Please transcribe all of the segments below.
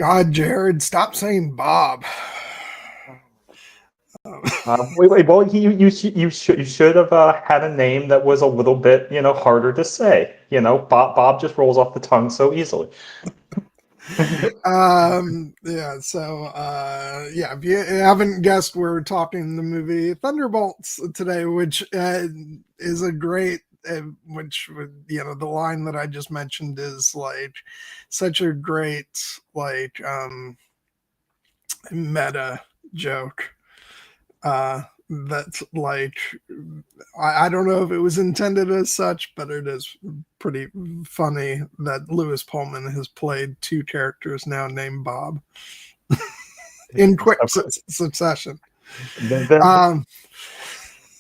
God, Jared, stop saying Bob. Well, you should have had a name that was a little bit, harder to say. Bob just rolls off the tongue so easily. Yeah, so if you haven't guessed, we're talking the movie Thunderbolts today, which is a great which the line that I just mentioned is like such a great like meta joke that's like I don't know if it was intended as such, but it is pretty funny that Lewis Pullman has played two characters now named Bob in quick succession.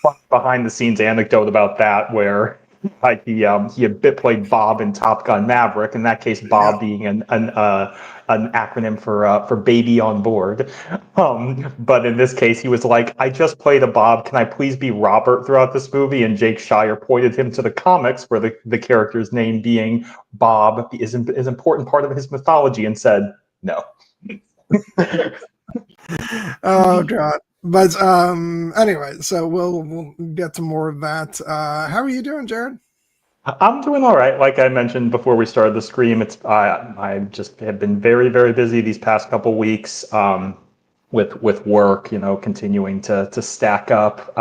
Fun behind the scenes anecdote about that where like he had played Bob in Top Gun Maverick. In that case, Bob being an acronym for baby on board. But in this case, he was like, "I just played a Bob. Can I please be Robert throughout this movie?" And Jake Schreier pointed him to the comics, where the character's name being Bob is an important part of his mythology, and said no. Oh God. But anyway, so we'll get to more of that. How are you doing, Jared? I'm doing all right. Like I mentioned before we started the stream, I just have been very, very busy these past couple weeks with work. Continuing to stack up.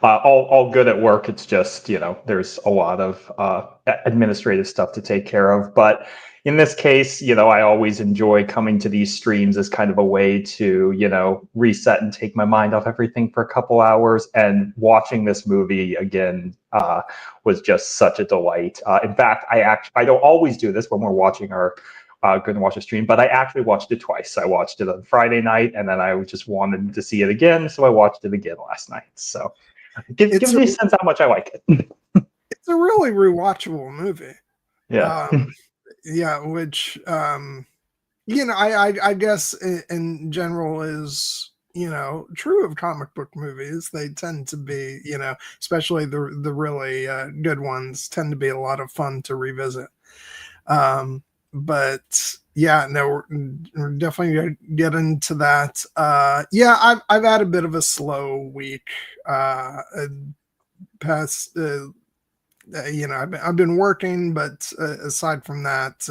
All good at work. It's just there's a lot of administrative stuff to take care of. But in this case, I always enjoy coming to these streams as kind of a way to reset and take my mind off everything for a couple hours. And watching this movie again was just such a delight. In fact, I don't always do this when we're watching our going to watch a stream, but I actually watched it twice. I watched it on Friday night, and then I just wanted to see it again, so I watched it again last night. So it gives me a sense how much I like it. It's a really rewatchable movie. Yeah. Yeah, which I guess in general is true of comic book movies. They tend to be especially the really good ones tend to be a lot of fun to revisit. But yeah, no, we're definitely gonna get into that. I've had a bit of a slow week. Past I've been working, but aside from that,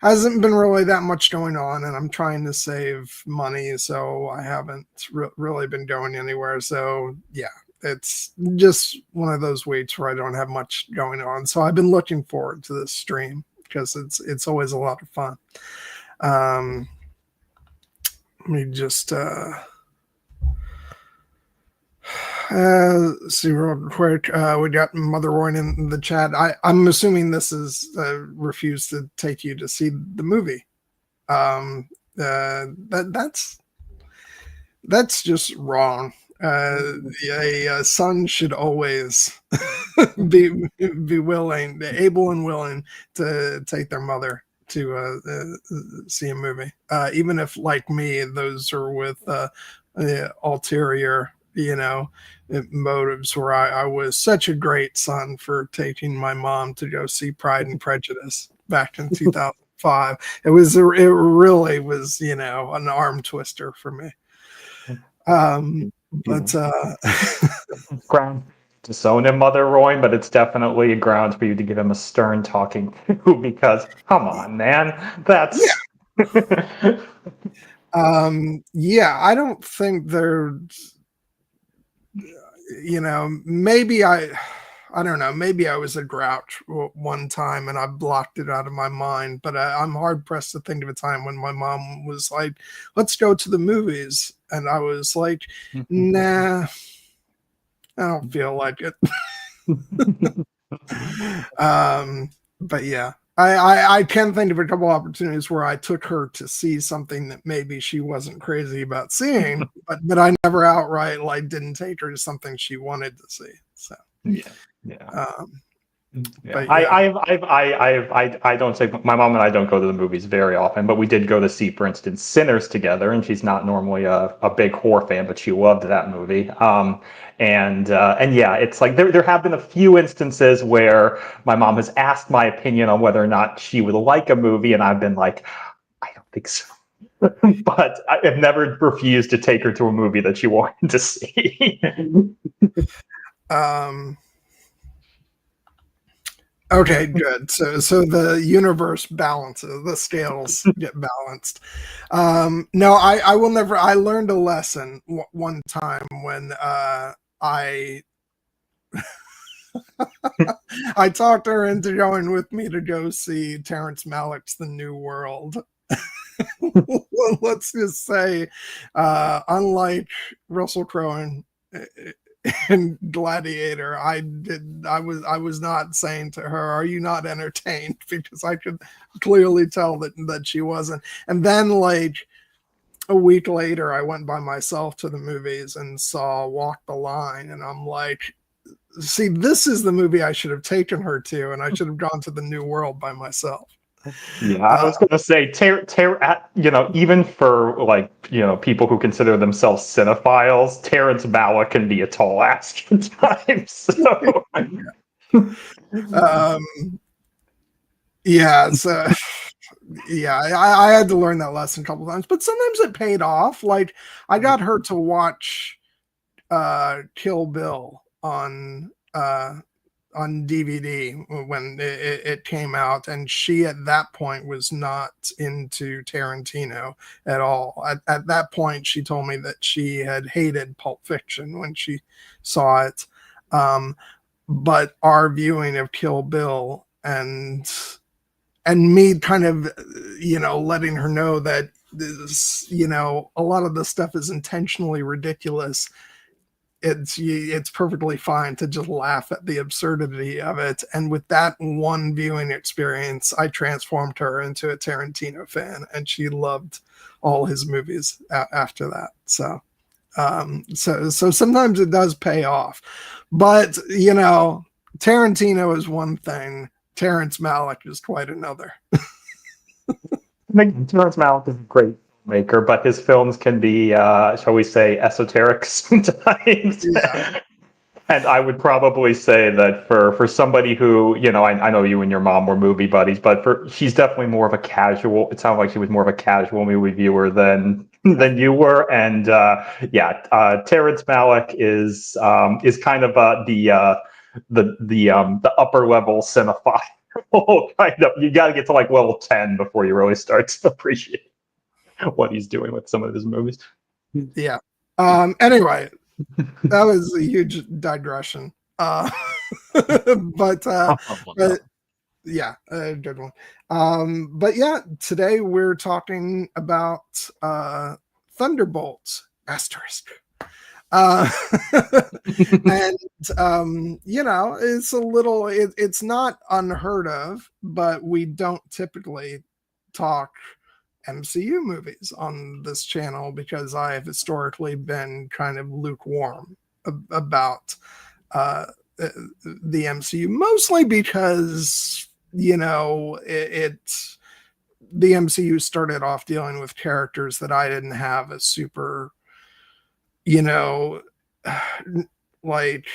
hasn't been really that much going on, and I'm trying to save money, so I haven't really been going anywhere. So yeah, it's just one of those weeks where I don't have much going on. So I've been looking forward to this stream because it's always a lot of fun. Let me just see real quick. We got Mother Roy in the chat. I'm assuming this is refused to take you to see the movie. That's just wrong. A son should always be willing, able and willing to take their mother to see a movie, even if, like me, those are with ulterior motives, where I was such a great son for taking my mom to go see Pride and Prejudice back in 2005. It really was an arm twister for me. Ground to disown him, Mother Roy, but it's definitely a ground for you to give him a stern talking to, because come on, man, that's I don't think they're maybe I don't know, maybe I was a grouch one time and I blocked it out of my mind, but I'm hard pressed to think of a time when my mom was like, let's go to the movies, and I was like, nah, I don't feel like it. But yeah, I can think of a couple opportunities where I took her to see something that maybe she wasn't crazy about seeing, but I never outright didn't take her to something she wanted to see. So I don't say, my mom and I don't go to the movies very often, but we did go to see, for instance, Sinners together, and she's not normally a big horror fan, but she loved that movie. And yeah, it's like there have been a few instances where my mom has asked my opinion on whether or not she would like a movie, and I've been like, think so. But I have never refused to take her to a movie that she wanted to see. Okay, good. So the universe balances, the scales get balanced. No, I will never. I learned a lesson one time when I I talked her into going with me to go see Terrence Malick's The New World. Well, let's just say, unlike Russell Crowe and Gladiator, I was not saying to her, "Are you not entertained?" Because I could clearly tell that she wasn't. And then, like a week later, I went by myself to the movies and saw Walk the Line, and I'm like, "See, this is the movie I should have taken her to, and I should have gone to The New World by myself." Yeah, I was going to say, even for people who consider themselves cinephiles, Terrence Malick can be a tall ask at times. So. Yeah, so yeah, I had to learn that lesson a couple times, but sometimes it paid off. Like I got her to watch Kill Bill on DVD when it came out, and she at that point was not into Tarantino at all. At that point, she told me that she had hated Pulp Fiction when she saw it. But our viewing of Kill Bill and me kind of, letting her know that this, a lot of the stuff is intentionally ridiculous. It's perfectly fine to just laugh at the absurdity of it. And with that one viewing experience, I transformed her into a Tarantino fan, and she loved all his movies after that. So sometimes it does pay off, but Tarantino is one thing. Terrence Malick is quite another. I think Terrence Malick is a great filmmaker, but his films can be, shall we say, esoteric sometimes. Yeah. And I would probably say that for somebody who, I know you and your mom were movie buddies, but she's definitely more of a casual. It sounded like she was more of a casual movie viewer than you were. And Terrence Malick is kind of the upper level cinephile. Kind of, you got to get to like level 10 before you really start to appreciate what he's doing with some of his movies. Yeah. Anyway, that was a huge digression. But yeah, a good one. But yeah, today we're talking about Thunderbolts asterisk. And it's a little it's not unheard of, but we don't typically talk MCU movies on this channel because I have historically been kind of lukewarm about the MCU, mostly because the MCU started off dealing with characters that I didn't have a super like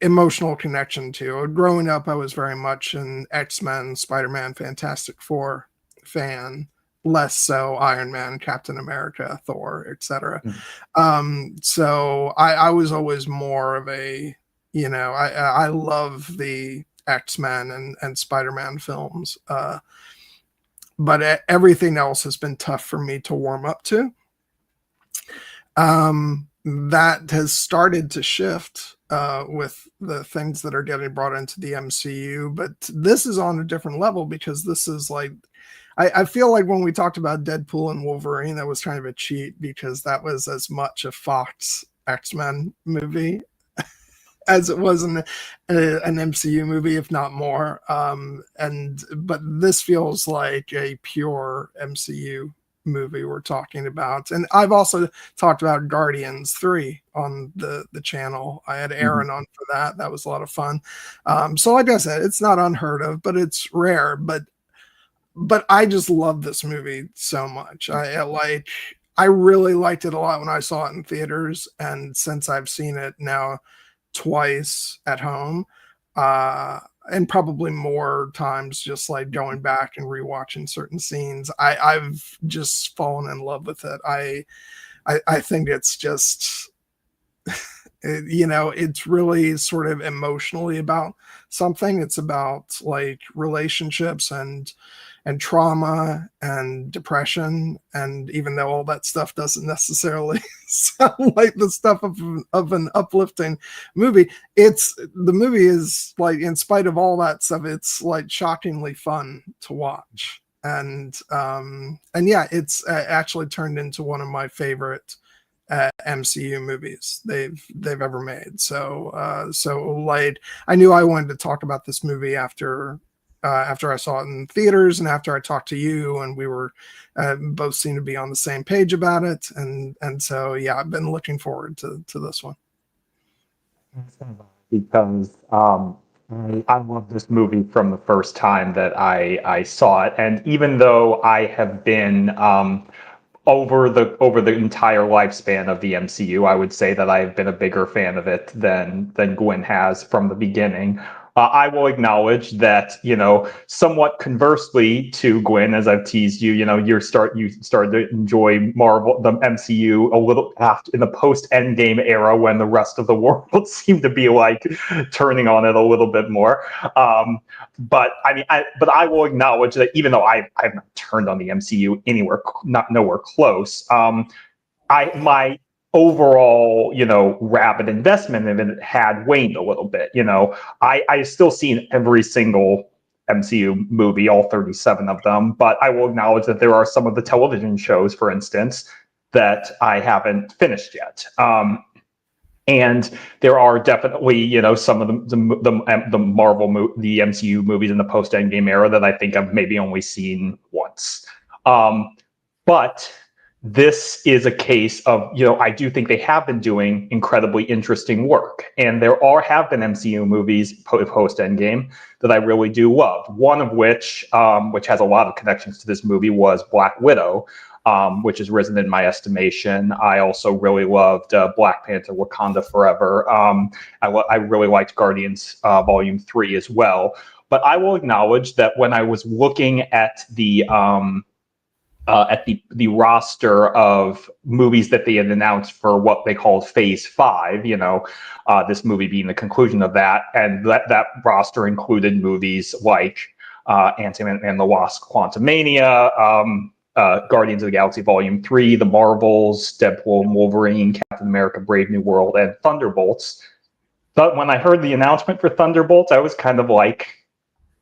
emotional connection to. Growing up, I was very much an X-Men, Spider-Man, Fantastic Four fan, less so Iron Man, Captain America, Thor, etc. So I was always more of a, I love the X-Men and Spider-Man films, but everything else has been tough for me to warm up to. That has started to shift with the things that are getting brought into the MCU, but this is on a different level because this is like, I feel like when we talked about Deadpool and Wolverine, that was kind of a cheat because that was as much a Fox X-Men movie as it was an MCU movie, if not more. But this feels like a pure MCU movie we're talking about. And I've also talked about Guardians 3 on the channel. I had Aaron on for that. That was a lot of fun. So like I said, it's not unheard of, but it's rare. But I just love this movie so much. I really liked it a lot when I saw it in theaters, and since I've seen it now twice at home, and probably more times just like going back and rewatching certain scenes. I've just fallen in love with it. I think it's just, it's really sort of emotionally about something. It's about like relationships and trauma and depression. And even though all that stuff doesn't necessarily sound like the stuff of an uplifting movie, the movie is like, in spite of all that stuff, it's like shockingly fun to watch. And yeah, it's actually turned into one of my favorite MCU movies they've ever made. So like, I knew I wanted to talk about this movie after I saw it in theaters and after I talked to you, and we were both seemed to be on the same page about it. And so, yeah, I've been looking forward to this one. Because I love this movie from the first time that I saw it, and even though I have been over the entire lifespan of the MCU, I would say that I've been a bigger fan of it than Gwen has from the beginning. I will acknowledge that, somewhat conversely to Gwen, as I've teased you, you started to enjoy Marvel, the MCU, a little after in the post Endgame era when the rest of the world seemed to be like turning on it a little bit more. But I mean, I will acknowledge that even though I've not turned on the MCU nowhere close, my overall, rabid investment in it had waned a little bit. I still seen every single MCU movie, all 37 of them, but I will acknowledge that there are some of the television shows, for instance, that I haven't finished yet. And there are definitely, some of the Marvel, the MCU movies in the post Endgame era that I think I've maybe only seen once. But this is a case of, I do think they have been doing incredibly interesting work, and there have been MCU movies post Endgame that I really do love. One of which has a lot of connections to this movie, was Black Widow. Which has risen in my estimation. I also really loved Black Panther: Wakanda Forever. I really liked Guardians Volume 3 as well. But I will acknowledge that when I was looking at the roster of movies that they had announced for what they called Phase 5, this movie being the conclusion of that, and that roster included movies like Ant-Man and the Wasp: Quantumania, Guardians of the Galaxy Volume 3, The Marvels, Deadpool and Wolverine, Captain America: Brave New World, and Thunderbolts. But when I heard the announcement for Thunderbolts, I was kind of like,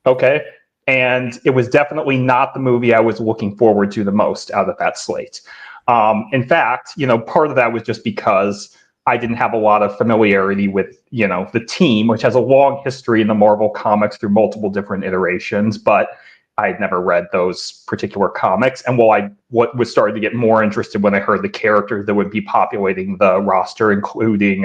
okay. And it was definitely not the movie I was looking forward to the most out of that slate. In fact, part of that was just because I didn't have a lot of familiarity with, the team, which has a long history in the Marvel comics through multiple different iterations, but I'd never read those particular comics. And what was starting to get more interested when I heard the characters that would be populating the roster, including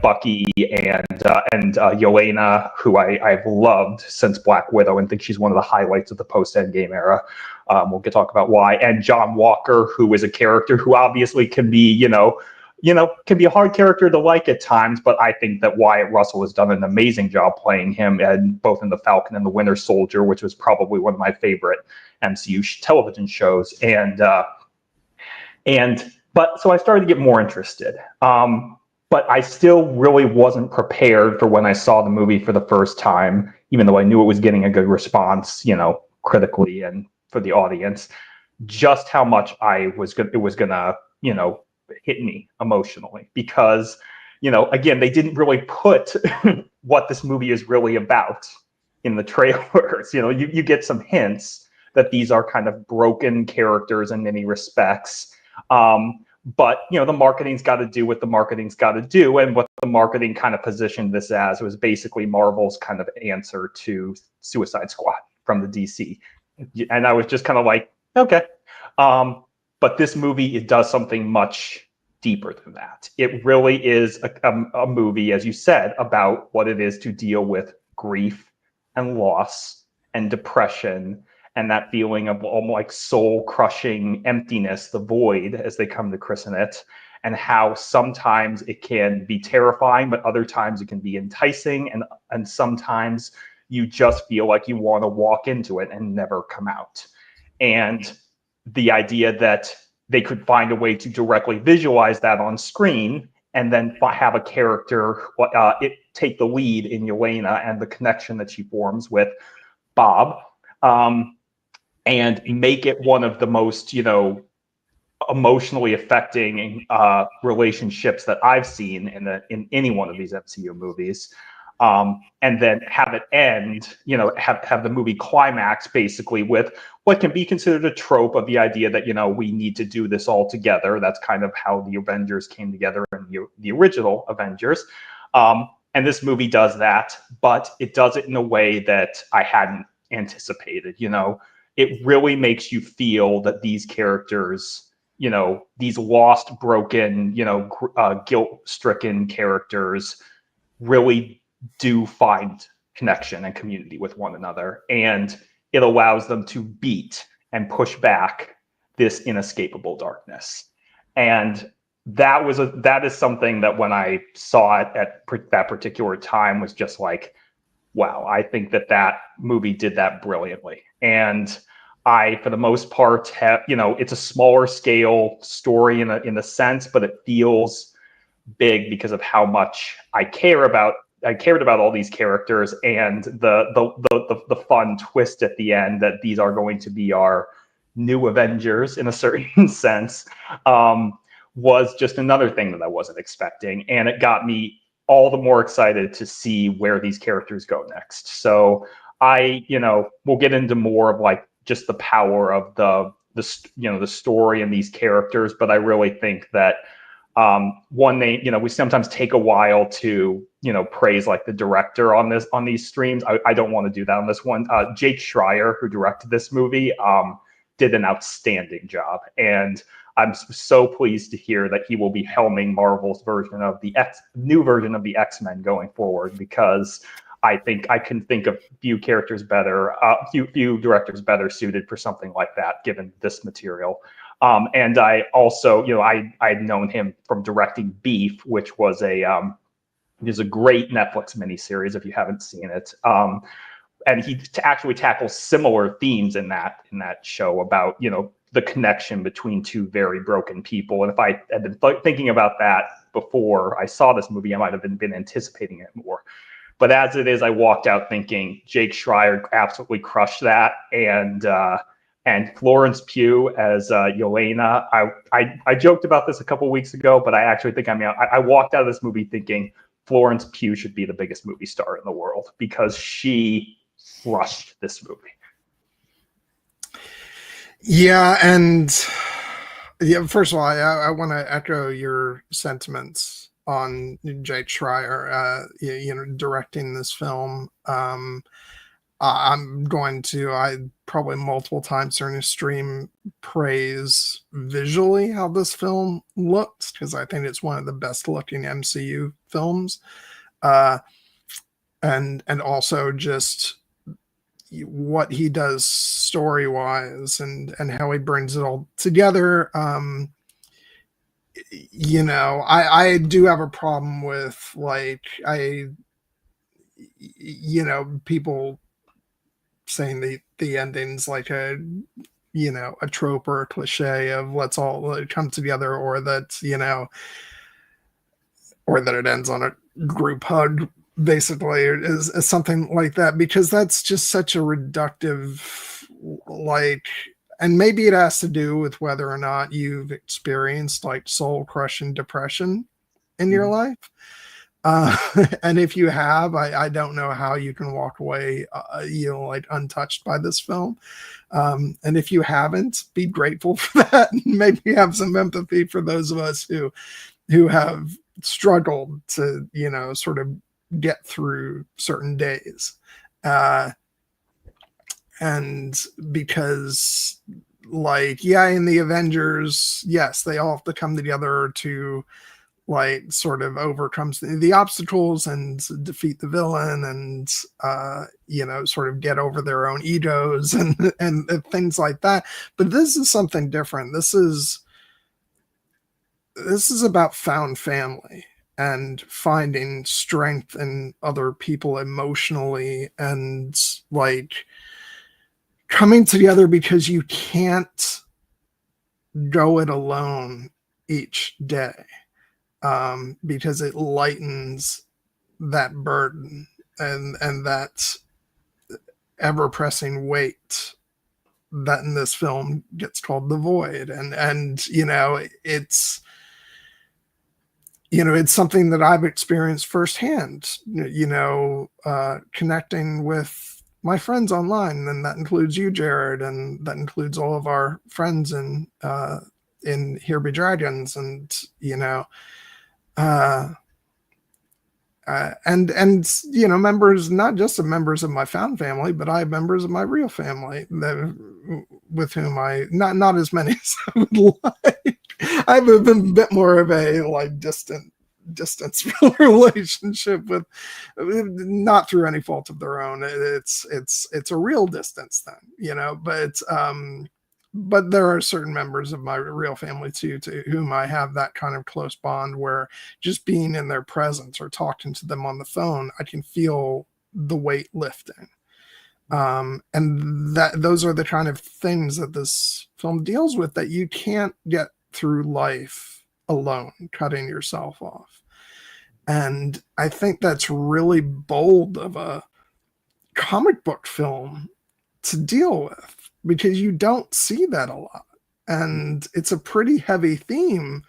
Bucky and Yelena, who I've loved since Black Widow and think she's one of the highlights of the post Endgame era. We'll talk about why. And John Walker, who is a character who obviously can be, can be a hard character to like at times, but I think that Wyatt Russell has done an amazing job playing him, and both in The Falcon and The Winter Soldier, which was probably one of my favorite MCU television shows. But so I started to get more interested. But I still really wasn't prepared for when I saw the movie for the first time, even though I knew it was getting a good response, critically and for the audience, just how much it was gonna, hit me emotionally. Because, again, they didn't really put what this movie is really about in the trailers. You get some hints that these are kind of broken characters in many respects. But, the marketing's got to do what the marketing's got to do. And what the marketing kind of positioned this as was basically Marvel's kind of answer to Suicide Squad from the DC. And I was just kind of like, okay. But this movie, it does something much deeper than that. It really is a movie, as you said, about what it is to deal with grief and loss and depression, and that feeling of almost like soul-crushing emptiness, the void, as they come to christen it. and how sometimes it can be terrifying, but other times it can be enticing, and sometimes you just feel like you want to walk into it and never come out. And the idea that they could find a way to directly visualize that on screen and then have a character take the lead in Yelena and the connection that she forms with Bob, and make it one of the most, emotionally affecting relationships that I've seen in any one of these MCU movies. And then have it end, have the movie climax basically with what can be considered a trope of the idea that, we need to do this all together. That's kind of how the Avengers came together in the original Avengers. And this movie does that, but it does it in a way that I hadn't anticipated. It really makes you feel that these characters, these lost, broken, guilt-stricken characters really do find connection and community with one another, and it allows them to beat and push back this inescapable darkness. And that is something that when I saw it at that particular time was just like, wow, I think that movie did that brilliantly. And I, for the most part, have, it's a smaller scale story in a sense, but it feels big because of how much I cared about all these characters, and the fun twist at the end that these are going to be our new Avengers in a certain sense, was just another thing that I wasn't expecting, and it got me all the more excited to see where these characters go next. So we'll get into more of like just the power of the story and these characters, but I really think that we sometimes take a while to praise like the director on these streams. I don't want to do that on this one. Jake Schreier, who directed this movie, did an outstanding job, and I'm so pleased to hear that he will be helming Marvel's version of new version of the X-Men going forward, because I think I can think of few directors better suited for something like that, given this material. And I also, I'd known him from directing Beef, which was is a great Netflix miniseries if you haven't seen it. And he actually tackles similar themes in that show about, the connection between two very broken people. And if I had been thinking about that before I saw this movie, I might have been anticipating it more. But as it is, I walked out thinking Jake Schreier absolutely crushed that. And Florence Pugh as Yelena. I joked about this a couple weeks ago, but I actually think I walked out of this movie thinking Florence Pugh should be the biggest movie star in the world, because she crushed this movie. Yeah, and first of all, I want to echo your sentiments on Jake Schreier, directing this film. I'm going to, probably multiple times during the stream, praise visually how this film looks, because I think it's one of the best looking MCU films. And also just what he does story wise and how he brings it all together. I do have a problem with people saying the ending's like a trope or a cliche of let's all come together, or that or that it ends on a group hug, basically, is something like that, because that's just such a reductive, and maybe it has to do with whether or not you've experienced soul crushing depression in your life. And if you have, I don't know how you can walk away, untouched by this film. And if you haven't, be grateful for that, and maybe have some empathy for those of us who have struggled to, sort of get through certain days. And because in the Avengers, yes, they all have to come together to sort of overcomes the obstacles and defeat the villain, and sort of get over their own egos and things like that. But this is something different. This is this is about found family and finding strength in other people emotionally, and like coming together because you can't go it alone each day, because it lightens that burden and that ever-pressing weight that in this film gets called the void. And it's it's something that I've experienced firsthand, connecting with my friends online, and that includes you, Jared, and that includes all of our friends in Here Be Dragons, and uh, and members, not just of members of my found family, but I have members of my real family with whom I not as many as I would like. I have a bit more of a like distance relationship with, not through any fault of their own. It's a real distance then, but there are certain members of my real family too, to whom I have that kind of close bond where just being in their presence or talking to them on the phone, I can feel the weight lifting. And those are the kind of things that this film deals with that you can't get through life alone, cutting yourself off. And I think that's really bold of a comic book film to deal with, because you don't see that a lot. And it's a pretty heavy theme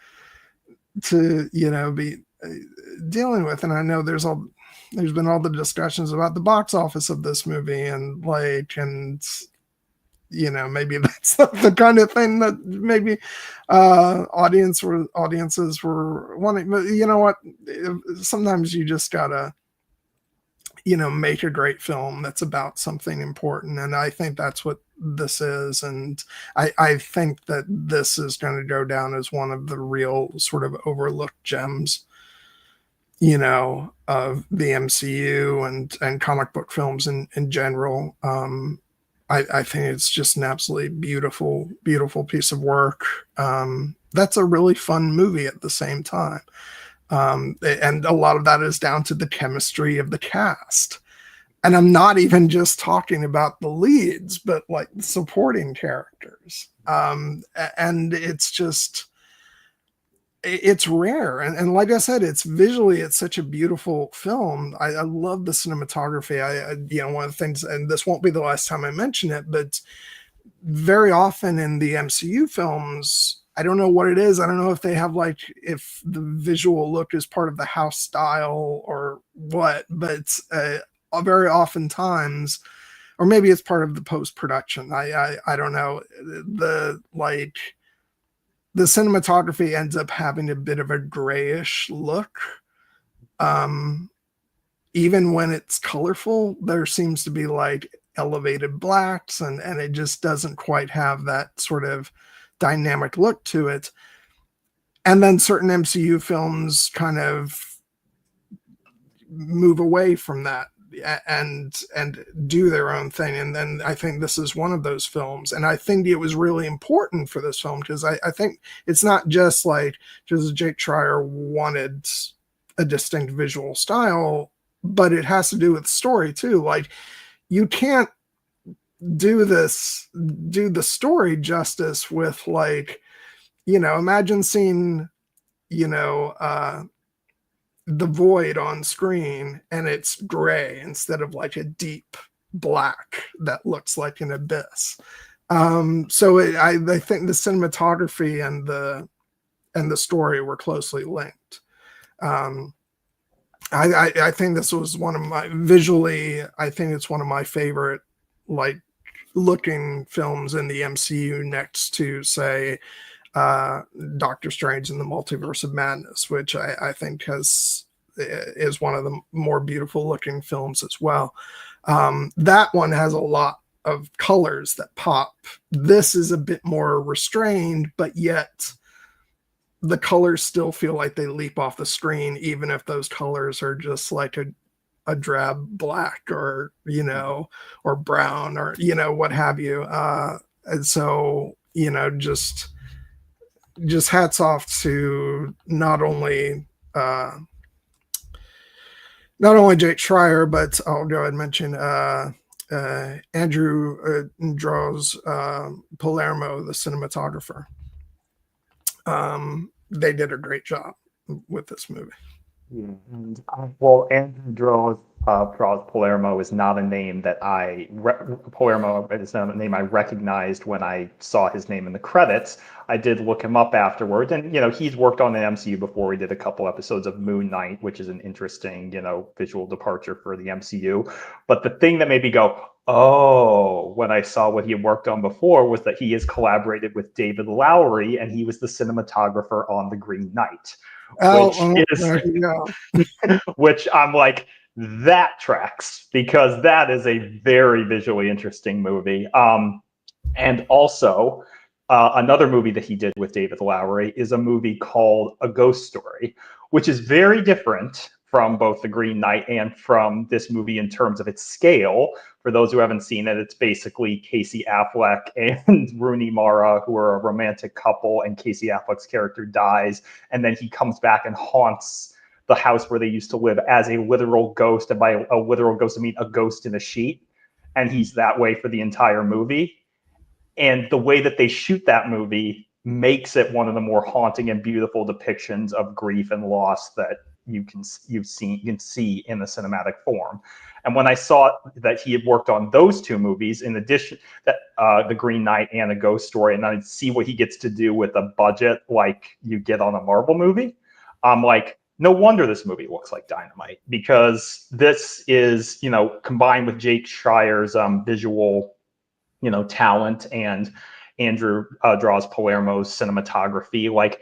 to, be dealing with. And I know there's been all the discussions about the box office of this movie, and maybe that's not the kind of thing that maybe audiences were wanting. But you know what? Sometimes you just gotta, make a great film that's about something important. And I think that's what this is. And I think that this is going to go down as one of the real sort of overlooked gems, of the MCU and comic book films in general. I think it's just an absolutely beautiful, beautiful piece of work. That's a really fun movie at the same time. And a lot of that is down to the chemistry of the cast. And I'm not even just talking about the leads, but like the supporting characters. And it's rare. And like I said, it's such a beautiful film. I love the cinematography. One of the things, and this won't be the last time I mention it, but very often in the MCU films, I don't know what it is. I don't know if they have if the visual look is part of the house style or what, but very oftentimes, or maybe it's part of the post-production. I don't know. The cinematography ends up having a bit of a grayish look. Even when it's colorful, there seems to be elevated blacks, and it just doesn't quite have that sort of dynamic look to it. And then certain MCU films kind of move away from that and do their own thing. And then I think this is one of those films. And I think it was really important for this film, because I think it's not just just Jake Schreier wanted a distinct visual style, but it has to do with story too. You can't do the story justice with imagine seeing the void on screen and it's gray instead of a deep black that looks like an abyss. I think the cinematography and the story were closely linked. I think this was visually, I think it's one of my favorite looking films in the MCU, next to say Doctor Strange and the Multiverse of Madness, which I think is one of the more beautiful looking films as well. That one has a lot of colors that pop. This is a bit more restrained, but yet the colors still feel like they leap off the screen, even if those colors are just a drab black or or brown or what have you. And so just just hats off to not only Jake Schreier, but I'll go ahead and mention Andrew draws Palermo, the cinematographer. They did a great job with this movie. Yeah, and well, Andrew draws Palermo is not a name that Palermo is not a name I recognized when I saw his name in the credits. I did look him up afterward, and he's worked on the MCU before. He did a couple episodes of Moon Knight, which is an interesting visual departure for the MCU. But the thing that made me go, oh, when I saw what he had worked on before was that he has collaborated with David Lowery, and he was the cinematographer on The Green Knight. Which I'm like, that tracks, because that is a very visually interesting movie. And also, another movie that he did with David Lowery is a movie called A Ghost Story, which is very different from both The Green Knight and from this movie in terms of its scale. For those who haven't seen it, it's basically Casey Affleck and Rooney Mara, who are a romantic couple, and Casey Affleck's character dies, and then he comes back and haunts the house where they used to live as a literal ghost. And by a literal ghost, I mean a ghost in a sheet. And he's that way for the entire movie. And the way that they shoot that movie makes it one of the more haunting and beautiful depictions of grief and loss that you can see in the cinematic form. And when I saw that he had worked on those two movies, in addition that The Green Knight and A Ghost Story, and I see what he gets to do with a budget like you get on a Marvel movie, I'm like, no wonder this movie looks like dynamite, because this is, combined with Jake Schreier's visual, talent, and Andrew draws Palermo's cinematography. Like,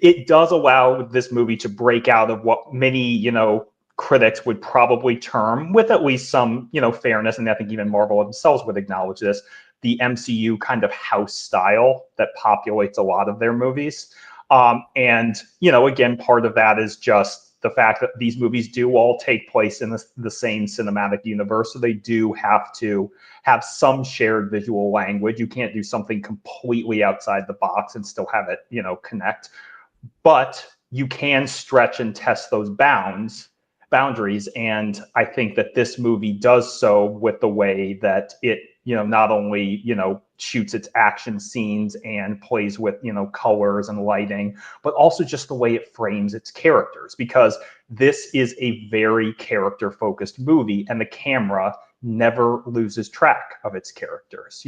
it does allow this movie to break out of what many, critics would probably term, with at least some, fairness, and I think even Marvel themselves would acknowledge this, the MCU kind of house style that populates a lot of their movies. And, again, part of that is just the fact that these movies do all take place in the same cinematic universe. So they do have to have some shared visual language. You can't do something completely outside the box and still have it, connect. But you can stretch and test those boundaries. And I think that this movie does so with the way that it, not only, shoots its action scenes and plays with, colors and lighting, but also just the way it frames its characters, because this is a very character-focused movie, and the camera never loses track of its characters.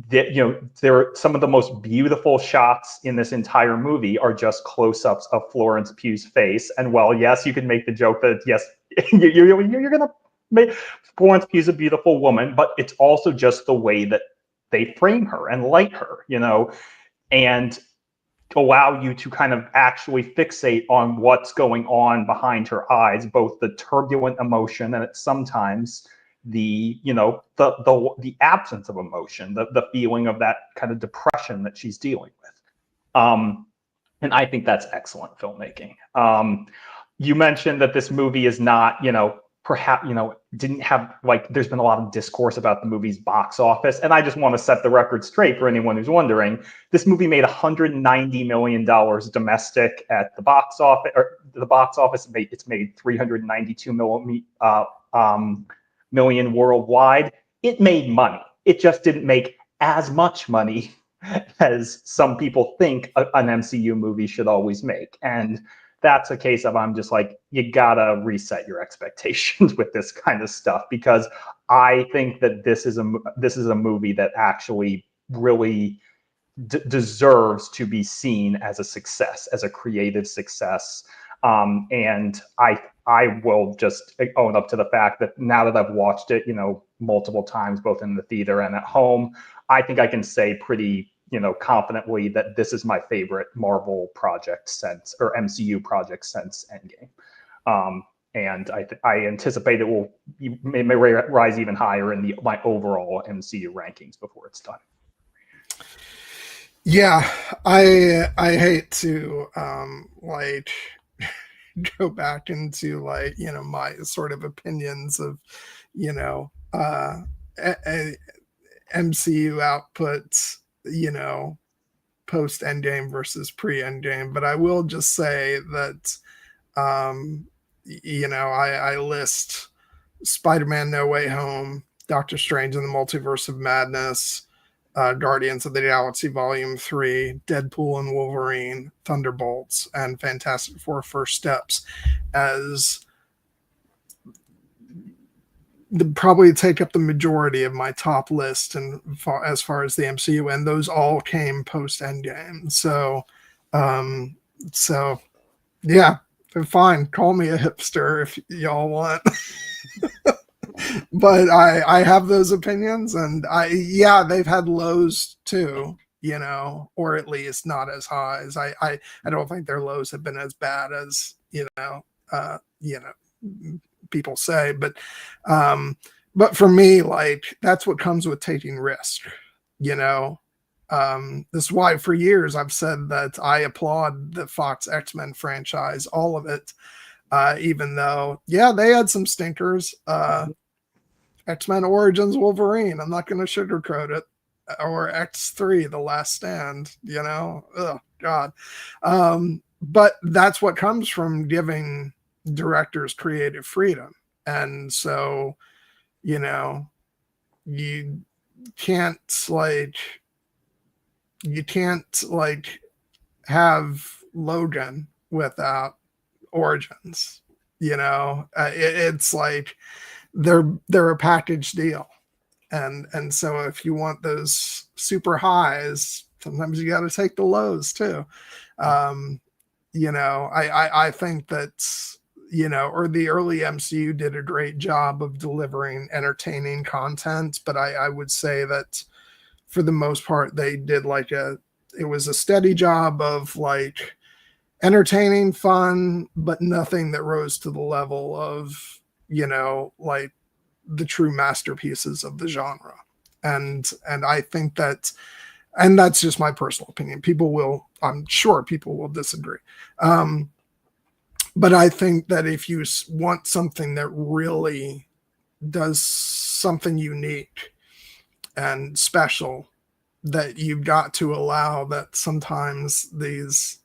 There are some of the most beautiful shots in this entire movie are just close-ups of Florence Pugh's face. And while, yes, you can make the joke that, yes, you're going to make Florence Pugh's a beautiful woman, but it's also just the way that they frame her and light her, and allow you to kind of actually fixate on what's going on behind her eyes, both the turbulent emotion and sometimes the absence of emotion, the feeling of that kind of depression that she's dealing with. And I think that's excellent filmmaking. You mentioned that this movie is not, perhaps, didn't have, like, there's been a lot of discourse about the movie's box office. And I just want to set the record straight for anyone who's wondering. This movie made $190 million domestic at the box office, It's made $392 million worldwide. It made money. It just didn't make as much money as some people think an MCU movie should always make. And that's a case of, I'm just like, you gotta reset your expectations with this kind of stuff, because I think that this is a movie that actually really deserves to be seen as a success, as a creative success. And I will just own up to the fact that now that I've watched it, multiple times, both in the theater and at home, I think I can say pretty, confidently that this is my favorite Marvel project since, or MCU project since Endgame. And I anticipate it may rise even higher in my overall MCU rankings before it's done. Yeah, I hate to go back into my sort of opinions of MCU outputs, post Endgame versus pre Endgame, but I will just say that, I list Spider-Man No Way Home, Doctor Strange in the Multiverse of Madness, Guardians of the Galaxy Volume 3, Deadpool and Wolverine, Thunderbolts, and Fantastic Four First Steps as probably take up the majority of my top list and as far as the MCU, and those all came post Endgame. So yeah, fine, call me a hipster if y'all want. But I have those opinions, and they've had lows too, or at least not as high as I don't think their lows have been as bad as people say, but for me, like, that's what comes with taking risk. This is why for years I've said that I applaud the Fox X-Men franchise, all of it, even though they had some stinkers. X-Men Origins Wolverine, I'm not going to sugarcoat it, or X3 The Last Stand, oh god. But that's what comes from giving directors creative freedom. And so, you can't have Logan without Origins. It's like they're a package deal. And so if you want those super highs, sometimes you got to take the lows too. I think that, or the early MCU did a great job of delivering entertaining content, but I would say that for the most part, they did it was a steady job of like entertaining, fun, but nothing that rose to the level of, like the true masterpieces of the genre. And I think that, and that's just my personal opinion. I'm sure people will disagree. But I think that if you want something that really does something unique and special, that you've got to allow that sometimes these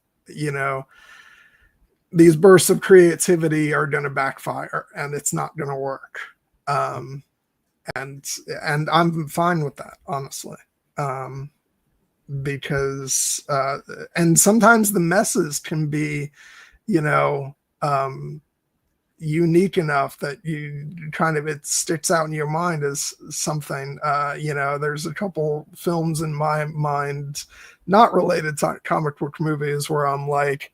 bursts of creativity are going to backfire and it's not going to work. And I'm fine with that, honestly. Because and sometimes the messes can be, unique enough that you kind of, it sticks out in your mind as something. There's a couple films in my mind not related to comic book movies where I'm like,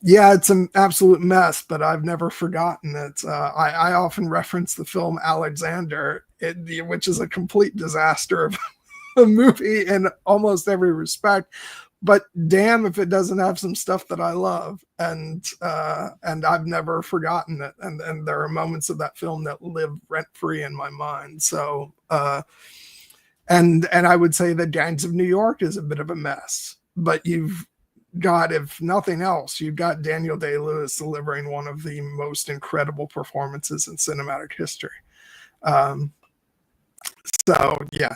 it's an absolute mess, but I've never forgotten it. I often reference the film Alexander, which is a complete disaster of a movie in almost every respect. But damn if it doesn't have some stuff that I love, and I've never forgotten it. And there are moments of that film that live rent free in my mind. So, and I would say that Gangs of New York is a bit of a mess, but you've got, if nothing else, you've got Daniel Day-Lewis delivering one of the most incredible performances in cinematic history. So yeah,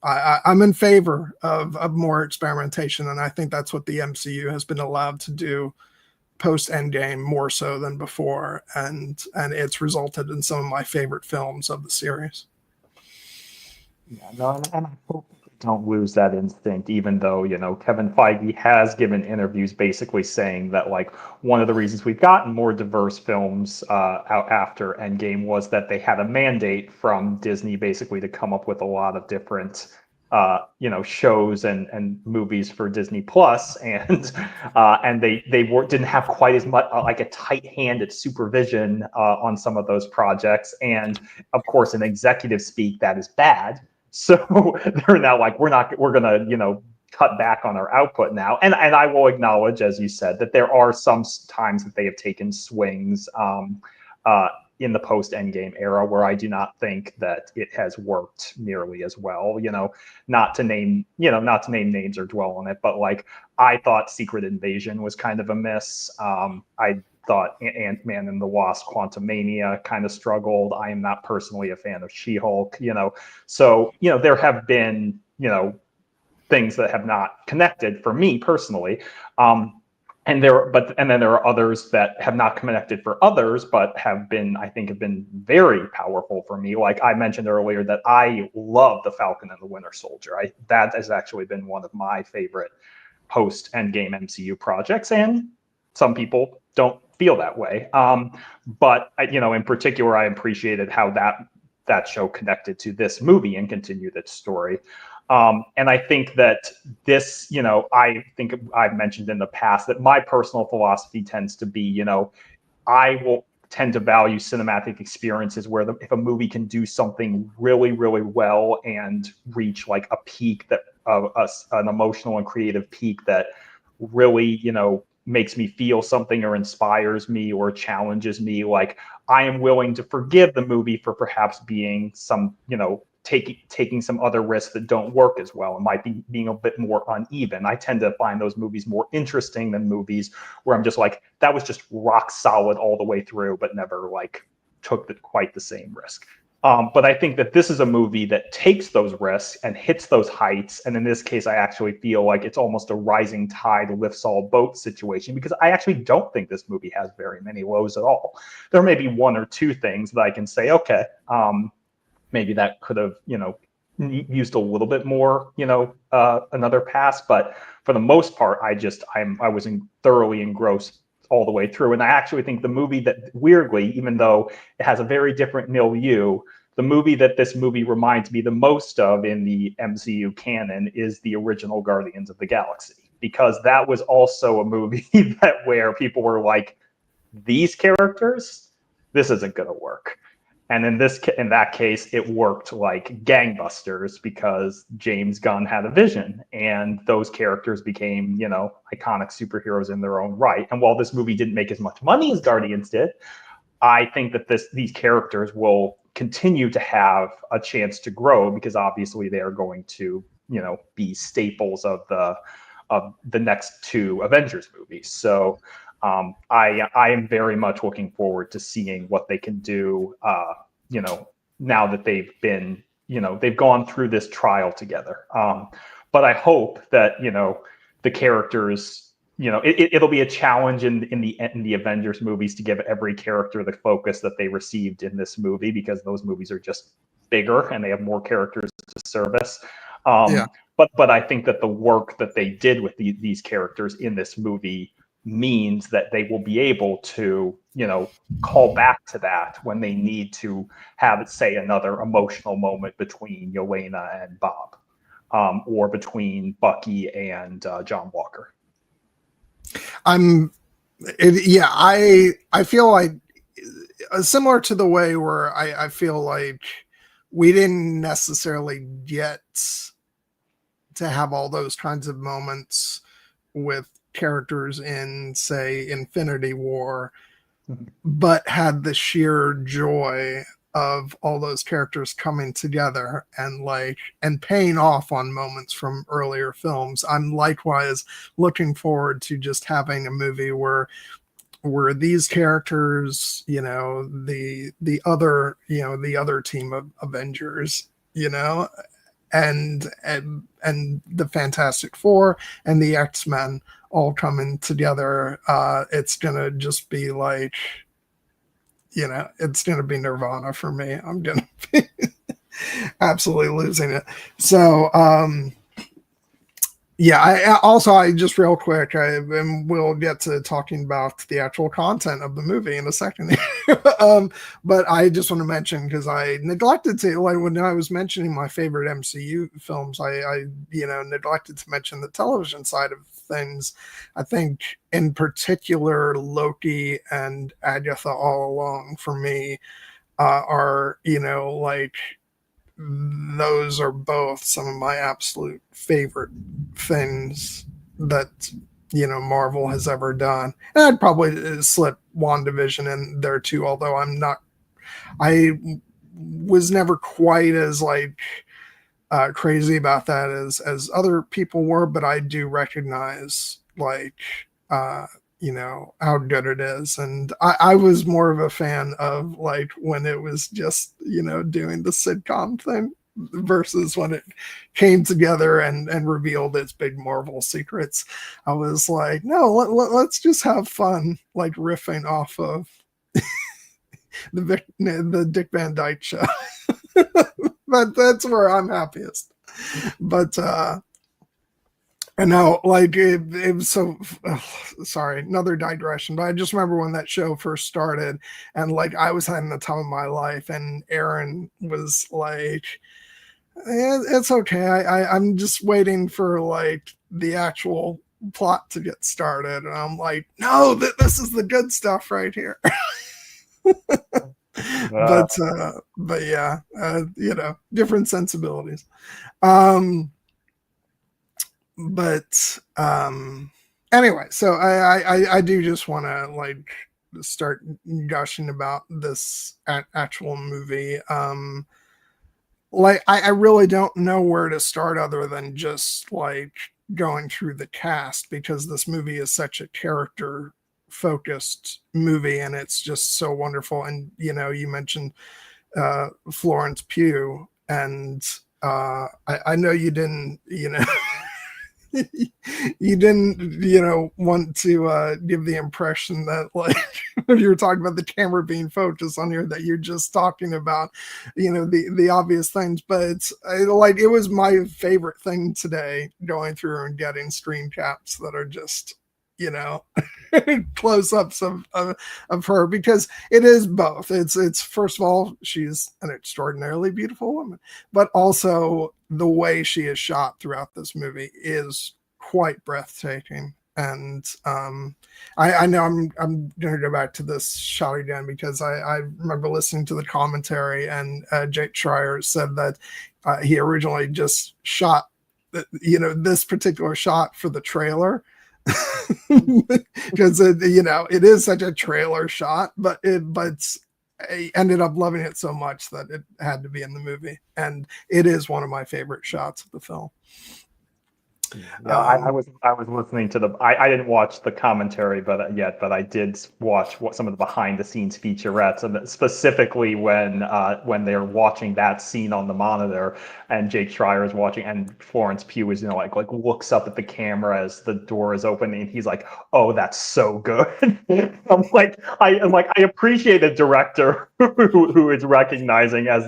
I'm in favor of more experimentation, and I think that's what the MCU has been allowed to do post Endgame more so than before, and it's resulted in some of my favorite films of the series. Yeah, no, and I hope they don't lose that instinct, even though, Kevin Feige has given interviews basically saying that, like, one of the reasons we've gotten more diverse films out after Endgame was that they had a mandate from Disney basically to come up with a lot of different shows and movies for Disney Plus, and they didn't have quite as much like a tight-handed supervision on some of those projects, and of course in executive speak that is bad. So they're now like, we're gonna cut back on our output now, and I will acknowledge, as you said, that there are some times that they have taken swings in the post Endgame era where I do not think that it has worked nearly as well. Not to name names or dwell on it, but like, I thought Secret Invasion was kind of a miss. I thought Ant-Man and the Wasp: Quantumania kind of struggled. I am not personally a fan of She-Hulk, so there have been things that have not connected for me personally. And then there are others that have not connected for others, but have been very powerful for me. Like I mentioned earlier, that I love The Falcon and the Winter Soldier. That has actually been one of my favorite post Endgame MCU projects, and some people don't feel that way. But in particular, I appreciated how that show connected to this movie and continued its story. And I think that this, I think I've mentioned in the past that my personal philosophy tends to be, I will tend to value cinematic experiences where if a movie can do something really, really well and reach like a peak that an emotional and creative peak that really, makes me feel something or inspires me or challenges me. Like I am willing to forgive the movie for perhaps being some, taking some other risks that don't work as well and might be being a bit more uneven. I tend to find those movies more interesting than movies where I'm just like, that was just rock solid all the way through, but never like took quite the same risk. But I think that this is a movie that takes those risks and hits those heights. And in this case, I actually feel like it's almost a rising tide lifts all boats situation, because I actually don't think this movie has very many lows at all. There may be one or two things that I can say, okay, maybe that could have, used a little bit more, another pass. But for the most part, I was thoroughly engrossed all the way through. And I actually think the movie that, weirdly, even though it has a very different milieu, the movie that this movie reminds me the most of in the MCU canon is the original Guardians of the Galaxy, because that was also a movie where people were like, these characters, this isn't going to work. And in that case, it worked like gangbusters because James Gunn had a vision, and those characters became, iconic superheroes in their own right. And while this movie didn't make as much money as Guardians did, I think that these characters will continue to have a chance to grow, because obviously they are going to, be staples of the next two Avengers movies. So I am very much looking forward to seeing what they can do, now that they've been, they've gone through this trial together. But I hope that, the characters, it'll be a challenge in the Avengers movies to give every character the focus that they received in this movie, because those movies are just bigger and they have more characters to service. But I think that the work that they did with these characters in this movie means that they will be able to, call back to that when they need to have, say, another emotional moment between Yelena and Bob, or between Bucky and John Walker. I feel like similar to the way where I feel like we didn't necessarily get to have all those kinds of moments with characters in, say, Infinity War, but had the sheer joy of all those characters coming together and paying off on moments from earlier films. I'm likewise looking forward to just having a movie where these characters, the other team of Avengers, and the Fantastic Four and the X-Men all coming together. It's gonna just be like, it's gonna be Nirvana for me. I'm gonna be absolutely losing it. So I just real quick, and we'll get to talking about the actual content of the movie in a second. But I just want to mention, because I neglected to, when I was mentioning my favorite MCU films, I neglected to mention the television side of things. I think in particular Loki and Agatha All Along for me are, those are both some of my absolute favorite things that Marvel has ever done. And I'd probably slip WandaVision in there too, although I was never quite as crazy about that as other people were, but I do recognize how good it is. And I was more of a fan of when it was just, doing the sitcom thing versus when it came together and revealed its big Marvel secrets. I was like, no, let's just have fun, like riffing off of the Dick Van Dyke Show. But that's where I'm happiest. But and now, like, it was so, sorry, another digression, but I just remember when that show first started, and like, I was having the time of my life, and Aaron was like, it's okay. I'm just waiting for like the actual plot to get started. And I'm like, no, this is the good stuff right here. But yeah, different sensibilities. But anyway, so I do just want to like start gushing about this actual movie. Like I really don't know where to start other than just like going through the cast, because this movie is such a character focused movie and it's just so wonderful. And you mentioned Florence Pugh, and I know you didn't you didn't want to give the impression that like when you were talking about the camera being focused on here that you're just talking about the obvious things, but it was my favorite thing today, going through and getting screen caps that are just close-ups of her, because it is both. It's first of all, she's an extraordinarily beautiful woman, but also the way she is shot throughout this movie is quite breathtaking. And I know I'm going to go back to this shot again, because I remember listening to the commentary, and Jake Schreier said that he originally just shot this particular shot for the trailer, because it is such a trailer shot, but I ended up loving it so much that it had to be in the movie, and it is one of my favorite shots of the film. Yeah, I was listening to I didn't watch the commentary but I did watch some of the behind the scenes featurettes, and specifically when they're watching that scene on the monitor, and Jake Schreier is watching, and Florence Pugh is like looks up at the camera as the door is opening, and he's like, oh, that's so good. I appreciate a director who is recognizing as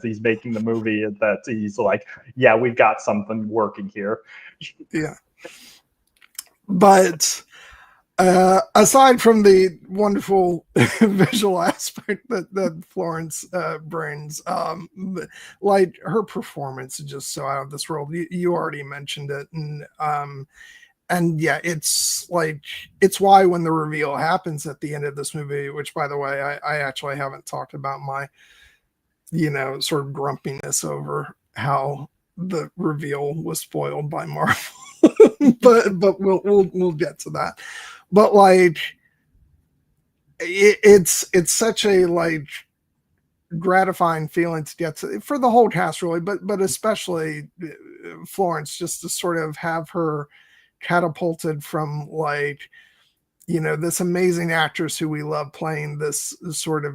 he's making the movie, that he's like, yeah, we've got something working here. Yeah, but aside from the wonderful visual aspect that Florence brings, like her performance is just so out of this world. You already mentioned it, and yeah, it's why when the reveal happens at the end of this movie, which by the way, I actually haven't talked about my sort of grumpiness over how the reveal was spoiled by Marvel. but we'll get to that. But like it's such a like gratifying feeling to get to, for the whole cast really, but especially Florence, just to sort of have her catapulted from like this amazing actress who we love playing this sort of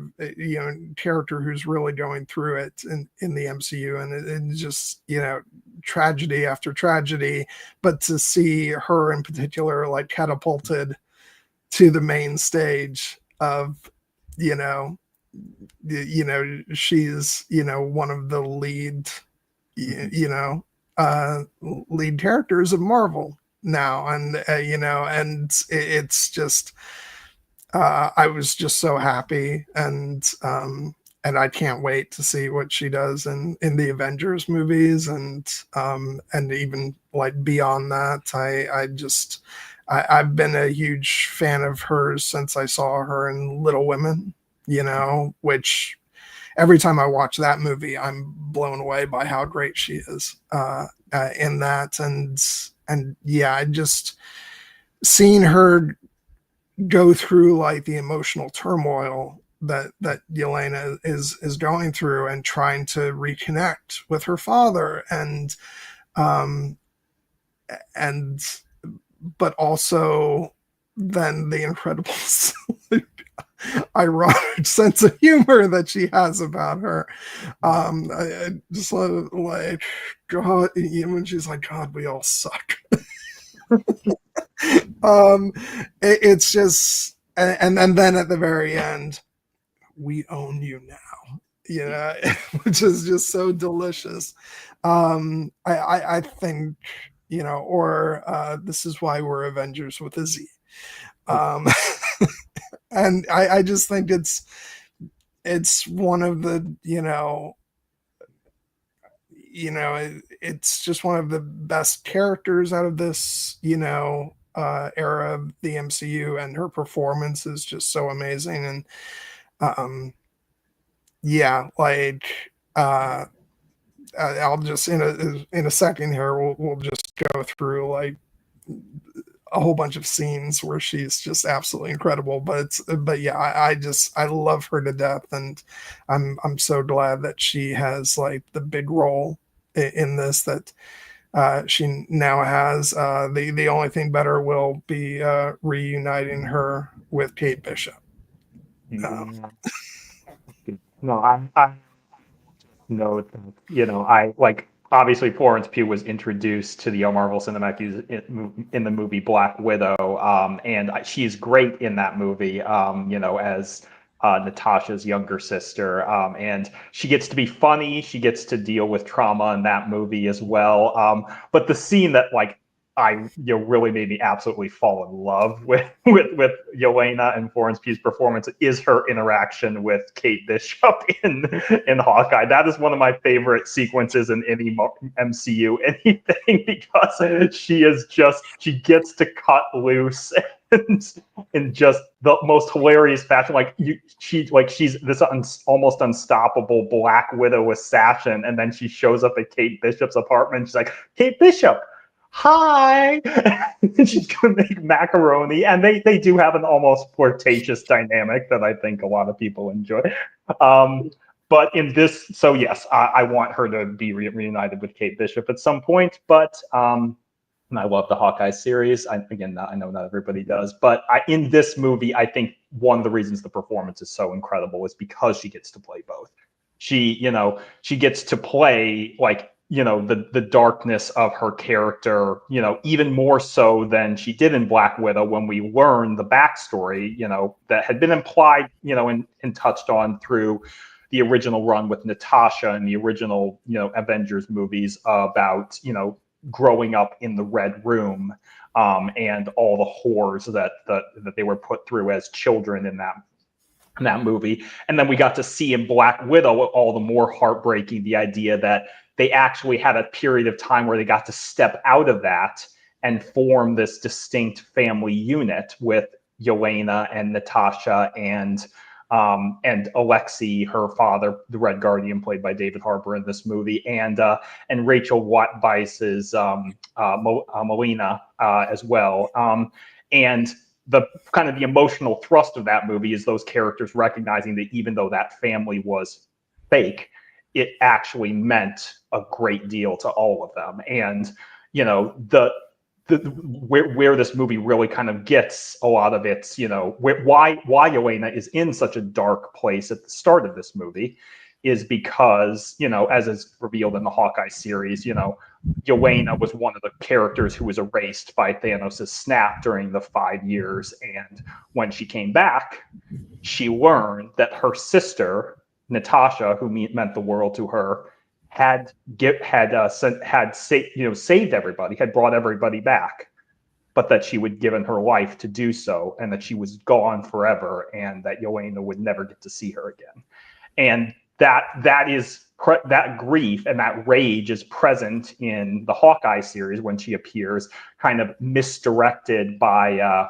character who's really going through it in the MCU, and it's just tragedy after tragedy, but to see her in particular like catapulted to the main stage of she's one of the lead lead characters of Marvel now, and and it's just I was just so happy, and I can't wait to see what she does in the Avengers movies, and even like beyond that. I've been a huge fan of hers since I saw her in Little Women, which every time I watch that movie, I'm blown away by how great she is in that. And yeah, I just seeing her go through like the emotional turmoil that Yelena is going through, and trying to reconnect with her father, and but also then the incredible ironic sense of humor that she has about her. I just like, God, when she's like, God, we all suck. It's just, and then at the very end, we own you now, which is just so delicious. I think, or this is why we're Avengers with a Z. Um, and I just think it's one of the, it's just one of the best characters out of this, era of the MCU, and her performance is just so amazing. And yeah, like I'll just in a second here we'll just go through like a whole bunch of scenes where she's just absolutely incredible. But yeah, I love her to death, and I'm so glad that she has like the big role in this that she now has. The only thing better will be reuniting her with Kate Bishop. No, I know that, I like obviously Florence Pugh was introduced to the Marvel Cinematic Universe in the movie Black Widow, and she's great in that movie, as Natasha's younger sister, and she gets to be funny. She gets to deal with trauma in that movie as well. But the scene that like really made me absolutely fall in love with Yelena and Florence Pugh's performance is her interaction with Kate Bishop in Hawkeye. That is one of my favorite sequences in any MCU anything, because she gets to cut loose in just the most hilarious fashion. She's this almost unstoppable Black Widow assassin, and then she shows up at Kate Bishop's apartment. She's like, Kate Bishop, hi. She's gonna make macaroni, and they do have an almost flirtatious dynamic that I think a lot of people enjoy. But in this, so yes, I want her to be reunited with Kate Bishop at some point. But and I love the Hawkeye series. I know not everybody does, but in this movie, I think one of the reasons the performance is so incredible is because she gets to play both. She gets to play like, the darkness of her character, even more so than she did in Black Widow, when we learn the backstory, that had been implied, and touched on through the original run with Natasha and the original, Avengers movies about, growing up in the Red Room, and all the horrors that they were put through as children in that movie. And then we got to see in Black Widow all the more heartbreaking, the idea that they actually had a period of time where they got to step out of that and form this distinct family unit with Yelena and Natasha and Alexei, her father, the Red Guardian, played by David Harbour in this movie, and Rachel Weisz's Melina as well. And the kind of the emotional thrust of that movie is those characters recognizing that even though that family was fake, it actually meant a great deal to all of them. And where this movie really kind of gets a lot of its, why Yelena is in such a dark place at the start of this movie is because, as is revealed in the Hawkeye series, Yelena was one of the characters who was erased by Thanos' snap during the 5 years. And when she came back, she learned that her sister, Natasha, who meant the world to her, had saved everybody, had brought everybody back, but that she would given her life to do so, and that she was gone forever, and that Yelena would never get to see her again. And that grief and that rage is present in the Hawkeye series when she appears, kind of misdirected by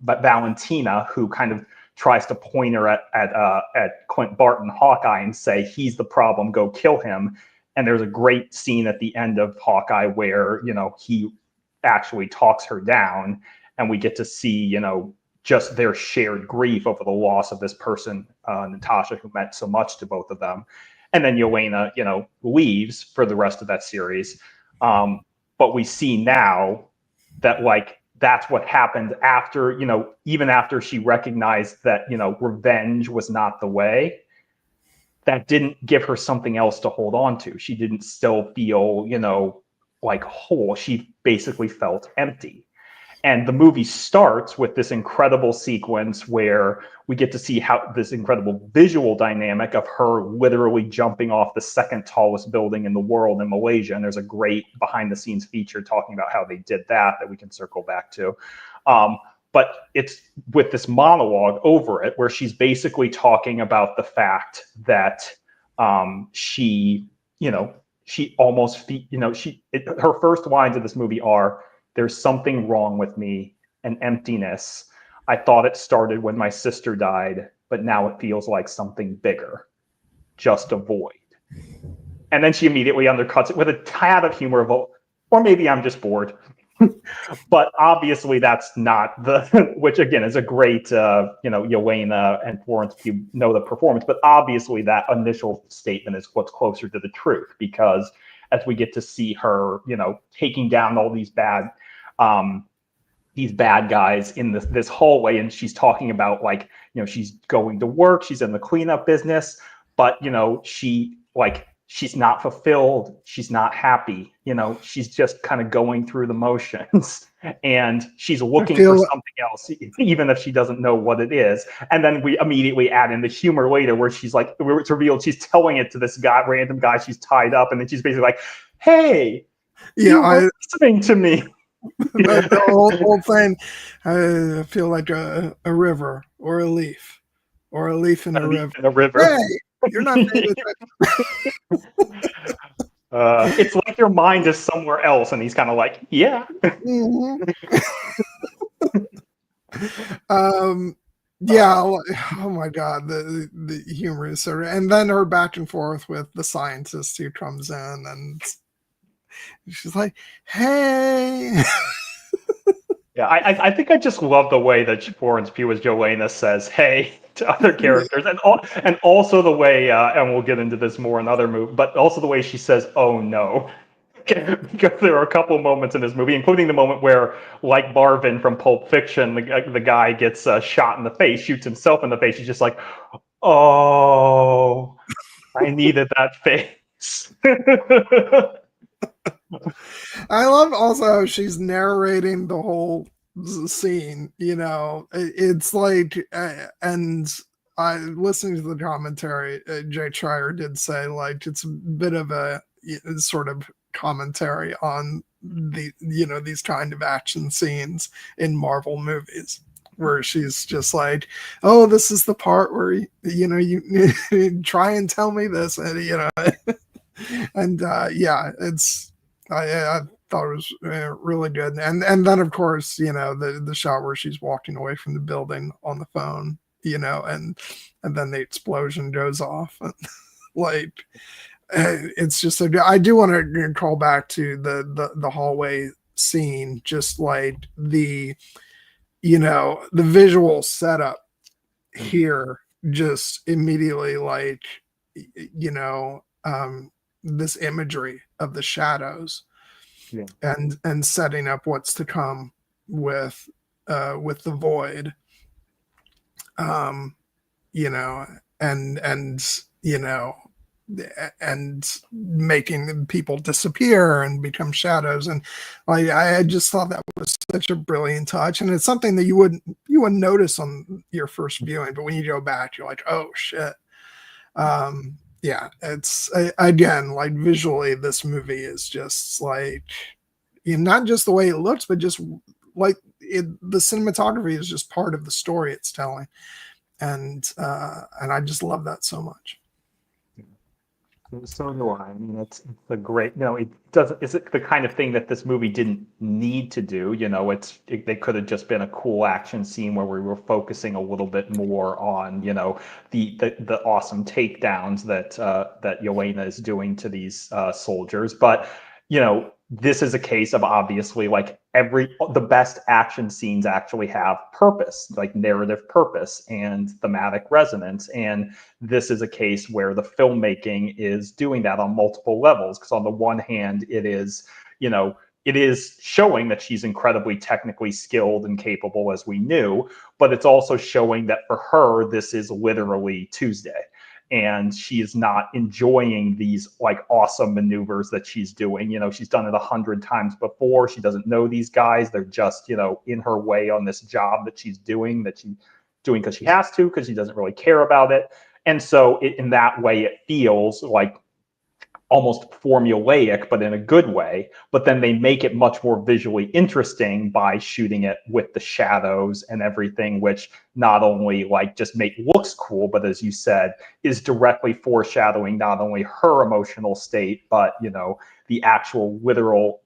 Valentina, who kind of tries to point her at Clint Barton, Hawkeye, and say, he's the problem, go kill him. And there's a great scene at the end of Hawkeye where, he actually talks her down, and we get to see, just their shared grief over the loss of this person, Natasha, who meant so much to both of them. And then Yelena, leaves for the rest of that series. But we see now that, like, that's what happened after, even after she recognized that, revenge was not the way. That didn't give her something else to hold on to. She didn't still feel, like whole. She basically felt empty. And the movie starts with this incredible sequence where we get to see how this incredible visual dynamic of her literally jumping off the second tallest building in the world in Malaysia. And there's a great behind the scenes feature talking about how they did that we can circle back to. But it's with this monologue over it where she's basically talking about the fact that she almost, her first lines of this movie are, "There's something wrong with me, an emptiness. I thought it started when my sister died, but now it feels like something bigger. Just a void." And then she immediately undercuts it with a tad of humor of, or maybe I'm just bored. But obviously that's not which again is a great, Yelena and Florence Pugh know the performance, but obviously that initial statement is what's closer to the truth, because as we get to see her, taking down all these bad guys in this hallway, and she's talking about she's going to work, she's in the cleanup business, but she's not fulfilled, she's not happy, she's just kind of going through the motions, and she's looking for something else, even if she doesn't know what it is. And then we immediately add in the humor later where it's revealed she's telling it to this random guy she's tied up, and then she's basically like, "Hey, you were listening to me." The whole thing, I feel like a river or a leaf in a river. Hey, you're not paying attention. It's like your mind is somewhere else, and he's kind of like, yeah. Mm-hmm. Yeah. Oh my God, the humor is so, and then her back and forth with the scientist who comes in, and she's like, "Hey." Yeah, I think I just love the way that Florence Pugh as Yelena says "hey" to other characters, and also the way, and we'll get into this more in other movies, but also the way she says "oh no," because there are a couple of moments in this movie, including the moment where, like Marvin from Pulp Fiction, the guy gets shot in the face, shoots himself in the face. He's just like, "Oh, I needed that face." I love also how she's narrating the whole scene. It's like, and I listening to the commentary, Jake Schreier did say it's a bit of a sort of commentary on these kind of action scenes in Marvel movies, where she's just like, "Oh, this is the part where you try and tell me this," and and it's. I thought it was really good, and then of course the shot where she's walking away from the building on the phone, and then the explosion goes off, and, it's just I do want to call back to the hallway scene, just like the visual setup here, just immediately this imagery of the shadows, and setting up what's to come with the void, and making people disappear and become shadows. And I just thought that was such a brilliant touch, and it's something that you wouldn't notice on your first viewing, but when you go back, you're like, "Oh shit." Yeah, it's again, visually, this movie is just not just the way it looks, but just the cinematography is just part of the story it's telling, and I just love that so much. So do I. I mean, it's a great, it doesn't, it's the kind of thing that this movie didn't need to do. They could have just been a cool action scene where we were focusing a little bit more on, the awesome takedowns that Yelena is doing to these soldiers. But, this is a case of obviously the best action scenes actually have purpose, like narrative purpose and thematic resonance. And this is a case where the filmmaking is doing that on multiple levels. Because on the one hand, it is, it is showing that she's incredibly technically skilled and capable, as we knew, but it's also showing that for her, this is literally Tuesday. And she is not enjoying these like awesome maneuvers that she's doing. She's done it 100 times before. She doesn't know these guys. They're just, in her way on this job that she's doing because she has to, because she doesn't really care about it. And so in that way, it feels like almost formulaic, but in a good way. But then they make it much more visually interesting by shooting it with the shadows and everything, which not only like just looks cool, but as you said, is directly foreshadowing not only her emotional state, but the actual literal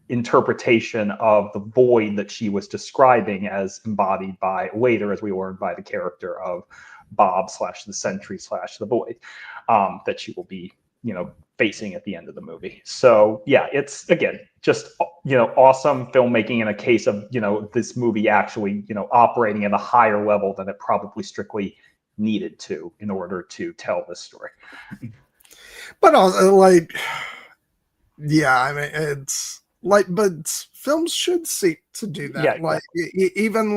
interpretation of the void that she was describing as embodied by later, as we learned, by the character of Bob / the Sentry / the Void, that she will be, facing at the end of the movie. So yeah, it's again just awesome filmmaking in a case of this movie actually operating at a higher level than it probably strictly needed to in order to tell this story. But also, I mean, it's but films should seek to do that. Yeah, exactly. Even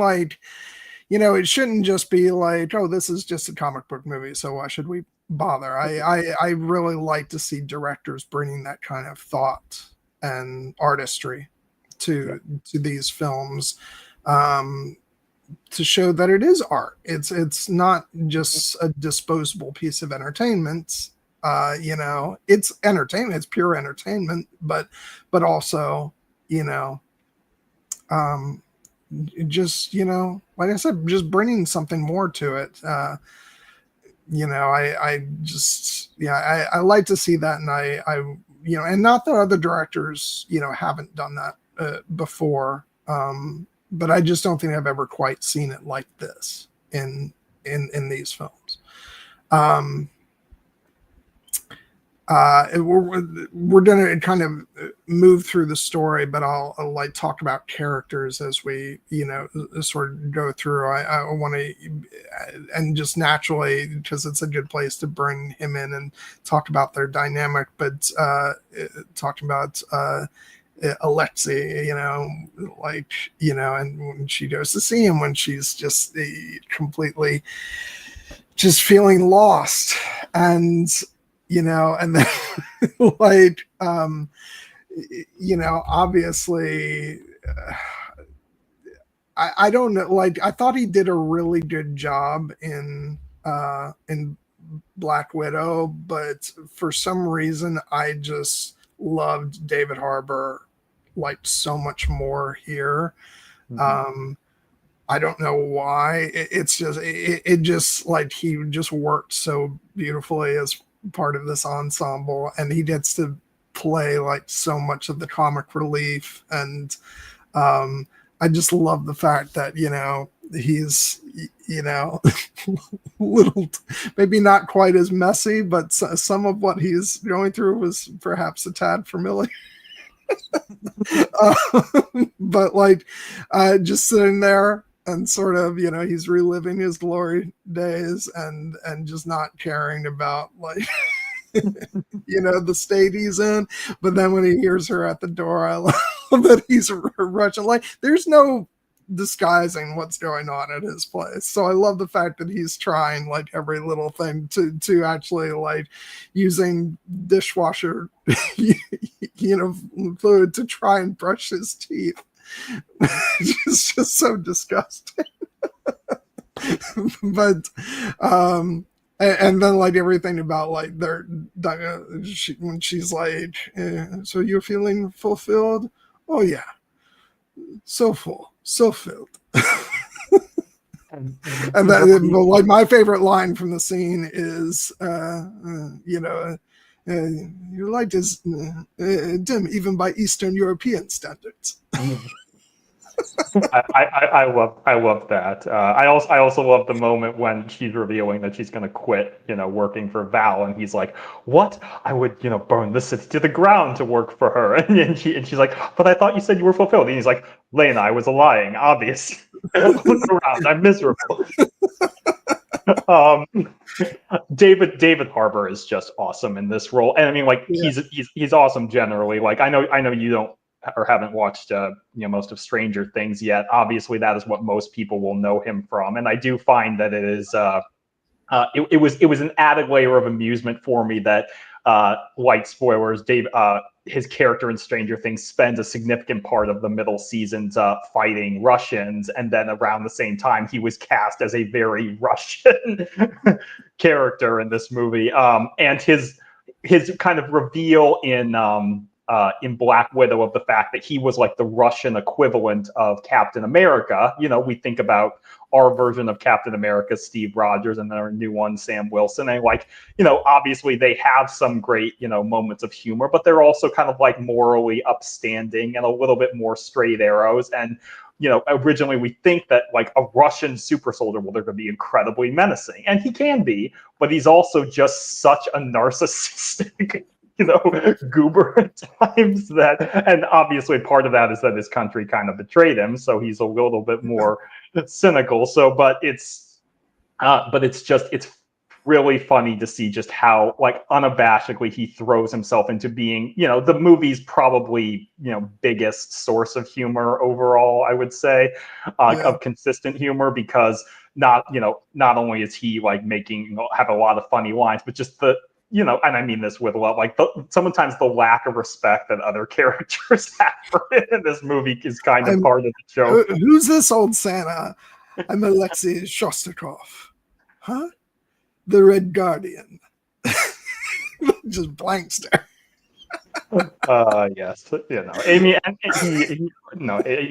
it shouldn't just be like, oh, this is just a comic book movie, so why should we bother? I really like to see directors bringing that kind of thought and artistry to these films, to show that it is art. It's not just a disposable piece of entertainment. It's entertainment. It's pure entertainment, but also, just like I said, just bringing something more to it. I like to see that, and I and not that other directors haven't done that before, but I just don't think I've ever quite seen it like this in these films. We're gonna kind of move through the story, but I'll like talk about characters as we sort of go through. I want to, and just naturally, because it's a good place to bring him in and talk about their dynamic, but talking about Alexei, and when she goes to see him, when she's just completely just feeling lost, and and then obviously, I don't know, I thought he did a really good job in Black Widow, but for some reason I just loved David Harbour so much more here. Mm-hmm. I don't know why. It's just it just he just worked so beautifully as part of this ensemble, and he gets to play so much of the comic relief, and I just love the fact that he's little, maybe not quite as messy, but some of what he's going through was perhaps a tad familiar. But just sitting there and sort of, he's reliving his glory days and just not caring about the state he's in. But then when he hears her at the door, I love that he's rushing. There's no disguising what's going on at his place. So I love the fact that he's trying every little thing to actually using dishwasher, fluid to try and brush his teeth. It's just so disgusting. But and then everything about their when she's so you're feeling fulfilled? Oh yeah, so full, so filled. And that, my favorite line from the scene is your light is dim even by Eastern European standards. I love that. I also love the moment when she's revealing that she's going to quit, working for Val, and he's like, "What? I would, burn the city to the ground to work for her." And she's like, "But I thought you said you were fulfilled." And he's like, "Lena, I was lying, obvious. Look around, I'm miserable." um, David Harbour is just awesome in this role, and I mean, like Yeah. he's awesome generally. Like I know you don't or haven't watched most of Stranger Things yet. Obviously, that is what most people will know him from, and I do find that it is it was an added layer of amusement for me that light spoilers, his character in Stranger Things spends a significant part of the middle seasons fighting Russians, and then around the same time he was cast as a very Russian character in this movie. And his kind of reveal in Black Widow of the fact that he was like the Russian equivalent of Captain America. We think about our version of Captain America, Steve Rogers, and then our new one, Sam Wilson. And like, obviously they have some great, moments of humor, but they're also kind of like morally upstanding and a little bit more straight arrows. And, originally we think that like a Russian super soldier, well, they're going to be incredibly menacing. And he can be, but he's also just such a narcissistic goober at times and obviously part of that is that his country kind of betrayed him, so he's a little bit more cynical. But it's really funny to see just how like unabashedly he throws himself into being, the movie's probably, biggest source of humor overall, I would say, of consistent humor, because not only is he like have a lot of funny lines, but just and I mean this with love, like sometimes the lack of respect that other characters have for him in this movie is kind of part of the joke. Who's this old Santa? I'm Alexei Shostakov. Huh? The Red Guardian. Just blank stare. Yes, I mean,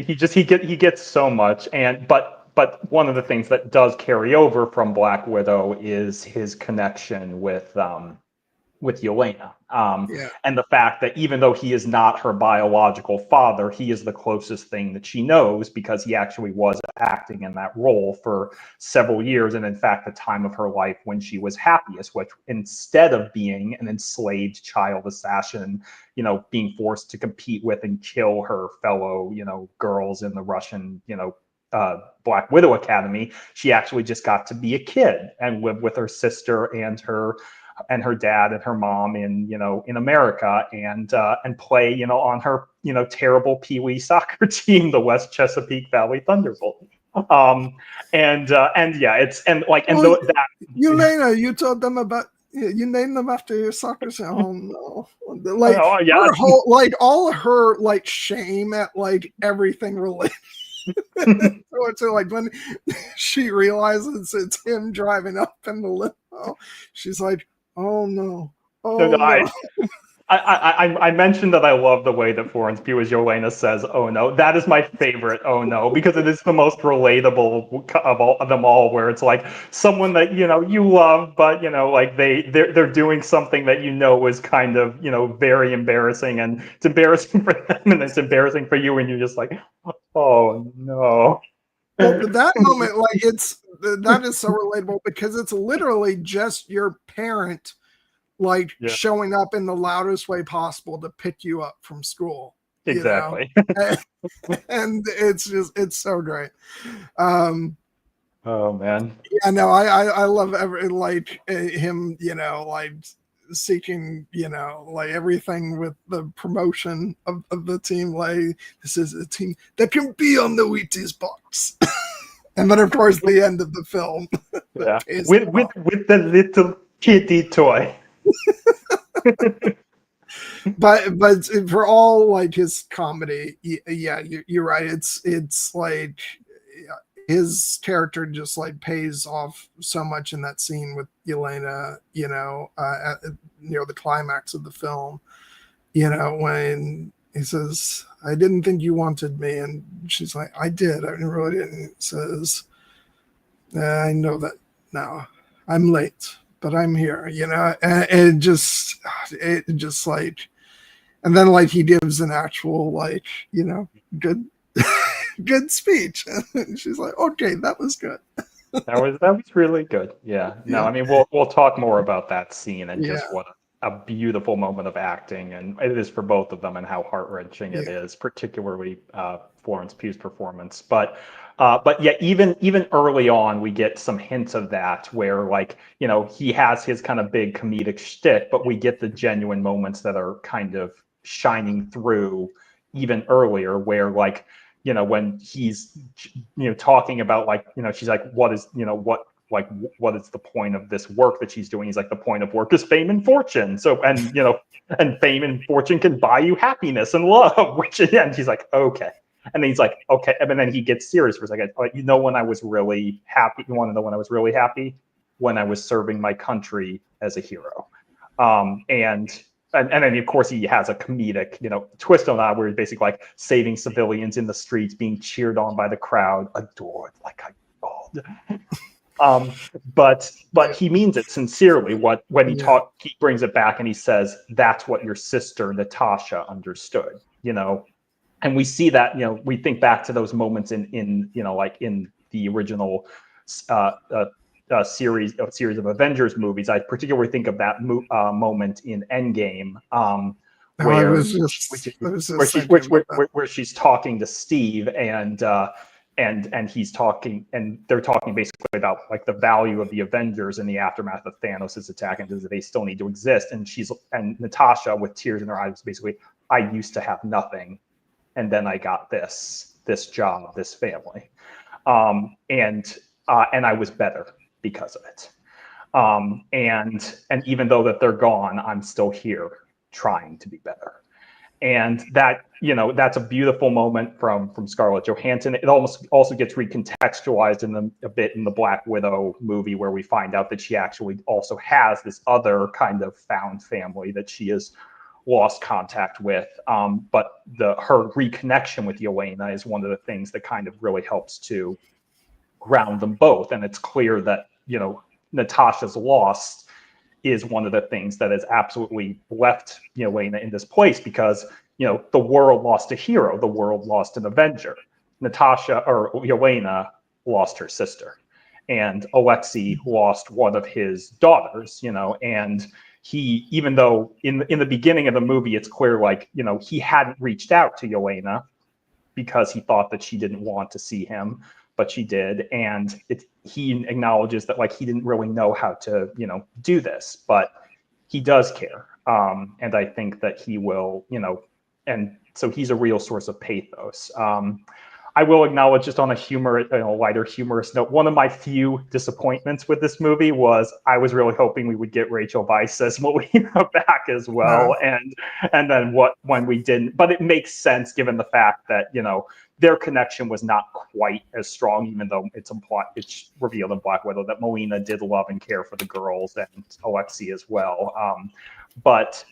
he gets so much, but one of the things that does carry over from Black Widow is his connection with Yelena, and the fact that even though he is not her biological father, he is the closest thing that she knows, because he actually was acting in that role for several years, and in fact the time of her life when she was happiest, which instead of being an enslaved child assassin, being forced to compete with and kill her fellow girls in the Russian Black Widow Academy, she actually just got to be a kid and live with her sister and her dad and her mom in America, and play on her terrible Pee-wee soccer team, the West Chesapeake Valley Thunderbolts. Yelena, you told them about, you named them after your soccer team. Oh no! Like her whole, like all her like shame at like everything related. So like when she realizes it's him driving up in the limo, she's like, "Oh no! Oh no!" I mentioned that I love the way that Florence Pugh as Yelena says, "Oh no." That is my favorite "Oh no," because it is the most relatable of them all, where it's like someone that you love, but like they're doing something that is kind of very embarrassing, and it's embarrassing for them and it's embarrassing for you, and you're just like, "Oh no." Well, but that moment, like that is so relatable, because it's literally just your parent showing up in the loudest way possible to pick you up from school. Exactly. And it's so great. Oh man. Yeah, no, I love him, seeking, everything with the promotion of the team. Like, this is a team that can be on the Wheaties box. And then of course the end of the film. Yeah. With the little kitty toy. but for all like his comedy, yeah, you're right. It's like his character just like pays off so much in that scene with Yelena, at the climax of the film, when he says, "I didn't think you wanted me," and she's like, "I did. I really didn't." He says, "I know that now. I'm late, but I'm here," and it just like, and then like he gives an actual like, good good speech. And she's like, "Okay, that was good." That was really good. Yeah. No, I mean we'll talk more about that scene and just what a beautiful moment of acting, and it is for both of them, and how heart-wrenching it is, particularly Florence Pugh's performance. But yeah, even early on, we get some hints of that, where, like, you know, he has his kind of big comedic shtick, but we get the genuine moments that are kind of shining through even earlier, where, like, you know, when he's, you know, talking about, like, you know, she's like, what is, you know, what is the point of this work that she's doing? He's like, the point of work is fame and fortune. So, and, you know, and fame and fortune can buy you happiness and love, which, and she's like, okay. And then he's like, okay. And then he gets serious for a second. Like, you know, when I was really happy, you want to know when I was really happy? When I was serving my country as a hero. And then, of course, he has a comedic, you know, twist on that, where he's basically like saving civilians in the streets, being cheered on by the crowd, adored like a god. But he means it sincerely. When he brings it back and he says, "That's what your sister Natasha understood," you know, and we see that, you know, we think back to those moments in you know, like in the original series of Avengers movies. I particularly think of that moment in Endgame, where she's talking to Steve, and he's talking, and they're talking basically about, like, the value of the Avengers in the aftermath of Thanos' attack, and that they still need to exist. And Natasha, with tears in her eyes, basically, I used to have nothing, and then I got this job, this family, and I was better because of it. And even though that they're gone, I'm still here trying to be better. And that, you know, that's a beautiful moment from Scarlett Johansson. It almost also gets recontextualized a bit in the Black Widow movie, where we find out that she actually also has this other kind of found family that she has lost contact with. But her reconnection with Yelena is one of the things that kind of really helps to ground them both. And it's clear that, you know, Natasha's loss is one of the things that has absolutely left Yelena in this place, because, you know, the world lost a hero, the world lost an Avenger. Yelena lost her sister, and Alexei lost one of his daughters, you know, and he, even though in the beginning of the movie, it's clear, like, you know, he hadn't reached out to Yelena because he thought that she didn't want to see him, but she did. And he acknowledges that, like, he didn't really know how to, you know, do this, but he does care. And I think that he will, you know, and so he's a real source of pathos. I will acknowledge, just on a lighter humorous note, one of my few disappointments with this movie was I was really hoping we would get Rachel Weisz as Melina back as well. And then when we didn't, but it makes sense given the fact that, you know, their connection was not quite as strong, even though it's revealed in Black Widow that Melina did love and care for the girls, and Alexei as well. But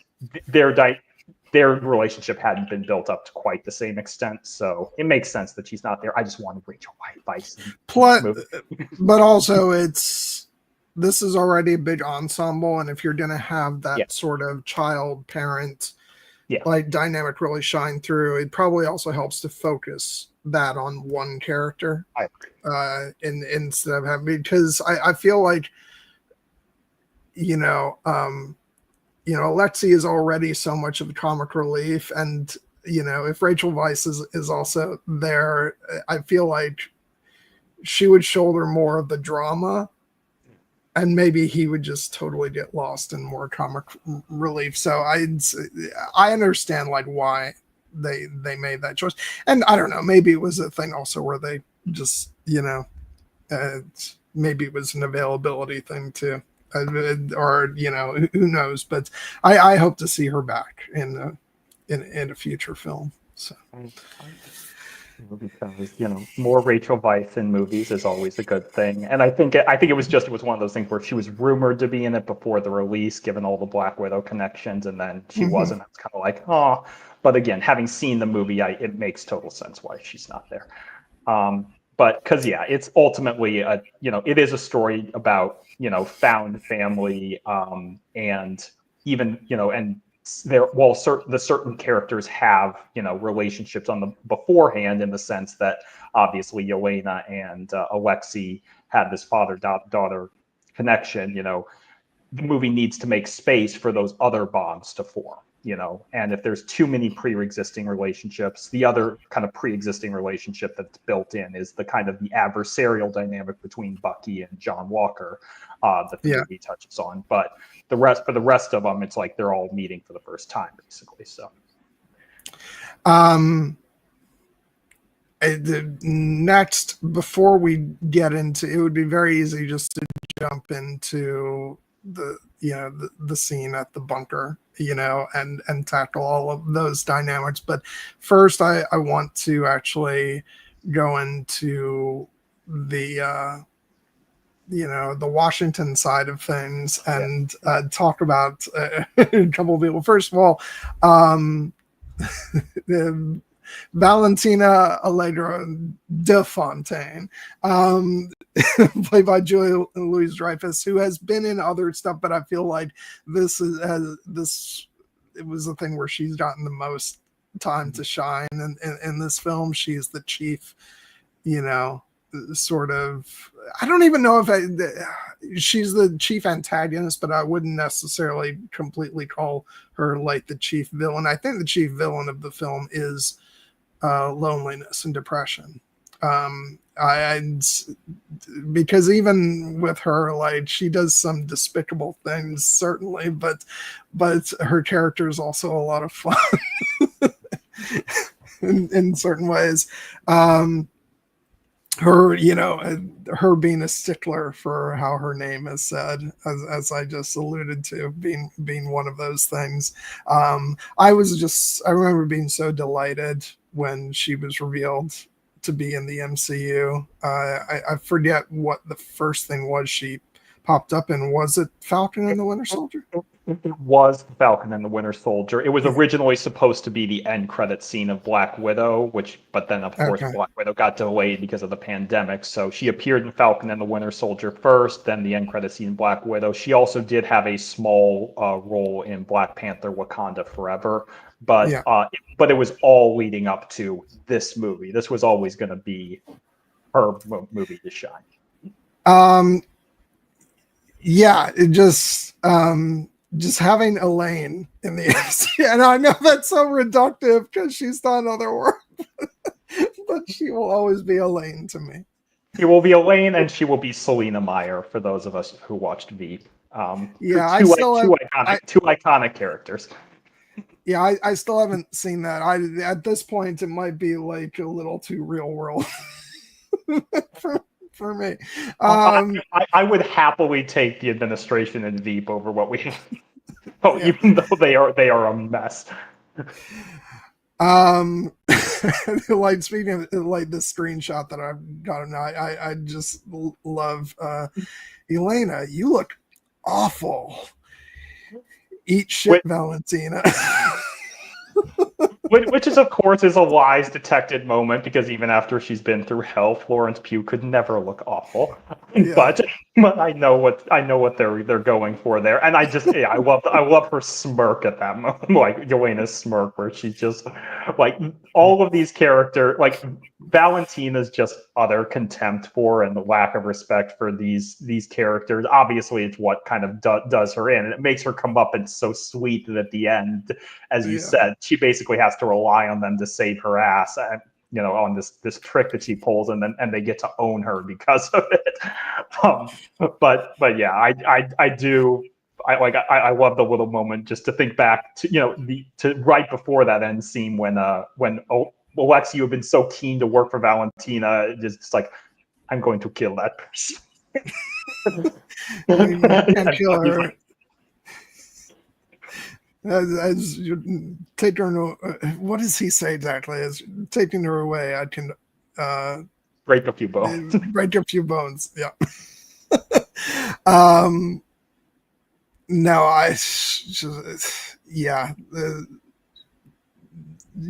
their relationship hadn't been built up to quite the same extent, so it makes sense that she's not there. I just wanted Rachel Weisz. But also, this is already a big ensemble, and if you're going to have that sort of child-parent like dynamic really shine through, it probably also helps to focus that on one character. I agree. Instead of having, because I feel like, you know, Alexei is already so much of the comic relief, and, you know, if Rachel Weisz is also there, I feel like she would shoulder more of the drama, and maybe he would just totally get lost in more comic relief. So I understand, like, why they made that choice, and I don't know, maybe it was a thing also where they just, you know, maybe it was an availability thing too. Or, you know, who knows? But I hope to see her back in a future film. So, because, you know, more Rachel Weisz in movies is always a good thing. And I think it was one of those things where she was rumored to be in it before the release, given all the Black Widow connections, and then she wasn't. I was kind of like, oh. But again, having seen the movie, it makes total sense why she's not there. But because, it's ultimately it is a story about, you know, found family, and even, you know, and the certain characters have, you know, relationships on the beforehand, in the sense that obviously Yelena and Alexei had this father-daughter connection. You know, the movie needs to make space for those other bonds to form, you know, and if there's too many pre-existing relationships, the other kind of pre-existing relationship that's built in is the kind of the adversarial dynamic between Bucky and John Walker that the movie touches on. But for the rest of them, it's like they're all meeting for the first time, basically. So next, before we get into, it would be very easy just to jump into the scene at the bunker, you know, and tackle all of those dynamics. But first, I want to actually go into the the Washington side of things and talk about a couple of people. First of all, Valentina Allegra de Fontaine, played by Julia Louis-Dreyfus, who has been in other stuff, but I feel like it was the thing where she's gotten the most time to shine. And in this film, she's the chief, you know, sort of, I don't even know if she's the chief antagonist, but I wouldn't necessarily completely call her like the chief villain. I think the chief villain of the film is loneliness and depression. Because even with her, like, she does some despicable things, certainly, but her character is also a lot of fun in certain ways. Her being a stickler for how her name is said, as I just alluded to, being one of those things. I remember being so delighted when she was revealed to be in the MCU. I forget what the first thing was she popped up in. Was it Falcon and the Winter Soldier? It was Falcon and the Winter Soldier. It was originally supposed to be the end credit scene of Black Widow, but then of course Black Widow got delayed because of the pandemic. So she appeared in Falcon and the Winter Soldier first, then the end credit scene in Black Widow. She also did have a small role in Black Panther: Wakanda Forever, but it was all leading up to this movie. This was always going to be her movie to shine. It just having Elaine in the MC, and I know that's so reductive because she's done other work, but she will always be Elaine to me. She will be Elaine, and she will be Selena Meyer for those of us who watched Veep. Two iconic characters. Yeah, I still haven't seen that. At this point, it might be like a little too real world for me. I would happily take the administration in Veep over what we have. Even though they are a mess. Like, speaking of like the screenshot that I've got now, I just love Elena, you look awful. Eat shit, Valentina. Which is, of course, is a lies detected moment, because even after she's been through hell, Florence Pugh could never look awful. Yeah. But I know what they're going for there, and I love her smirk at that moment, like Yelena's smirk, where she's just like, all of these characters, like Valentina's just utter contempt for and the lack of respect for these characters. Obviously, it's what kind of does her in, and it makes her come up and so sweet that at the end, as you said, she basically has to rely on them to save her ass, and on this trick that she pulls, and they get to own her because of it. But yeah, I love the little moment, just to think back to right before that end scene when Alexi, who had been so keen to work for Valentina, just like, I'm going to kill that person. You can't kill her. As you take her, what does he say exactly? As taking her away, I can break a few bones. Break a few bones. Yeah. No,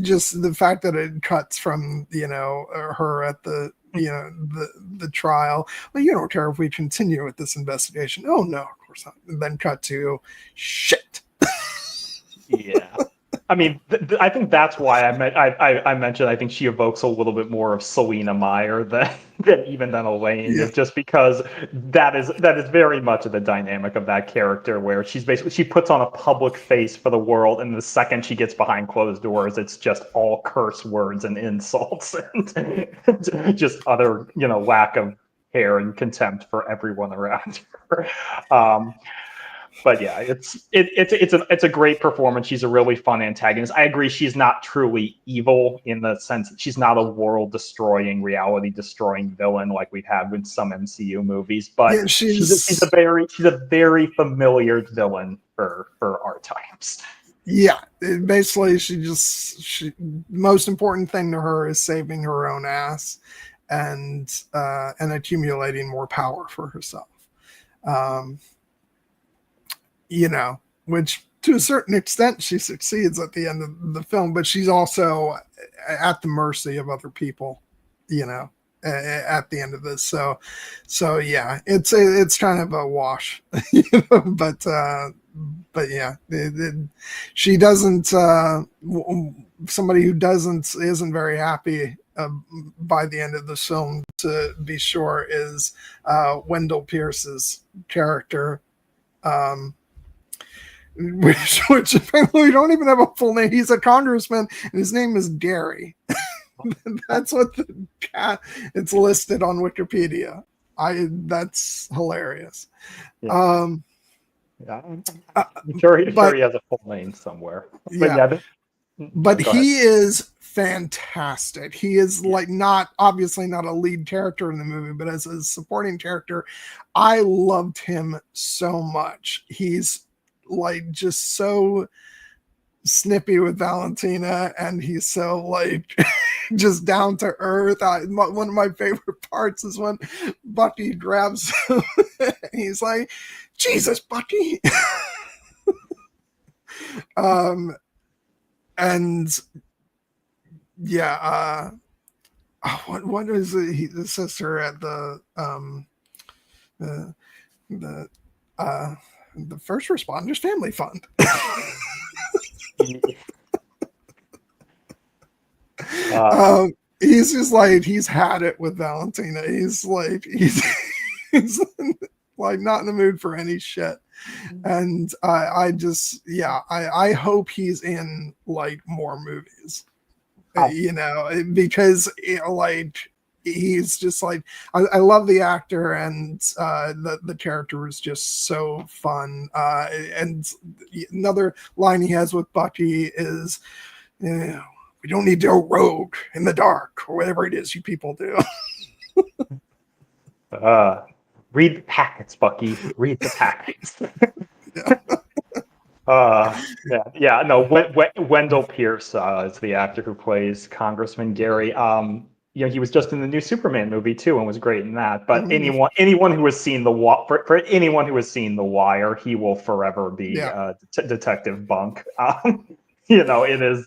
just the fact that it cuts from her at the the trial. Well, you don't care if we continue with this investigation. Oh no, of course not. And then cut to shit. Yeah. I mean, I think that's why I mentioned I think she evokes a little bit more of Selena Meyer than even Elaine, Yeah. is just because that is very much of the dynamic of that character, where she puts on a public face for the world, and the second she gets behind closed doors, it's just all curse words and insults and just utter lack of care and contempt for everyone around her. But yeah, it's a great performance. She's a really fun antagonist. I agree, she's not truly evil in the sense that she's not a world-destroying, reality-destroying villain like we've had with some MCU movies. But Yeah, she's a very familiar villain for our times. Yeah, basically, most important thing to her is saving her own ass and accumulating more power for herself. Which to a certain extent she succeeds at the end of the film, but she's also at the mercy of other people, at the end of this. So yeah, it's kind of a wash, but yeah, she doesn't. Somebody who isn't very happy by the end of the film, to be sure, is Wendell Pierce's character. Which apparently we don't even have a full name. He's a congressman, and his name is Gary. That's what it's listed on Wikipedia. That's hilarious. Yeah. I'm sure he has a full name somewhere. But he is fantastic. He is obviously not a lead character in the movie, but as a supporting character, I loved him so much. He's just so snippy with Valentina, and he's so just down to earth. One of my favorite parts is when Bucky grabs him and he's like, Jesus, Bucky. And yeah, what is it? The sister at the First Responders Family Fund. He's just he's had it with Valentina. He's not in the mood for any shit. And I hope he's in more movies, because he's just I love the actor, and the character is just so fun. And another line he has with Bucky is, we don't need to go rogue in the dark, or whatever it is you people do. Read the packets, Bucky. Read the packets. Wendell Pierce is the actor who plays Congressman Gary. He was just in the new Superman movie too, and was great in that. But anyone who has seen for anyone who has seen The Wire, he will forever be Detective Bunk. It is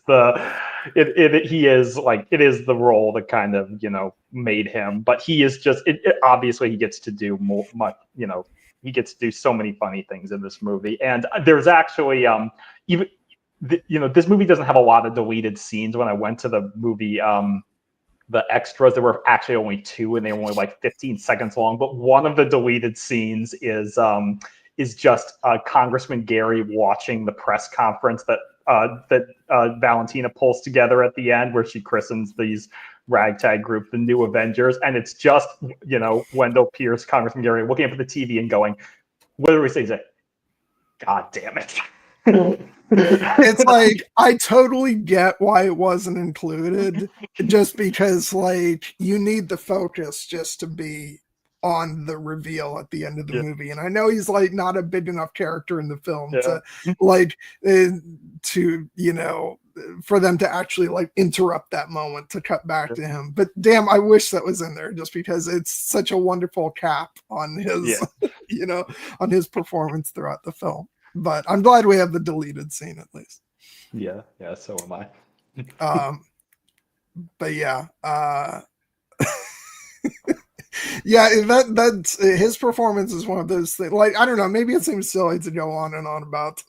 the role that kind of made him. But he is just obviously he gets to do he gets to do so many funny things in this movie. And there's actually this movie doesn't have a lot of deleted scenes. When I went to the movie, the extras, there were actually only 2, and they were only 15 seconds long. But one of the deleted scenes is just Congressman Gary watching the press conference that Valentina pulls together at the end, where she christens these ragtag group the New Avengers, and it's just Wendell Pierce, Congressman Gary, looking up at the TV and going, what do we say? He's like, God damn it. It's I totally get why it wasn't included, just because you need the focus just to be on the reveal at the end of the movie. And I know he's not a big enough character in the film to for them to actually interrupt that moment to cut back to him. But damn, I wish that was in there, just because it's such a wonderful cap on his on his performance throughout the film. But I'm glad we have the deleted scene at least. Yeah, so am I. But yeah, that's his performance is one of those things. I don't know, maybe it seems silly to go on and on about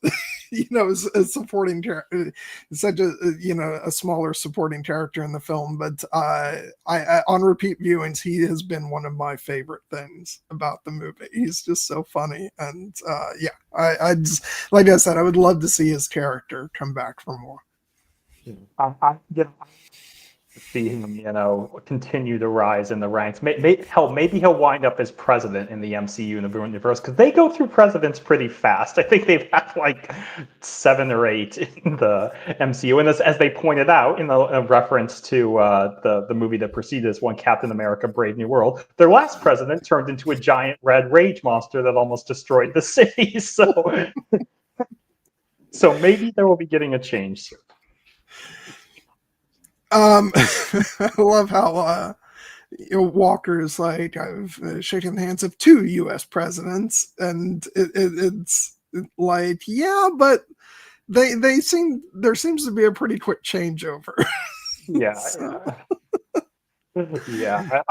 a supporting character, such a smaller supporting character in the film. But I on repeat viewings, he has been one of my favorite things about the movie. He's just so funny, and I just, like I said, I would love to see his character come back for more. See him, continue to rise in the ranks. Maybe he'll wind up as president in the MCU universe, because they go through presidents pretty fast. I think they've had like 7 or 8 in the MCU, and as they pointed out in a reference to the movie that preceded this one, Captain America: Brave New World, their last president turned into a giant red rage monster that almost destroyed the city. So maybe there will be getting a change soon. I love how Walker is like, I've shaken the hands of 2 U.S. presidents, and it's like, yeah, but there seems to be a pretty quick changeover. Yeah. So. Yeah,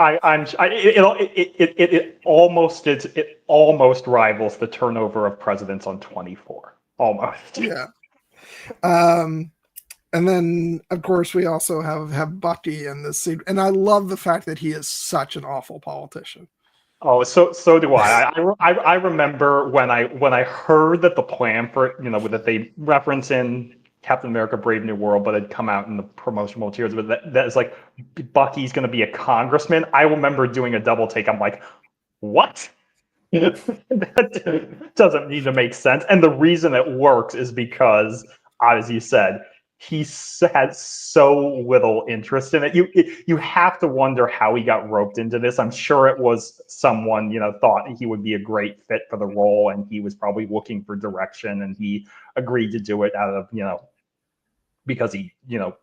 it almost rivals the turnover of presidents on 24. Almost. Yeah. And then, of course, we also have Bucky in this scene, and I love the fact that he is such an awful politician. Oh, so do I. I remember when I heard that the plan for that they reference in Captain America: Brave New World, but had come out in the promotional materials, but that is like Bucky's going to be a congressman. I remember doing a double take. I'm like, what? That doesn't need to make sense. And the reason it works is because, as you said, he had so little interest in it. You have to wonder how he got roped into this. I'm sure it was someone thought he would be a great fit for the role, and he was probably looking for direction, and he agreed to do it out of because he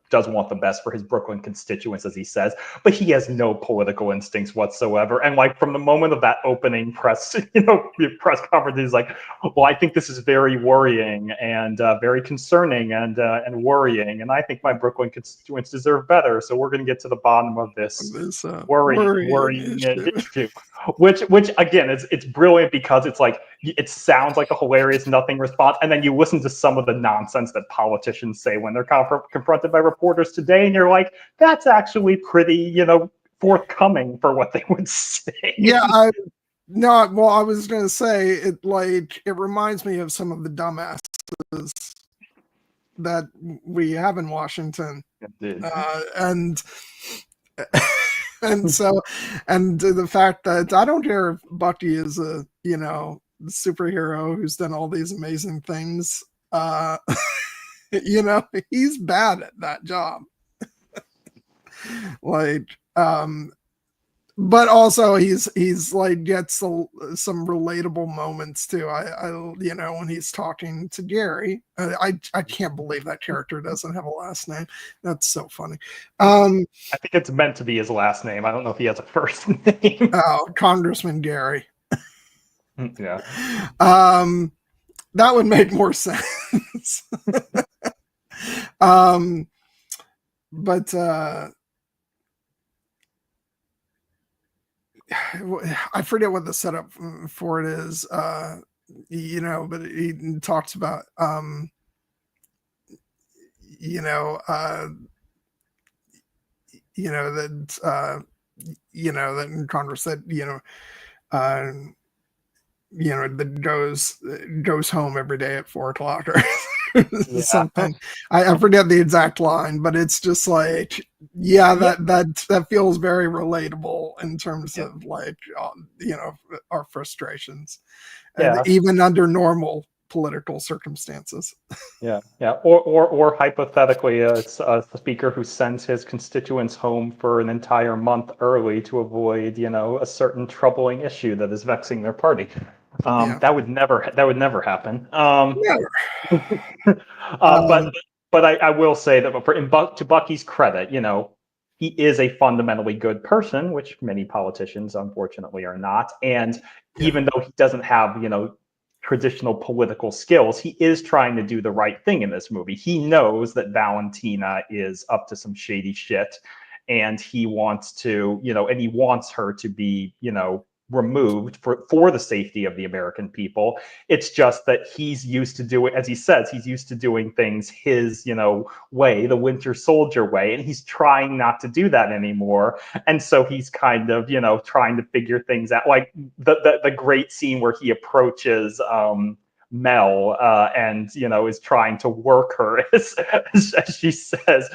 does want the best for his Brooklyn constituents, as he says, but he has no political instincts whatsoever. And like from the moment of that opening press press conference, he's like, well, I think this is very worrying and very concerning and worrying, and I think my Brooklyn constituents deserve better, so we're going to get to the bottom of this worrying issue. Which again, it's brilliant, because it's like, it sounds like a hilarious nothing response, and then you listen to some of the nonsense that politicians say when they're confronted by reporters today, and you're like, that's actually pretty forthcoming for what they would say. Yeah, I was going to say it reminds me of some of the dumbasses that we have in Washington. And so, and the fact that I don't care if Bucky is a superhero who's done all these amazing things, he's bad at that job. But also he's like gets some relatable moments too. I when he's talking to Gary, I can't believe that character doesn't have a last name. That's so funny. I think it's meant to be his last name. I don't know if he has a first name. Oh, Congressman Gary. Yeah. That would make more sense. But I forget what the setup for it is, but he talks about, that that in Congress that, that goes home every day at 4:00 or something. I forget the exact line, but it's just like, that feels very relatable in terms of like, our frustrations, and even under normal political circumstances. Or hypothetically, a speaker who sends his constituents home for an entire month early to avoid, a certain troubling issue that is vexing their party. That would never happen. Never. But I will say that to Bucky's credit, he is a fundamentally good person, which many politicians unfortunately are not. And even though he doesn't have, traditional political skills, he is trying to do the right thing in this movie. He knows that Valentina is up to some shady shit, and he wants to, and he wants her to be, removed for the safety of the American people. It's just that he's used to doing, as he says, he's used to doing things his, way, the Winter Soldier way, and he's trying not to do that anymore. And so he's kind of, trying to figure things out. Like the great scene where he approaches Mel and is trying to work her as she says.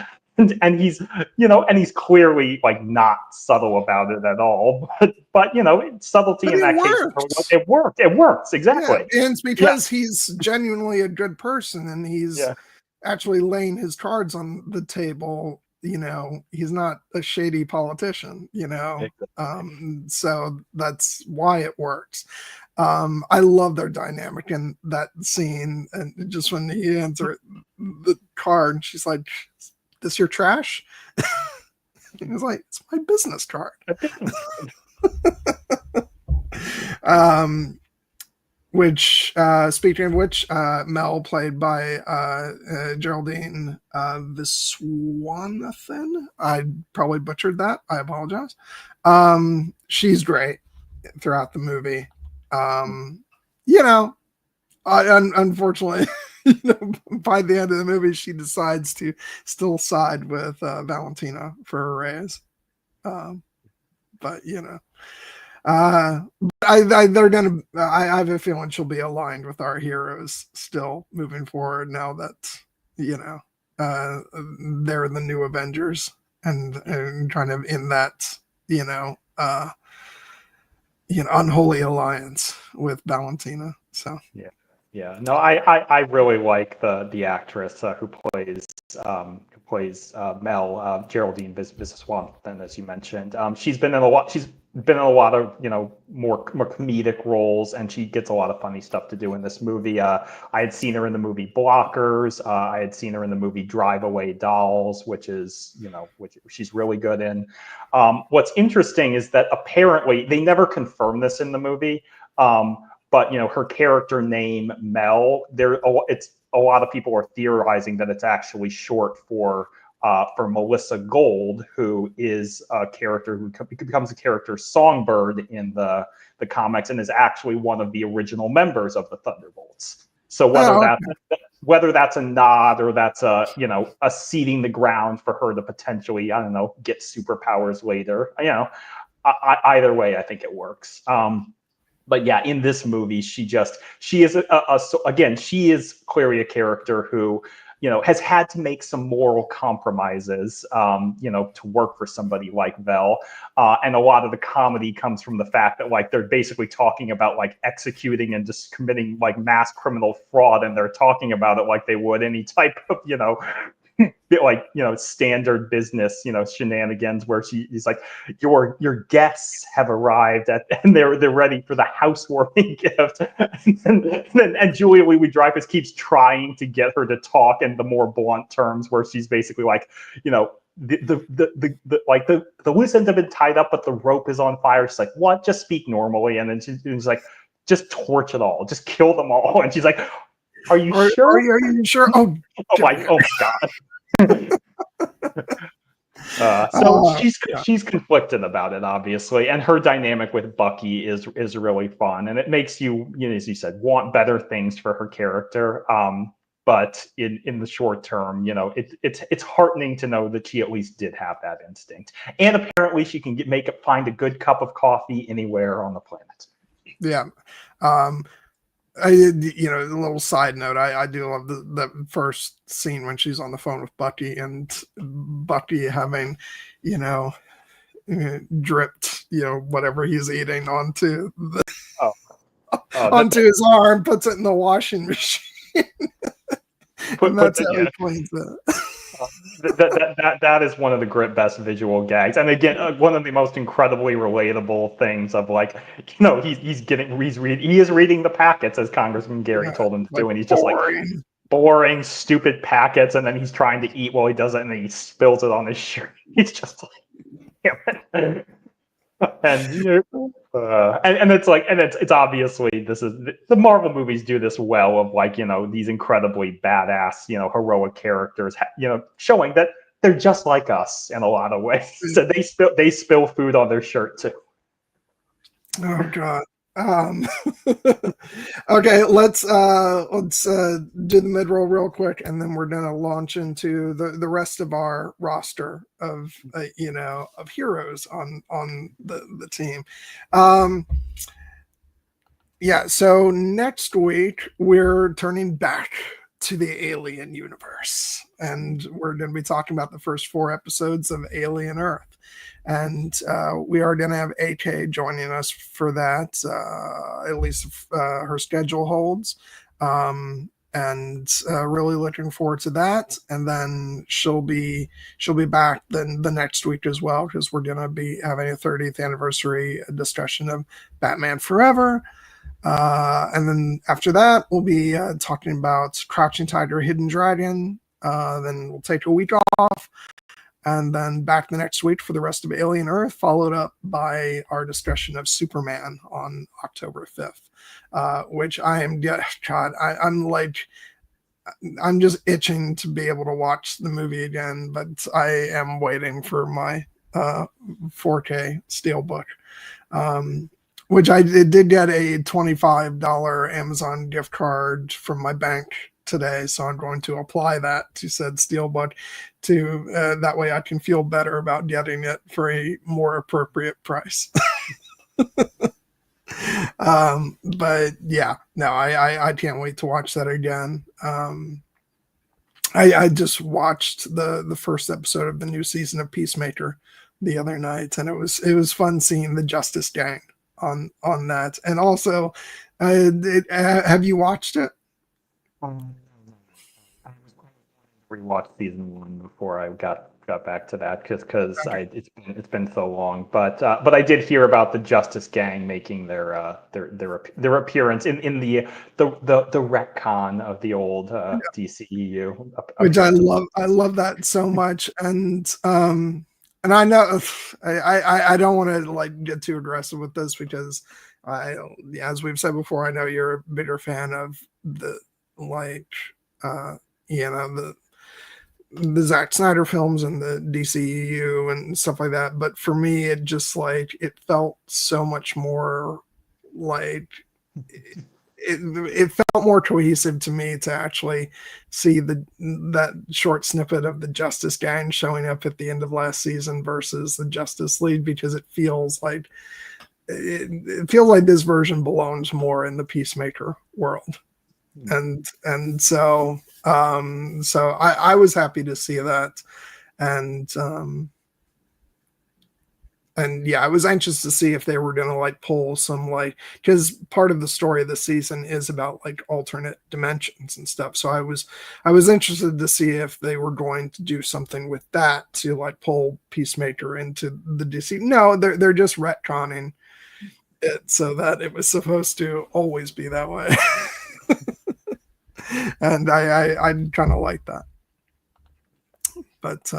And he's, and he's clearly like not subtle about it at all. But subtlety But in that case, it works exactly. Yeah, and it's because he's genuinely a good person, and he's actually laying his cards on the table. He's not a shady politician. So that's why it works. I love their dynamic in that scene, and just when he hands her the card, she's like, "This your trash?" He's like, "It's my business card." Which, speaking of which, Mel, played by Geraldine Viswanathan. I probably butchered that. I apologize. She's great throughout the movie. Unfortunately, by the end of the movie, she decides to still side with Valentina for a raise. But I have a feeling she'll be aligned with our heroes still moving forward now that they're the new Avengers and kind of in that unholy alliance with Valentina. So no, I really like the actress who plays Mel, Geraldine Viswanathan, as you mentioned. She's been in a lot of more comedic roles, and she gets a lot of funny stuff to do in this movie. I had seen her in the movie Blockers. I had seen her in the movie Drive Away Dolls, which she's really good in. What's interesting is that apparently they never confirmed this in the movie. But her character name Mel, it's a lot of people are theorizing that it's actually short for Melissa Gold, who is a character who becomes a character Songbird in the comics and is actually one of the original members of the Thunderbolts. So whether that's a nod or that's a seeding the ground for her to potentially, get superpowers later, either way, I think it works. But yeah, in this movie, she is again, she is clearly a character who, has had to make some moral compromises, to work for somebody like Vel. And a lot of the comedy comes from the fact that like they're basically talking about like executing and just committing like mass criminal fraud, and they're talking about it like they would any type of, standard business, shenanigans where he's like, your guests have arrived and they're ready for the housewarming gift. And Julia Louis-Dreyfus keeps trying to get her to talk in the more blunt terms where she's basically like, the loose ends have been tied up, but the rope is on fire. She's like, what? Just speak normally. And then she's like, just torch it all, just kill them all. And she's like, are you sure? Are you sure? Oh my God. She's conflicted about it, obviously, and her dynamic with Bucky is really fun, and it makes you, as you said, want better things for her character. But in the short term, it's heartening to know that she at least did have that instinct, and apparently she can find a good cup of coffee anywhere on the planet. Yeah. A little side note, I do love the first scene when she's on the phone with Bucky, and Bucky having, dripped, whatever he's eating onto onto his arm, puts it in the washing machine. And that's how he cleans it. That is one of the best visual gags, and again, one of the most incredibly relatable things of like, he is reading the packets as Congressman Gary told him to do, and he's just like boring, stupid packets, and then he's trying to eat while he does it, and then he spills it on his shirt. He's just like, damn it. And it's like, and it's obviously, this is the Marvel movies do this well of like, these incredibly badass, heroic characters, showing that they're just like us in a lot of ways. So they spill food on their shirt too. Oh God. Um, okay, let's do the mid roll real quick, and then we're gonna launch into the rest of our roster of of heroes on the team. Um, yeah, so next week we're turning back to the Alien universe, and we're going to be talking about the first 4 episodes of Alien Earth. And we are going to have AK joining us for that, at least if her schedule holds. And really looking forward to that. And then she'll be back then the next week as well, because we're going to be having a 30th anniversary discussion of Batman Forever. And then after that, we'll be talking about Crouching Tiger, Hidden Dragon. Then we'll take a week off, and then back the next week for the rest of Alien Earth, followed up by our discussion of Superman on October 5th, which I am, God, I'm just itching to be able to watch the movie again, but I am waiting for my 4K Steelbook. Which I did get a $25 Amazon gift card from my bank today, so I'm going to apply that to said Steelbook to that way I can feel better about getting it for a more appropriate price. But yeah, no, I can't wait to watch that again. I just watched the first episode of the new season of Peacemaker the other night, and it was fun seeing the Justice Gang on that. And also, have you watched it? I was going to rewatch season 1 before I got back to that because Okay. it's been so long. But I did hear about the Justice Gang making their appearance in the retcon of the old DCEU. Which I love that so much. And I know I don't want to like get too aggressive with this, because as we've said before, I know you're a bigger fan of the like the Zack Snyder films and the DCEU and stuff like that. But for me, it just it felt so much more like it felt more cohesive to me to actually see that short snippet of the Justice Gang showing up at the end of last season versus the Justice League, because it feels like this version belongs more in the Peacemaker world. And so I was happy to see that. And yeah, I was anxious to see if they were going to pull some because part of the story of the season is about alternate dimensions and stuff. So I was interested to see if they were going to do something with that to pull Peacemaker into the DC. No, they're just retconning it so that it was supposed to always be that way. And I kind of like that. But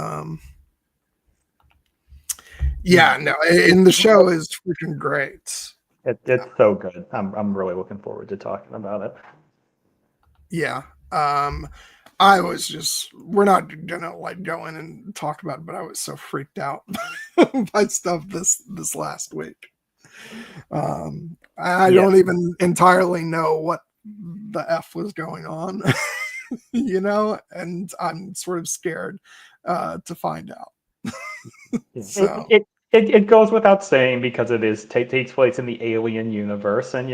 yeah, no, and the show is freaking great. It's so good. I'm really looking forward to talking about it. Yeah. I was just, we're not gonna go in and talk about it, but I was so freaked out by stuff this last week. I don't even entirely know what the F was going on, and I'm sort of scared to find out. So it goes without saying, because it takes place in the Alien universe, and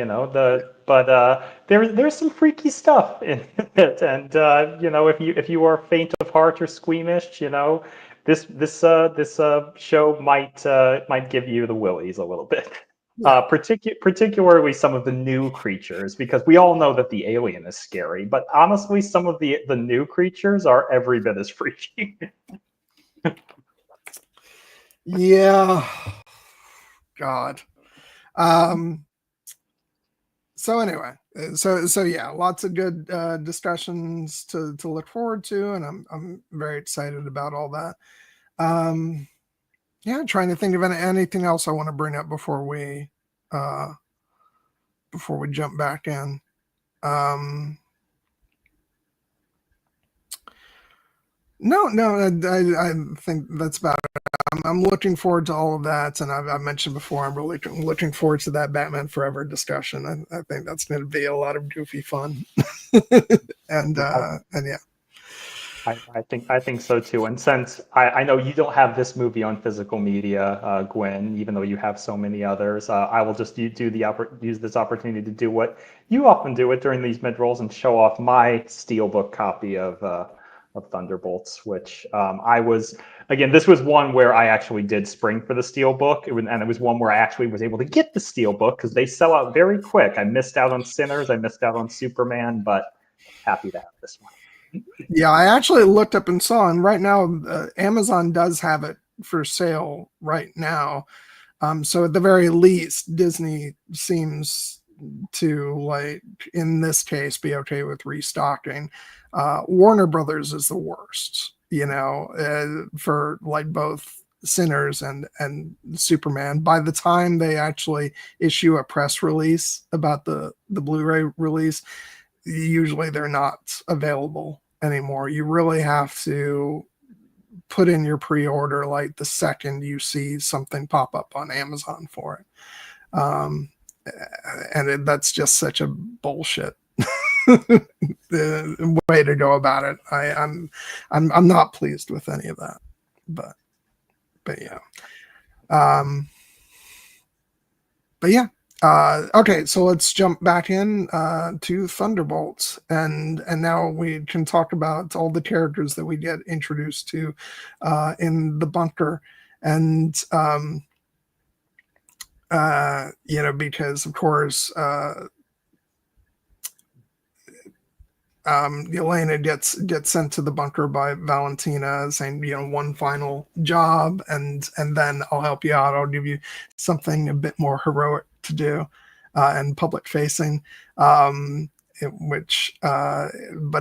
there's some freaky stuff in it, and if you are faint of heart or squeamish, this show might give you the willies a little bit. Yeah. Particularly some of the new creatures, because we all know that the alien is scary, but honestly, some of the new creatures are every bit as freaky. Yeah. God. So anyway, so yeah, lots of good discussions to look forward to, and I'm very excited about all that. Yeah, trying to think of anything else I want to bring up before we jump back in. No, I think that's about it. I'm looking forward to all of that, and I've mentioned before I'm really looking forward to that Batman Forever discussion. I think that's going to be a lot of goofy fun, and yeah. I think so too. And since I know you don't have this movie on physical media, Gwen, even though you have so many others, I will just use this opportunity to do what you often do it during these mid rolls and show off my steelbook copy of Thunderbolts, which I was again. This was one where I actually did spring for the steelbook, and it was one where I actually was able to get the steelbook because they sell out very quick. I missed out on Sinners, I missed out on Superman, but happy to have this one. Yeah, I actually looked up and saw, and right now Amazon does have it for sale right now. So at the very least, Disney seems to, like, in this case, be okay with restocking. Warner Brothers is the worst, for like both Sinners and Superman. By the time they actually issue a press release about the Blu-ray release, usually they're not available anymore. You really have to put in your pre-order like the second you see something pop up on Amazon for it. That's just such a bullshit the way to go about it. I'm not pleased with any of that, but yeah. But yeah. Okay, so let's jump back in to Thunderbolts, and now we can talk about all the characters that we get introduced to in the bunker, and because of course Yelena gets sent to the bunker by Valentina, saying, one final job, and then I'll help you out. I'll give you something a bit more heroic to do and public facing, but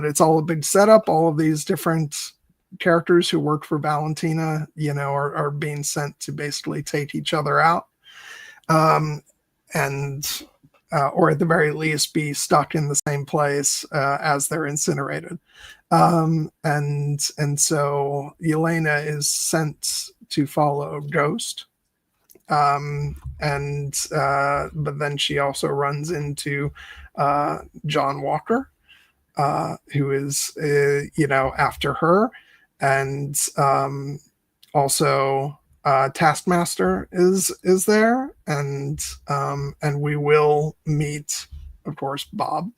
it's all a big setup. All of these different characters who work for Valentina, are being sent to basically take each other out, or at the very least be stuck in the same place as they're incinerated. And so Yelena is sent to follow Ghost. But then she also runs into John Walker, who is, after her. And also Taskmaster is there, and we will meet, of course, Bob.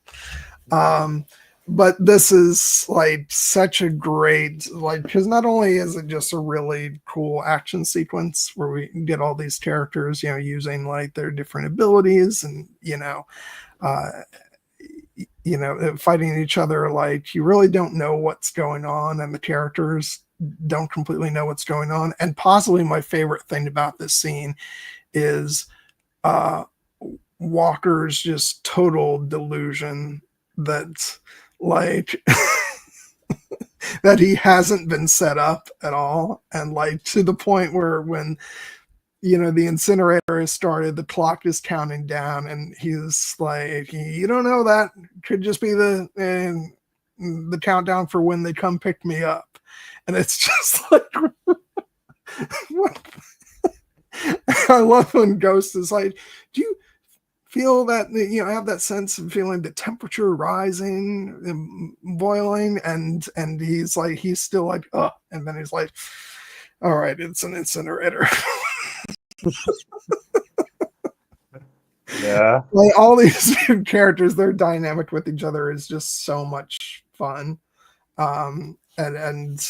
But this is like such a great, because not only is it just a really cool action sequence where we get all these characters, using like their different abilities and fighting each other, like you really don't know what's going on, and the characters don't completely know what's going on. And possibly my favorite thing about this scene is Walker's just total delusion that like that he hasn't been set up at all, and like to the point where when the incinerator is started, the clock is counting down, and he's like, you don't know, that could just be the countdown for when they come pick me up. And it's just like I love when Ghost is like, do you feel that, have that sense of feeling the temperature rising and boiling, and he's like, he's still like, oh, and then he's like, all right, it's an incinerator. Yeah, like all these characters, their dynamic with each other is just so much fun. And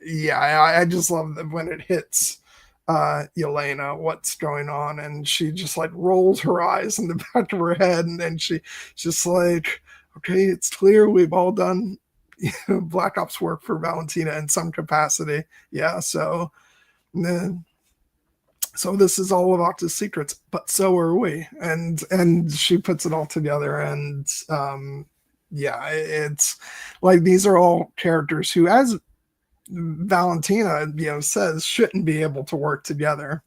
yeah, I just love that when it hits Yelena what's going on, and she just like rolls her eyes in the back of her head, and then she's just like, okay, it's clear we've all done Black Ops work for Valentina in some capacity. Yeah, so this is all about the secrets, but so are we. And she puts it all together, and yeah, it's like these are all characters who, as Valentina says, shouldn't be able to work together,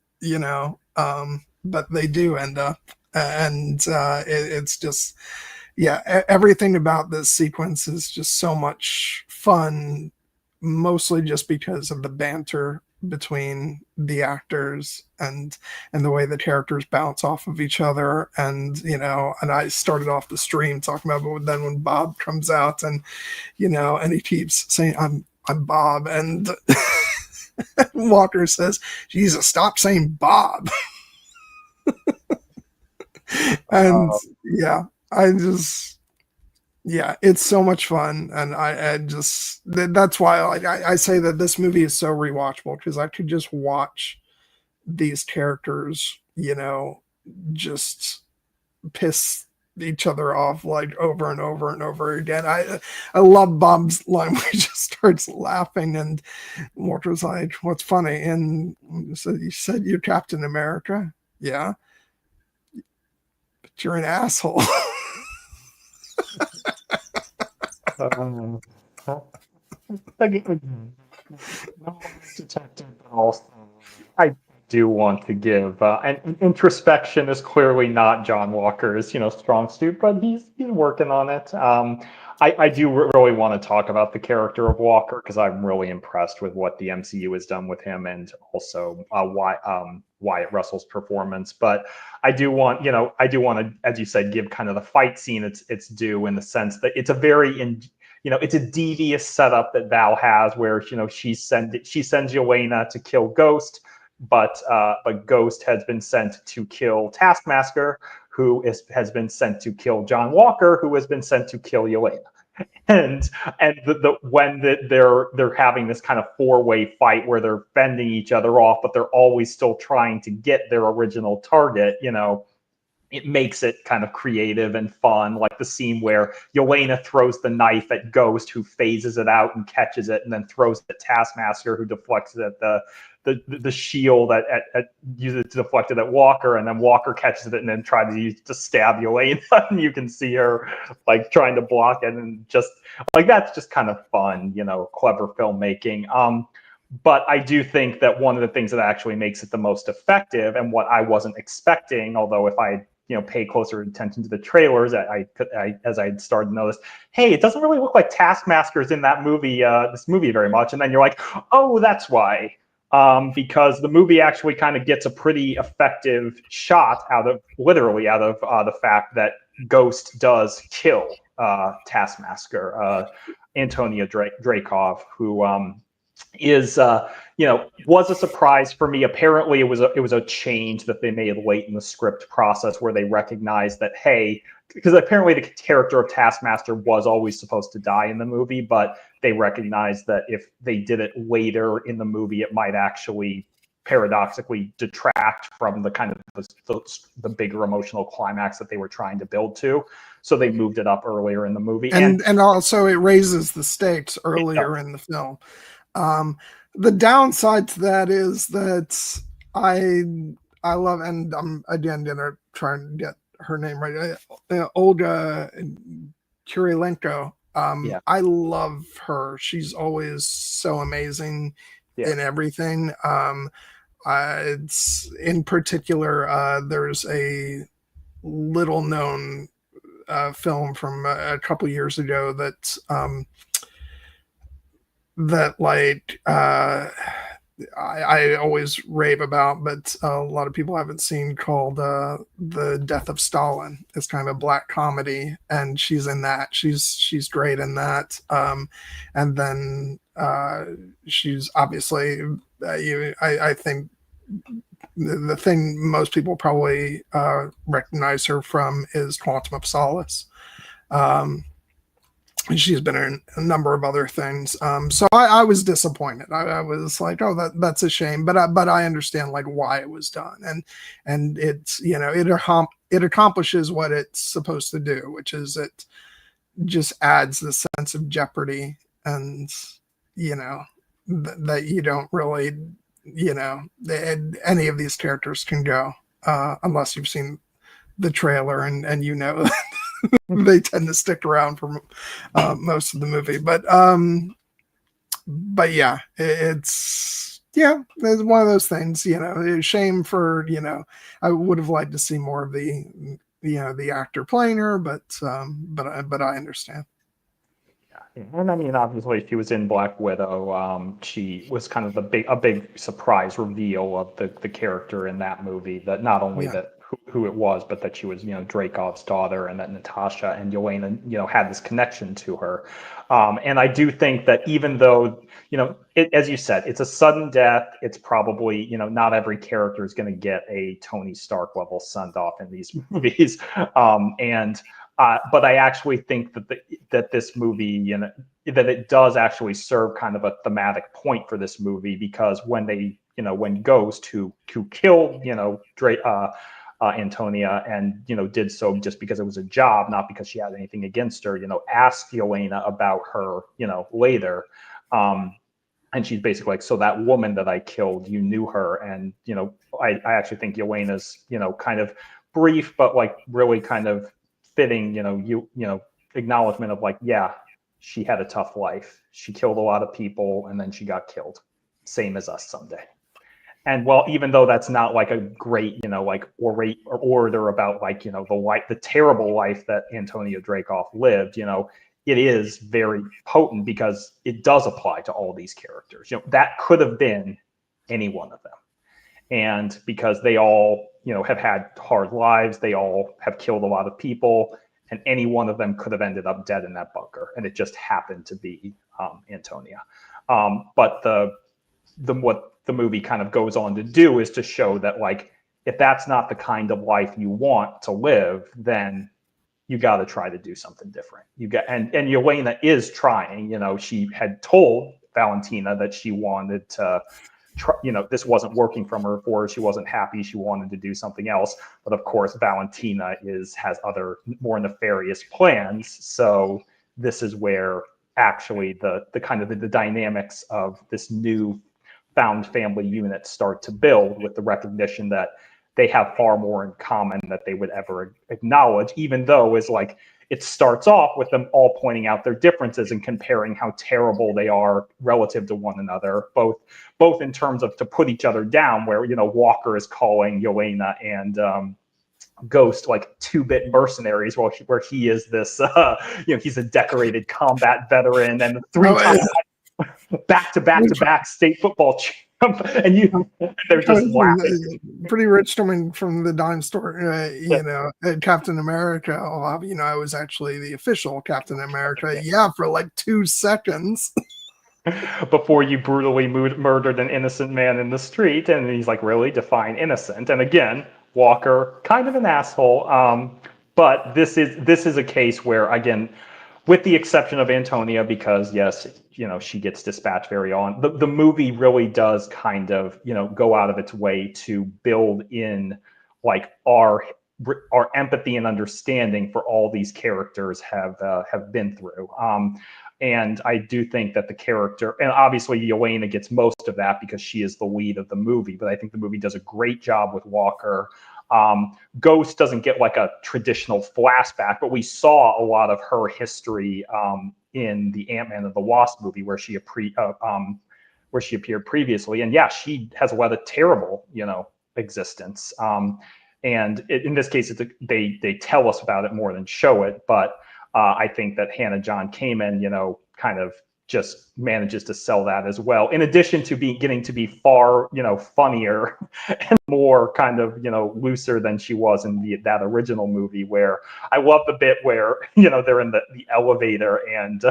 but they do end up, and it's just, yeah, everything about this sequence is just so much fun, mostly just because of the banter between the actors and the way the characters bounce off of each other. And and I started off the stream talking about, but then when Bob comes out and and he keeps saying I'm Bob, and Walker says, Jesus, stop saying Bob. And it's so much fun. And I just, that's why I say that this movie is so rewatchable, because I could just watch these characters, just piss each other off like over and over and over again. I love Bob's line where he just starts laughing, and Walter's like, what's funny? And so you said you're Captain America? Yeah. But you're an asshole. I do want to give and introspection is clearly not John Walker's strong suit, but he's working on it. I do really want to talk about the character of Walker, because I'm really impressed with what the MCU has done with him, and also Wyatt Russell's performance. But I do want to, as you said, give kind of the fight scene its due, in the sense that it's a very it's a devious setup that Val has, where she sends Yelena to kill Ghost, but Ghost has been sent to kill Taskmaster, who has been sent to kill John Walker, who has been sent to kill Yelena. And when they're having this kind of four-way fight where they're fending each other off, but they're always still trying to get their original target, it makes it kind of creative and fun, like the scene where Yelena throws the knife at Ghost, who phases it out and catches it, and then throws it at Taskmaster, who deflects it at the shield uses it to deflect it at Walker, and then Walker catches it and then tries to stab Yelena, and you can see her like trying to block it, and just like that's just kind of fun, clever filmmaking. But I do think that one of the things that actually makes it the most effective, and what I wasn't expecting, although if I pay closer attention to the trailers, as I started to notice, hey, it doesn't really look like Taskmaster's in that movie, this movie very much, and then you're like, oh, that's why. Because the movie actually kind of gets a pretty effective shot out of the fact that Ghost does kill Taskmaster, Antonia Dreykov, who was a surprise for me. Apparently, it was a change that they made late in the script process, where they recognized that, hey, because apparently the character of Taskmaster was always supposed to die in the movie, but they recognized that if they did it later in the movie, it might actually paradoxically detract from the kind of the bigger emotional climax that they were trying to build to. So they moved it up earlier in the movie, and also it raises the stakes earlier in the film. The downside to that is that I love, and I'm again gonna try and get her name right, Olga Kurylenko. I love her. She's always so amazing in everything. It's in particular, there's a little known film from a couple years ago that I always rave about, but a lot of people haven't seen, called The Death of Stalin. It's kind of a black comedy, and she's in that. She's great in that. And then she's obviously, I think the thing most people probably recognize her from is Quantum of Solace. She's been in a number of other things. So I was disappointed. I was like, oh, that's a shame. But I understand like why it was done. And it's, it accomplishes what it's supposed to do, which is it just adds the sense of jeopardy, and, that you don't really, any of these characters can go, unless you've seen the trailer and they tend to stick around for most of the movie. But yeah, it's one of those things. It's a shame for I would have liked to see more of the the actor playing her, but I understand. And I mean, obviously, she was in Black Widow. She was kind of a big surprise reveal of the character in that movie. That not only Yeah. that who it was, but that she was, Dreykov's daughter, and that Natasha and Yelena, had this connection to her. And I do think that even though, as you said, it's a sudden death. It's probably, not every character is going to get a Tony Stark level send off in these movies. But I actually think that this movie, that it does actually serve kind of a thematic point for this movie, because when they, when Ghost, who killed, Antonia, and did so just because it was a job, not because she had anything against her, asked Yelena about her, later. And she's basically like, so that woman that I killed, you knew her. And, I actually think Yelena's, kind of brief, but like really kind of fitting, acknowledgement of like, yeah, she had a tough life. She killed a lot of people and then she got killed. Same as us someday. And well, even though that's not like a great, like orate or orator about like, the terrible life that Antonia Dreykov lived, it is very potent because it does apply to all these characters. That could have been any one of them. And because they all, have had hard lives, they all have killed a lot of people, and any one of them could have ended up dead in that bunker. And it just happened to be Antonia. But what the movie kind of goes on to do is to show that, like, if that's not the kind of life you want to live, then you got to try to do something different. And Yelena is trying. She had told Valentina that she wanted to try, this wasn't working from her for her. She wasn't happy. She wanted to do something else. But of course, Valentina has other more nefarious plans. So this is where actually the kind of the dynamics of this new found family unit start to build, with the recognition that they have far more in common that they would ever acknowledge, even though it starts off with them all pointing out their differences and comparing how terrible they are relative to one another, both in terms of to put each other down, where, Walker is calling Yelena and Ghost like two-bit mercenaries, where he is this, he's a decorated combat veteran and three-time back-to-back state football champ. And they're just laughing. Pretty rich coming from the dime store, Captain America. I was actually the official Captain America. Yeah, for like 2 seconds. Before you brutally murdered an innocent man in the street. And he's like, really? Define innocent. And again, Walker, kind of an asshole. But this is a case where, again, with the exception of Antonia, because yes, she gets dispatched very on. The movie really does kind of, go out of its way to build in like our empathy and understanding for all these characters have been through. And I do think that the character, and obviously Yelena gets most of that because she is the lead of the movie, but I think the movie does a great job with Walker. Ghost doesn't get like a traditional flashback, but we saw a lot of her history in the Ant-Man and the Wasp movie where she appeared previously. And yeah, she has led a terrible, existence. And in this case, they tell us about it more than show it. But I think that Hannah John-Kamen, kind of just manages to sell that as well, in addition to getting to be far, funnier and more kind of, looser than she was in that original movie, where I love the bit where, they're in the elevator and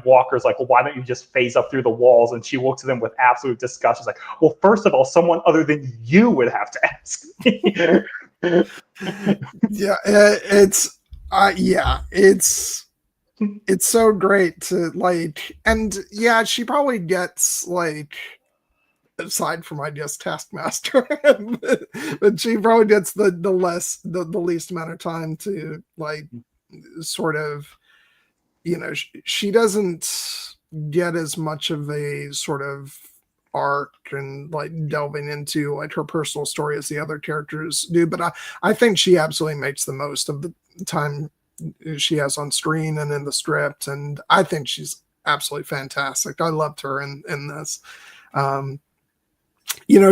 Walker's like, well, why don't you just phase up through the walls? And she looks at him with absolute disgust. She's like, well, first of all, someone other than you would have to ask me. Yeah, it's so great to like, and yeah, she probably gets like, aside from I guess Taskmaster, but she probably gets the least amount of time to like sort of, she doesn't get as much of a sort of arc and like delving into like her personal story as the other characters do, but I think she absolutely makes the most of the time she has on screen and in the script, and I think she's absolutely fantastic. I loved her in this.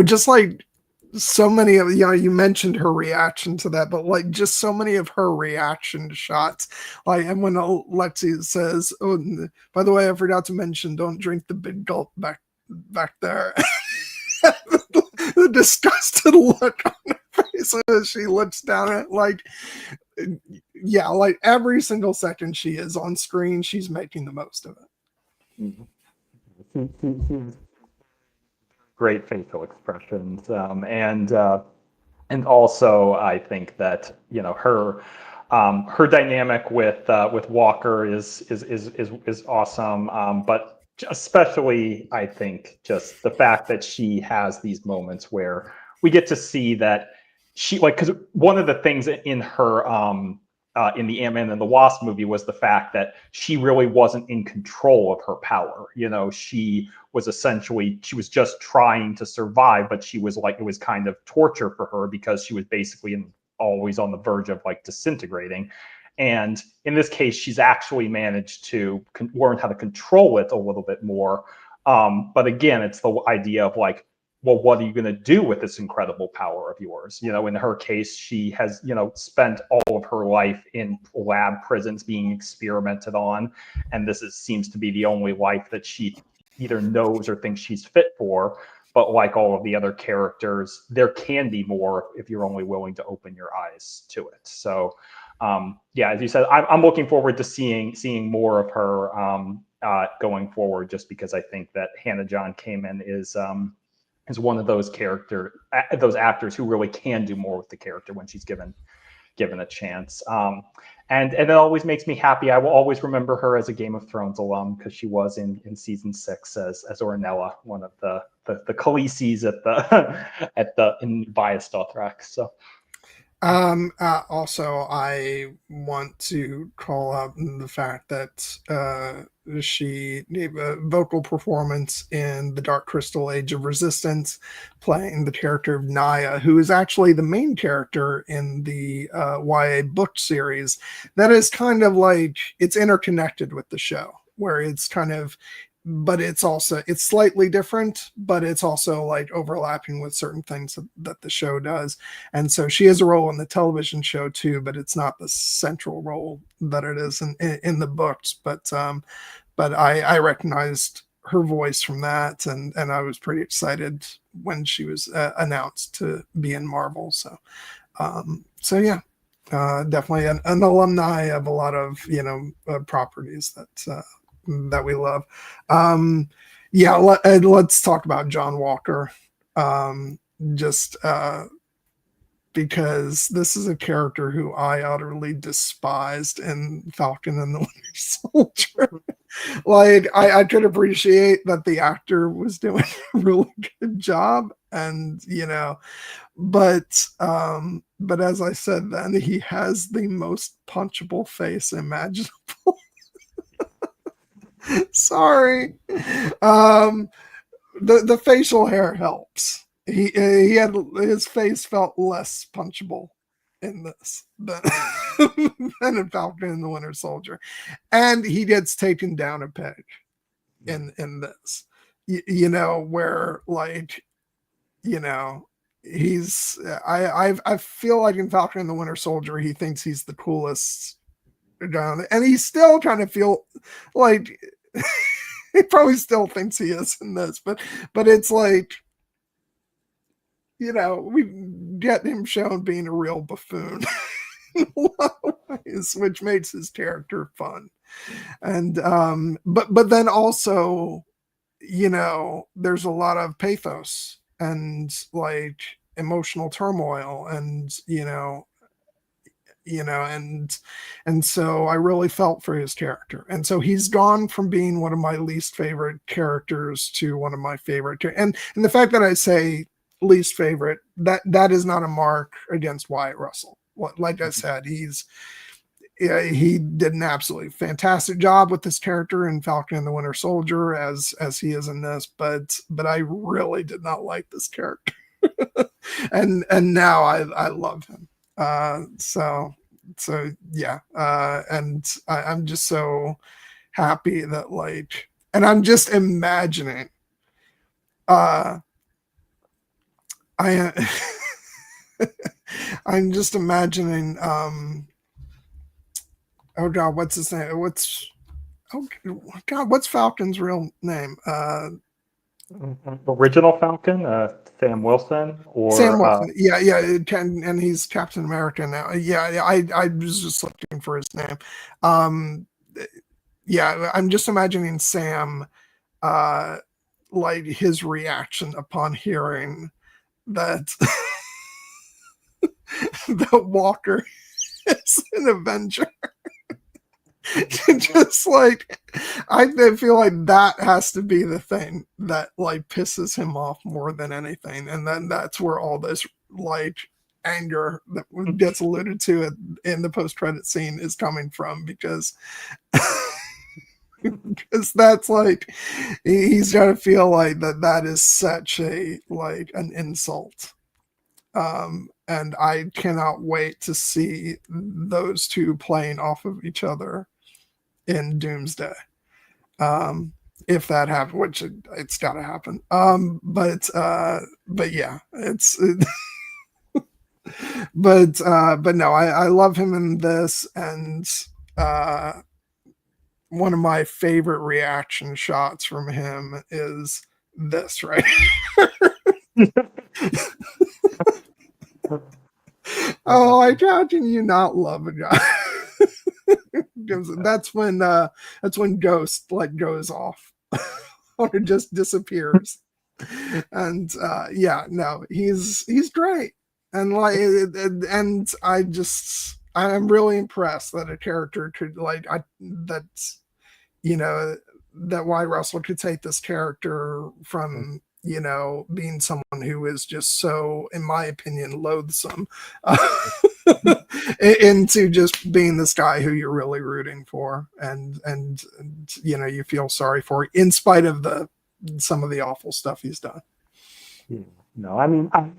Just like so many of, you mentioned her reaction to that, but like just so many of her reaction shots, like, and when Lexi says, "Oh, by the way, I forgot to mention, don't drink the big gulp back there." The disgusted look on her face as she looks down at, like, yeah, like every single second she is on screen, she's making the most of it. Great facial expressions, and also I think that her dynamic with Walker is awesome, but especially I think just the fact that she has these moments where we get to see that she, like, because one of the things in her in the Ant-Man and the Wasp movie was the fact that she really wasn't in control of her power. She was just trying to survive, but she was like, it was kind of torture for her because she was basically always on the verge of like disintegrating. And in this case, she's actually managed to learn how to control it a little bit more. But again, it's the idea of like, well, what are you going to do with this incredible power of yours? In her case, she has, spent all of her life in lab prisons being experimented on. And this seems to be the only life that she either knows or thinks she's fit for. But like all of the other characters, there can be more if you're only willing to open your eyes to it. So, yeah, as you said, I'm looking forward to seeing more of her going forward, just because I think that Hannah John-Kamen is one of those actors who really can do more with the character when she's given a chance. And it always makes me happy. I will always remember her as a Game of Thrones alum because she was in season 6 as Ornella, one of the Khaleesi's in Bias Dothrak. So. Also, I want to call out the fact that she gave a vocal performance in The Dark Crystal Age of Resistance, playing the character of Naya, who is actually the main character in the YA book series. That is kind of like, it's interconnected with the show, where it's kind of, but it's slightly different, but it's also like overlapping with certain things that the show does. And so she has a role in the television show too, but it's not the central role that it is in the books. But I recognized her voice from that, and I was pretty excited when she was announced to be in Marvel. So yeah, definitely an alumni of a lot of properties that we love. Yeah, let's talk about John Walker. Just because this is a character who I utterly despised in Falcon and the Winter Soldier. Like, I could appreciate that the actor was doing a really good job, and but as I said then, he has the most punchable face imaginable. Sorry. The facial hair helps. He had, his face felt less punchable in this than in Falcon and the Winter Soldier, and he gets taken down a peg in this. Where, like, he's I feel like in Falcon and the Winter Soldier he thinks he's the coolest guy, and he's still trying to feel like he probably still thinks he is in this, but it's like, we get him shown being a real buffoon in a lot of ways, which makes his character fun. And but then also, there's a lot of pathos and like emotional turmoil, and and so I really felt for his character. And so he's gone from being one of my least favorite characters to one of my favorite. And the fact that I say least favorite, that is not a mark against Wyatt Russell. Like I said, he did an absolutely fantastic job with this character in Falcon and the Winter Soldier as he is in this, but I really did not like this character. and now I love him. So yeah, and I'm just so happy that, like, and I'm just imagining I I'm just imagining. Oh God, what's his name? Oh God, what's Falcon's real name? Original Falcon, Sam Wilson, Sam or Wilson. Yeah, yeah, and he's Captain America now. Yeah, I was just looking for his name. Um, yeah, I'm just imagining Sam, uh, like his reaction upon hearing that that Walker is an Avenger. Just like I feel like that has to be the thing that like pisses him off more than anything, and then that's where all this like anger that gets alluded to in the post-credit scene is coming from, because because that's like he's got to feel like that is such a like an insult. And I cannot wait to see those two playing off of each other in Doomsday. If that happens, which it's got to happen. But yeah, but no, I love him in this, and uh, one of my favorite reaction shots from him is this right. Oh, I how can you not love a guy? That's when Ghost like goes off or just disappears. And yeah, no, he's great. And like and I'm really impressed that a character could like you know that Wyatt Russell could take this character from being someone who is just so, in my opinion, loathsome, into just being this guy who you're really rooting for, and you feel sorry for, in spite of some of the awful stuff he's done. No, I mean, I've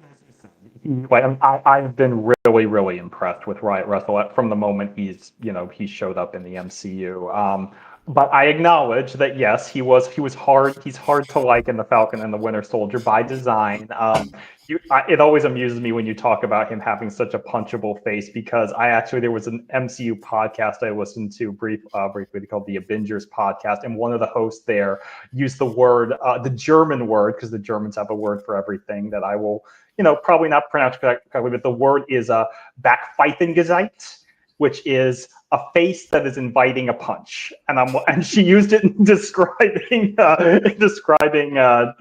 been really, really impressed with Wyatt Russell from the moment he showed up in the MCU. But I acknowledge that yes, he was hard. He's hard to like in the Falcon and the Winter Soldier by design. It always amuses me when you talk about him having such a punchable face, because there was an MCU podcast I listened to briefly called the Avengers podcast, and one of the hosts there used the word, the German word, because the Germans have a word for everything that I will probably not pronounce correctly, but the word is Backpfeifengesicht, which is a face that is inviting a punch, and she used it in describing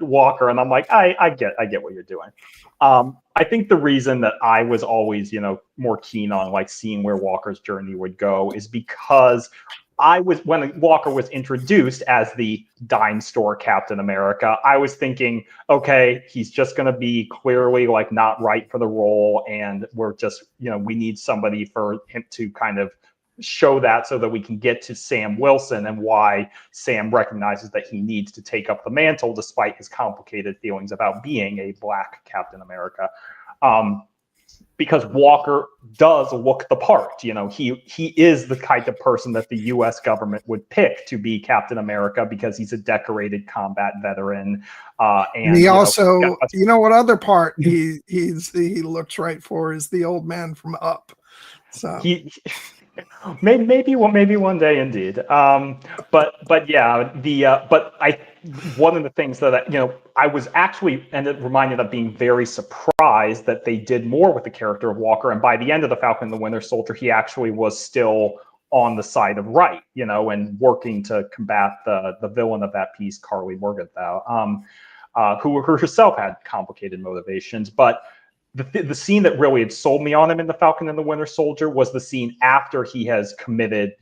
Walker, and I'm like, I get what you're doing. I think the reason that I was always more keen on like seeing where Walker's journey would go is because when Walker was introduced as the dime store Captain America, I was thinking, okay, he's just going to be clearly like not right for the role, and we're just we need somebody for him to kind of show that, so that we can get to Sam Wilson and why Sam recognizes that he needs to take up the mantle despite his complicated feelings about being a Black Captain America. Because Walker does look the part. He is the kind of person that the U.S. government would pick to be Captain America, because he's a decorated combat veteran. And he also, what other part he looks right for is the old man from Up. So maybe one day indeed. But yeah, one of the things that I was actually reminded of being very surprised that they did more with the character of Walker, and by the end of the Falcon and the Winter Soldier, he actually was still on the side of right, and working to combat the villain of that piece, Carly Morgenthau, who herself had complicated motivations, but. The scene that really had sold me on him in the Falcon and the Winter Soldier was the scene after he has committed,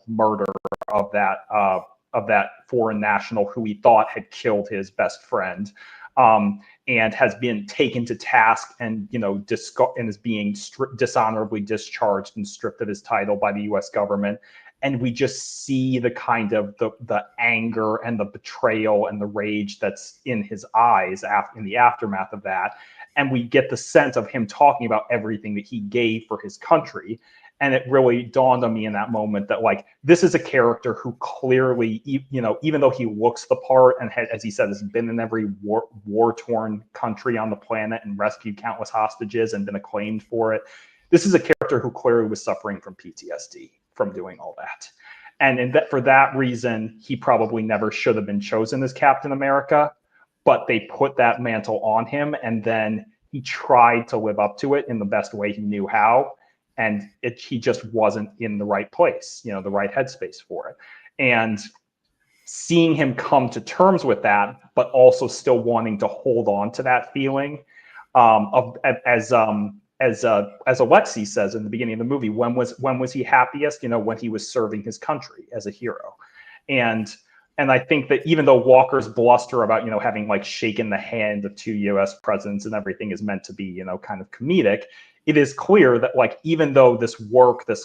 murder of that foreign national who he thought had killed his best friend, and has been taken to task and and is being dishonorably discharged and stripped of his title by the U.S. government. And we just see the kind of the anger and the betrayal and the rage that's in his eyes in the aftermath of that. and we get the sense of him talking about everything that he gave for his country. And it really dawned on me in that moment that, like, this is a character who clearly, you know, even though he looks the part and as he said, has been in every war-torn country on the planet and rescued countless hostages and been acclaimed for it, this is a character who clearly was suffering from PTSD from doing all that. And for that reason, he probably never should have been chosen as Captain America, but they put that mantle on him, and then he tried to live up to it in the best way he knew how. And he just wasn't in the right place, you know, the right headspace for it. And seeing him come to terms with that, but also still wanting to hold on to that feeling as Alexei says in the beginning of the movie, when was he happiest? You know, when he was serving his country as a hero. And I think that even though Walker's bluster about, you know, having like shaken the hand of 2 U.S. presidents and everything is meant to be, you know, kind of comedic, it is clear that, like, even though this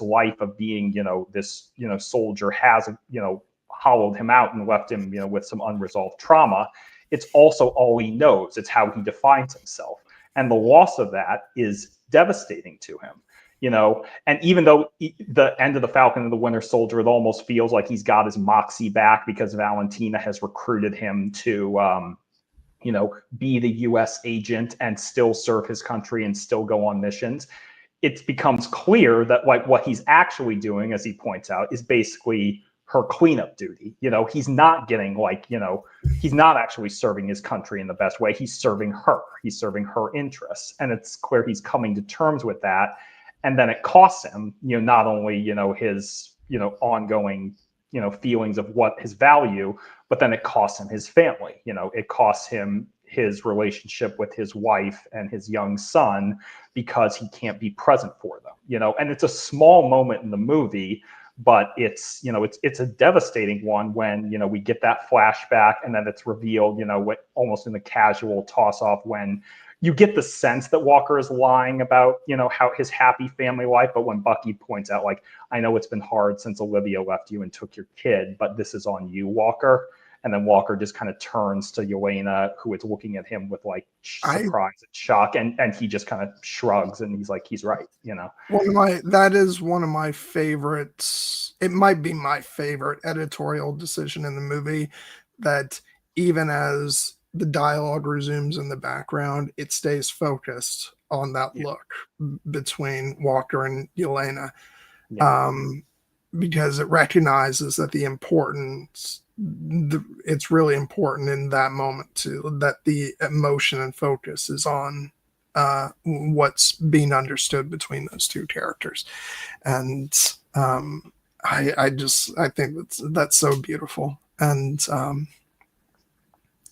life of being, you know, this, you know, soldier has, you know, hollowed him out and left him, you know, with some unresolved trauma, it's also all he knows. It's how he defines himself. And the loss of that is devastating to him, you know. And even though the end of The Falcon and the Winter Soldier, it almost feels like he's got his moxie back because Valentina has recruited him to, you know, be the U.S. agent and still serve his country and still go on missions. It becomes clear that, like, what he's actually doing, as he points out, is basically her cleanup duty. You know, he's not getting, like, you know, he's not actually serving his country in the best way. He's serving her. He's serving her interests. And it's clear he's coming to terms with that. And then it costs him, you know, not only, you know, his, you know, ongoing, you know, feelings of what his value, but then it costs him his family. You know, it costs him his relationship with his wife and his young son because he can't be present for them, you know. And it's a small moment in the movie, but it's, you know, it's a devastating one when, you know, we get that flashback and then it's revealed, you know, what, almost in the casual toss off, when you get the sense that Walker is lying about, you know, how his happy family life. But when Bucky points out, like, I know it's been hard since Olivia left you and took your kid, but this is on you, Walker. And then Walker just kind of turns to Yelena, who is looking at him with, like, surprise and shock. And he just kind of shrugs and he's like, he's right, you know. That is one of my favorites. It might be my favorite editorial decision in the movie, that even as the dialogue resumes in the background, it stays focused on that look between Walker and Yelena. Yeah. Because it recognizes that it's really important in that moment too, that the emotion and focus is on what's being understood between those two characters. And I think that's so beautiful. And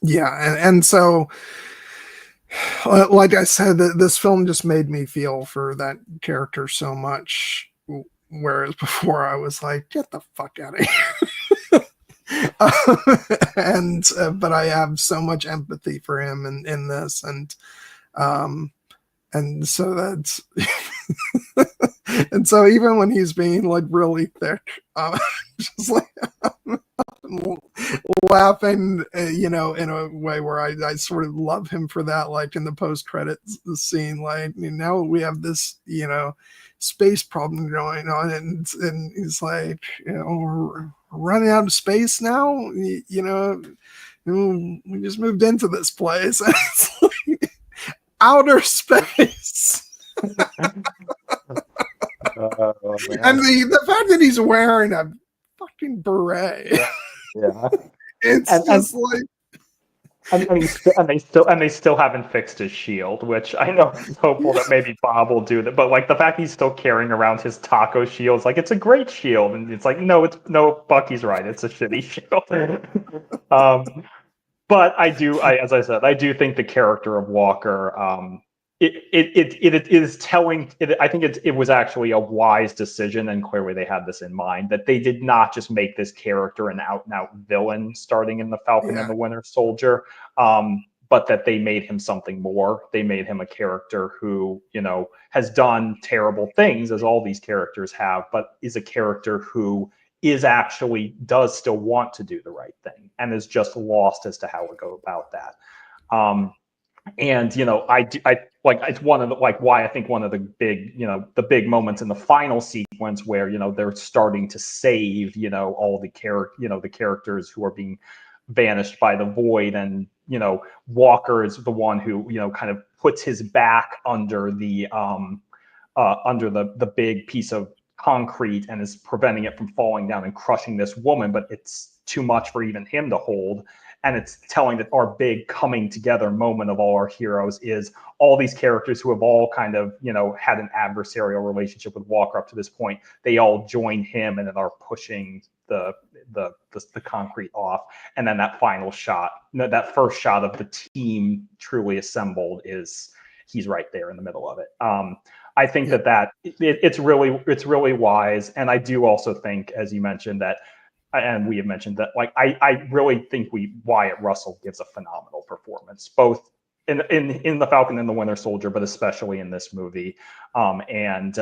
and so like I said, this film just made me feel for that character so much, whereas before I was like, get the fuck out of here. But I have so much empathy for him in this, and so that's and so even when he's being, like, really thick, just like laughing, you know, in a way where I sort of love him for that, like in the post-credits scene, like, now we have this, you know, space problem going on, and he's like, you know, we're running out of space now, you know, we just moved into this place. It's like outer space. And the fact that he's wearing a fucking beret. Yeah. It's just like, and they still haven't fixed his shield, which I know is hopeful that maybe Bob will do that. But, like, the fact he's still carrying around his taco shield is like, it's a great shield, and it's like, no, Bucky's right, it's a shitty shield. But as I said, I do think the character of Walker, it is telling. I think it was actually a wise decision, and clearly they had this in mind, that they did not just make this character an out-and-out villain starting in The Falcon and the Winter Soldier, but that they made him something more. They made him a character who, you know, has done terrible things, as all these characters have, but is a character who does still want to do the right thing, and is just lost as to how to go about that. And I like, it's one of the, like, why I think one of the big, the big moments in the final sequence where they're starting to save all the the characters who are being vanished by the void, and Walker is the one who kind of puts his back under the big piece of concrete and is preventing it from falling down and crushing this woman, but it's too much for even him to hold. And it's telling that our big coming together moment of all our heroes is all these characters who have all kind of, had an adversarial relationship with Walker up to this point. They all join him and then are pushing the concrete off. And then that final shot, that first shot of the team truly assembled, is he's right there in the middle of it. I think it's really wise. And I do also think, as you mentioned, that, and we have mentioned that, like, I really think Wyatt Russell gives a phenomenal performance, both in the Falcon and the Winter Soldier, but especially in this movie. And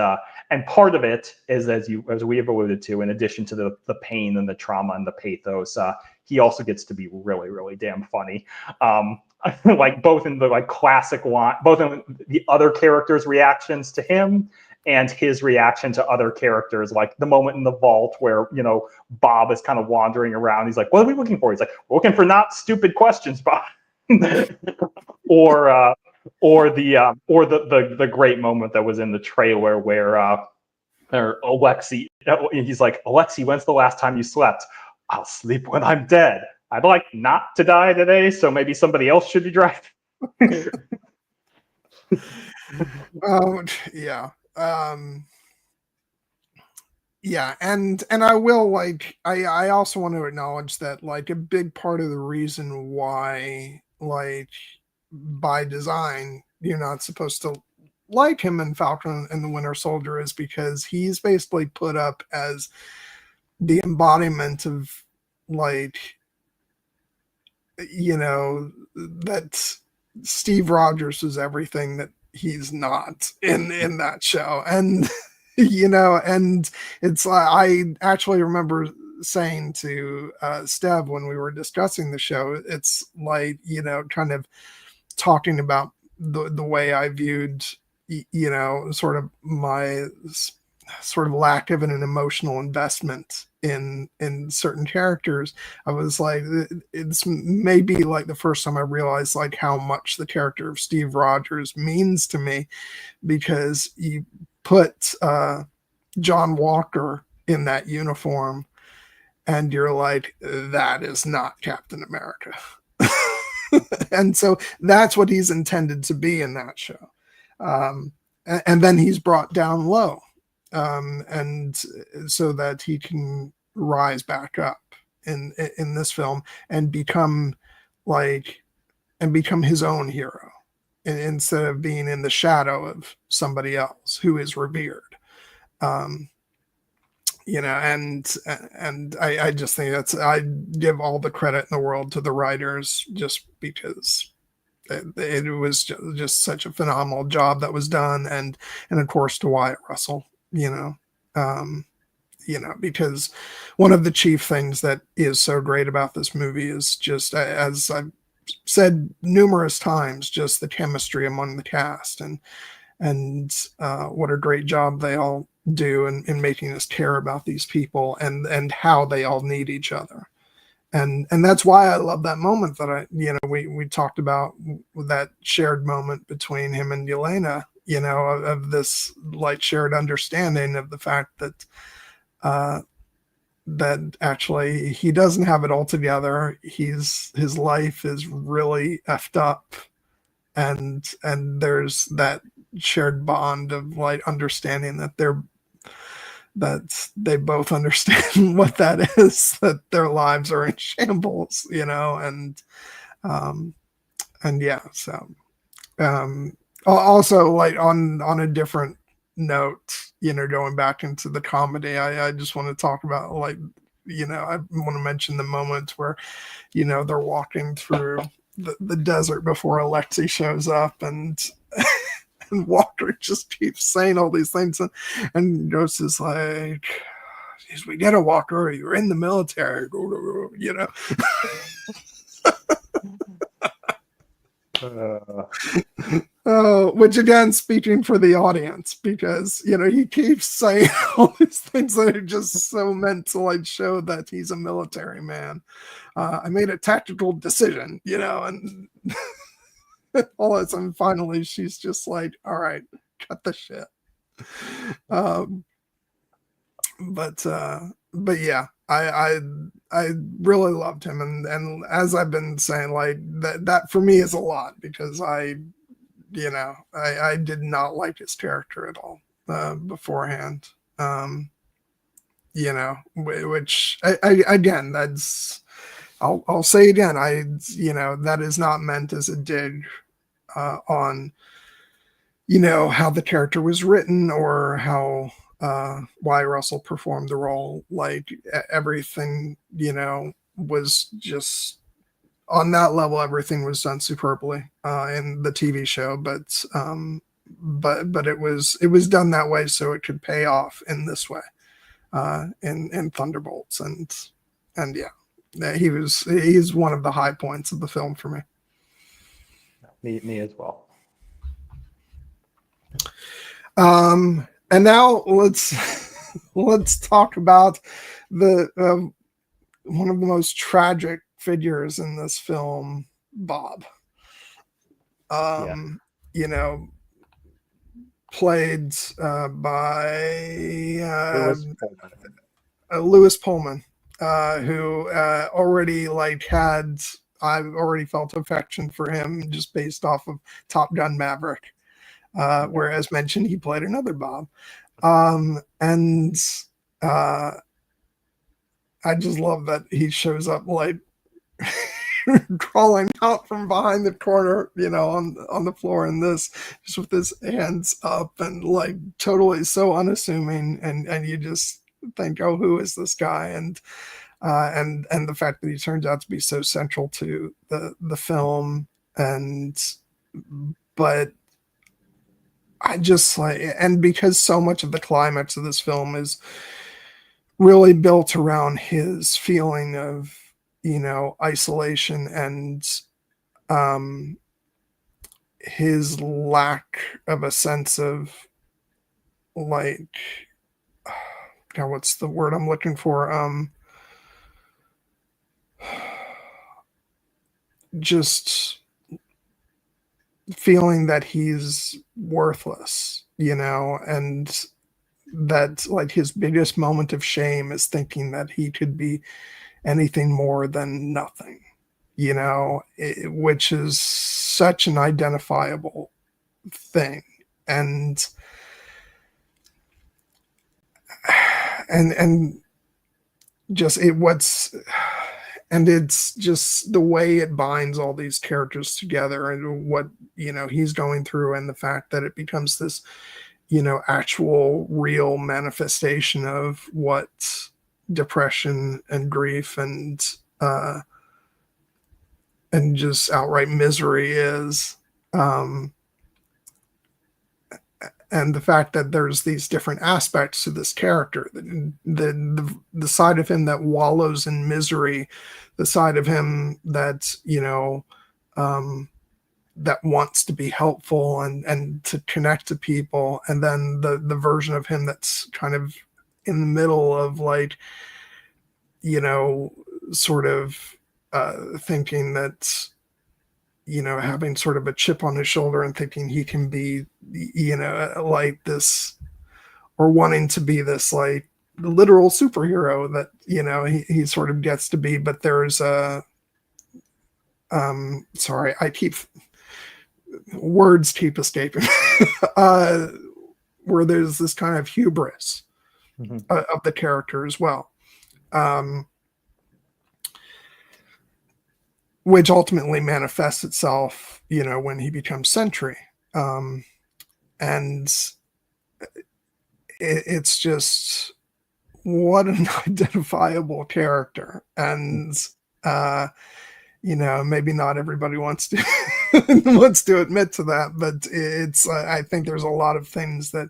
part of it is, as we have alluded to, in addition to the pain and the trauma and the pathos, he also gets to be really, really damn funny. Like, both in the, like, classic line, both in the other characters' reactions to him and his reaction to other characters, like the moment in the vault where Bob is kind of wandering around. He's like, "What are we looking for?" He's like, "We're looking for not stupid questions, Bob." or the great moment that was in the trailer where Alexi, he's like, "Alexi, when's the last time you slept?" "I'll sleep when I'm dead. I'd like not to die today, so maybe somebody else should be driving." Yeah. Yeah, and I will, like, I also want to acknowledge that, like, a big part of the reason why, like, by design, you're not supposed to like him in Falcon and the Winter Soldier is because he's basically put up as the embodiment of, like, that Steve Rogers is everything that he's not in that show. And and it's I actually remember saying to Steb when we were discussing the show, it's like, kind of talking about the way I viewed sort of my sort of lack of an emotional investment in certain characters. I was like, it's maybe like the first time I realized, like, how much the character of Steve Rogers means to me, because you put John Walker in that uniform and you're like, that is not Captain America. And so that's what he's intended to be in that show. And then he's brought down low, and so that he can rise back up in this film and become his own hero, instead of being in the shadow of somebody else who is revered. And I just think I give all the credit in the world to the writers, just because it was just such a phenomenal job that was done, and of course to Wyatt Russell, because one of the chief things that is so great about this movie is just, as I've said numerous times, just the chemistry among the cast, and what a great job they all do in making us care about these people, and how they all need each other. And that's why I love that moment that we talked about, that shared moment between him and Yelena, of this, like, shared understanding of the fact that that actually he doesn't have it all together. His life is really effed up, and there's that shared bond of, like, understanding that they both understand what that is, that their lives are in shambles, and yeah. So also, like, on a different note, going back into the comedy, I just want to talk about, like, I want to mention the moment where they're walking through the desert before Alexi shows up, and and Walker just keeps saying all these things, and Ghost is like, "We get a Walker, you're in the military," Which again, speaking for the audience, because he keeps saying all these things that are just so meant to like show that he's a military man. I made a tactical decision, and all of a sudden, finally, she's just like, "All right, cut the shit." But yeah, I really loved him, and as I've been saying, like that for me is a lot, because I did not like his character at all beforehand. Which again, that's I'll say again, that is not meant as a dig on how the character was written or how Wyatt Russell performed the role. Like everything, was just on that level. Everything was done superbly in the TV show, but it was done that way so it could pay off in this way in Thunderbolts, and yeah, he's one of the high points of the film for me. Me as well. And now let's talk about the one of the most tragic figures in this film, Bob. Played by Lewis Pullman, who already I've already felt affection for him just based off of Top Gun Maverick. Where, as mentioned, he played another Bob. And I just love that he shows up like crawling out from behind the corner, on the floor in this, just with his hands up and like totally so unassuming. And you just think, oh, who is this guy? And the fact that he turns out to be so central to the film. But I just and because so much of the climax of this film is really built around his feeling of, isolation and his lack of a sense of God, what's the word I'm looking for? Just feeling that he's worthless, and that like his biggest moment of shame is thinking that he could be anything more than nothing, which is such an identifiable thing. And just it's just the way it binds all these characters together and what, he's going through, and the fact that it becomes this, actual real manifestation of what depression and grief and just outright misery is. And the fact that there's these different aspects to this character, the side of him that wallows in misery, the side of him that, that wants to be helpful and to connect to people. And then the version of him that's kind of in the middle of like, sort of thinking that, having sort of a chip on his shoulder and thinking he can be, like this, or wanting to be this like literal superhero that, he sort of gets to be. But there's sorry, words keep escaping where there's this kind of hubris of the character as well, which ultimately manifests itself, when he becomes Sentry. And it's just what an identifiable character. And maybe not everybody wants to wants to admit to that, but it's I think there's a lot of things that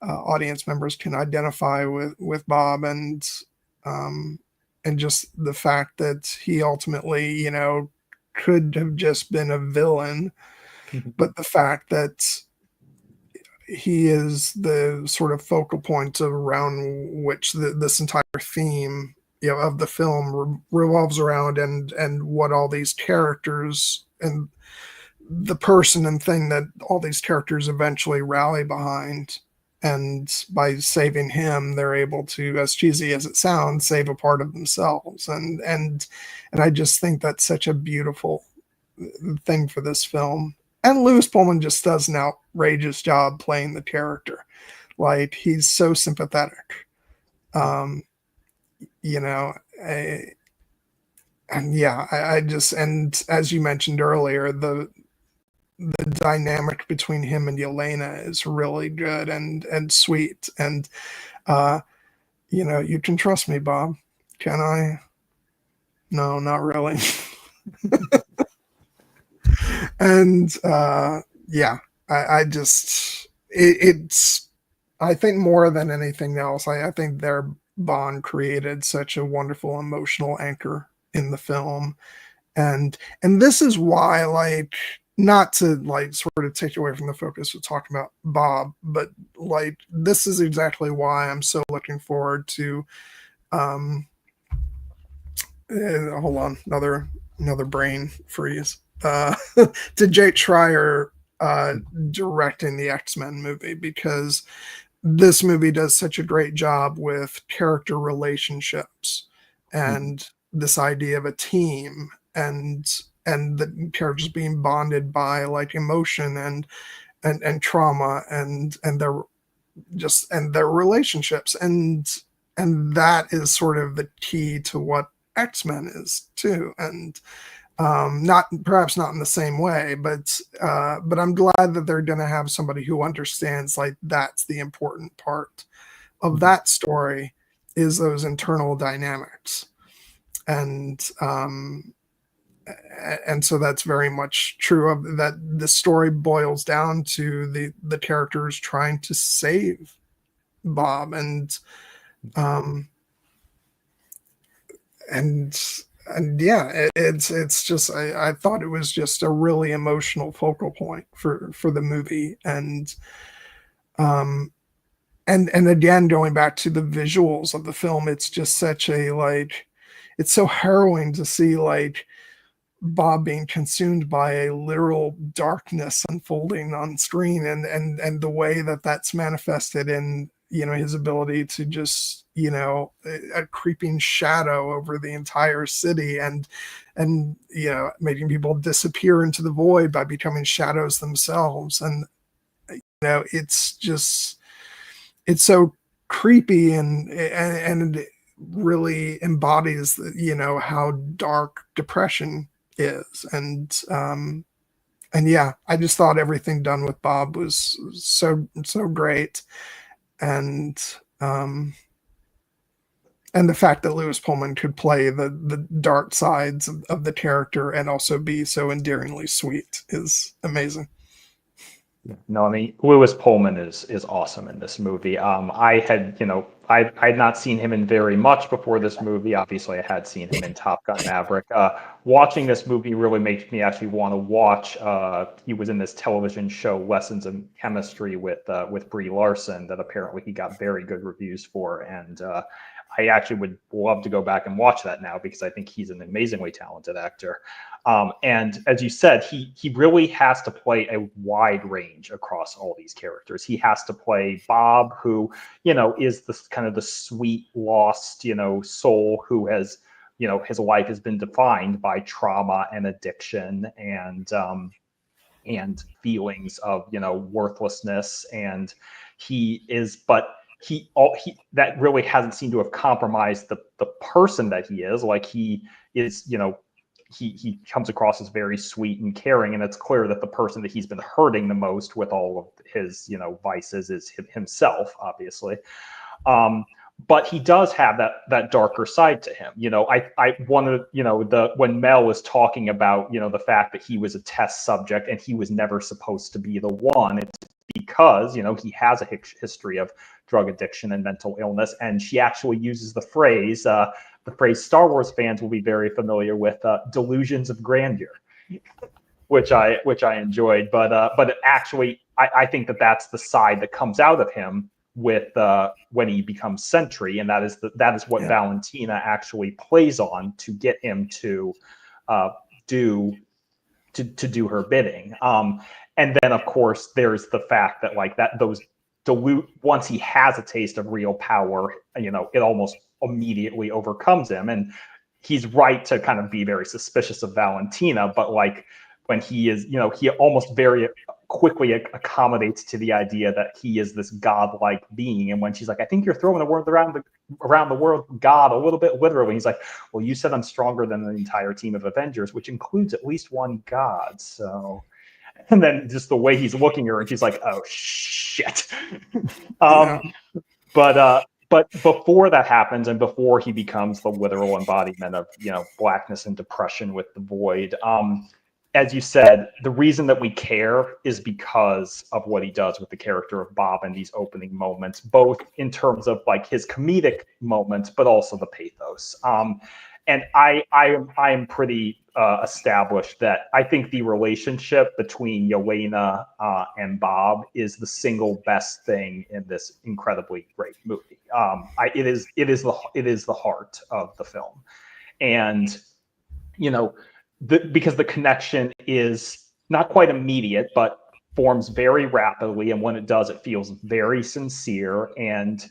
audience members can identify with Bob, and just the fact that he ultimately, could have just been a villain, but the fact that he is the sort of focal point around which this entire theme, of the film revolves around, and what all these characters and the person and thing that all these characters eventually rally behind. And by saving him, they're able to, as cheesy as it sounds, save a part of themselves. And I just think that's such a beautiful thing for this film. And Lewis Pullman just does an outrageous job playing the character. Like, he's so sympathetic. And I just, and as you mentioned earlier, the dynamic between him and Yelena is really good and sweet. And, you can trust me, Bob. Can I? No, not really. And it's I think more than anything else, I think their bond created such a wonderful emotional anchor in the film. And this is why, like, not to like sort of take away from the focus of talking about Bob, but like, this is exactly why I'm so looking forward to hold on, another brain freeze. To Jake Schreier directing the X-Men movie, because this movie does such a great job with character relationships and this idea of a team, and the characters being bonded by like emotion and trauma and their relationships, and that is sort of the key to what X-Men is too. And perhaps not in the same way, but I'm glad that they're going to have somebody who understands, like, that's the important part of that story, is those internal dynamics. And so that's very much true of that. The story boils down to the characters trying to save Bob, and it's just, I thought it was just a really emotional focal point for the movie. And again, going back to the visuals of the film, it's just such a, like, it's so harrowing to see, like, Bob being consumed by a literal darkness unfolding on screen, and the way that that's manifested in, his ability to just, a creeping shadow over the entire city, and making people disappear into the void by becoming shadows themselves. And it's just, it's so creepy, and it really embodies how dark depression is. And I just thought everything done with Bob was so great. And the fact that Lewis Pullman could play the dark sides of the character and also be so endearingly sweet is amazing. No, I mean, Lewis Pullman is awesome in this movie. I had not seen him in very much before this movie. Obviously, I had seen him in Top Gun Maverick. Watching this movie really makes me actually want to watch. He was in this television show, Lessons in Chemistry, with Brie Larson, that apparently he got very good reviews for. And I actually would love to go back and watch that now, because I think he's an amazingly talented actor. And as you said, he really has to play a wide range across all these characters. He has to play Bob, who, is this kind of the sweet, lost, soul who has, his life has been defined by trauma and addiction and feelings of, worthlessness. And that really hasn't seemed to have compromised the person that he is. Like, he is, he comes across as very sweet and caring, and it's clear that the person that he's been hurting the most with all of his, vices is himself, obviously. But he does have that darker side to him. When Mel was talking about, the fact that he was a test subject and he was never supposed to be the one, it's because, he has a history of drug addiction and mental illness. And she actually uses the phrase Star Wars fans will be very familiar with, delusions of grandeur. which I enjoyed. But actually, I think that's the side that comes out of him with when he becomes Sentry, and that is what Valentina actually plays on to get him to do her bidding. And then of course there's the fact that like that those dilute once he has a taste of real power, it almost immediately overcomes him. And he's right to kind of be very suspicious of Valentina, but like when he is, he almost very quickly accommodates to the idea that he is this godlike being. And when she's like, I think you're throwing the word around the word God a little bit literally, he's like, well, you said I'm stronger than the entire team of Avengers, which includes at least one god. So, and then just the way he's looking at her, and she's like, oh shit. But before that happens, and before he becomes the literal embodiment of blackness and depression with the void, as you said, the reason that we care is because of what he does with the character of Bob in these opening moments, both in terms of like his comedic moments, but also the pathos. And I am pretty established that I think the relationship between Yelena and Bob is the single best thing in this incredibly great movie. It is the heart of the film, and because the connection is not quite immediate, but forms very rapidly, and when it does, it feels very sincere. And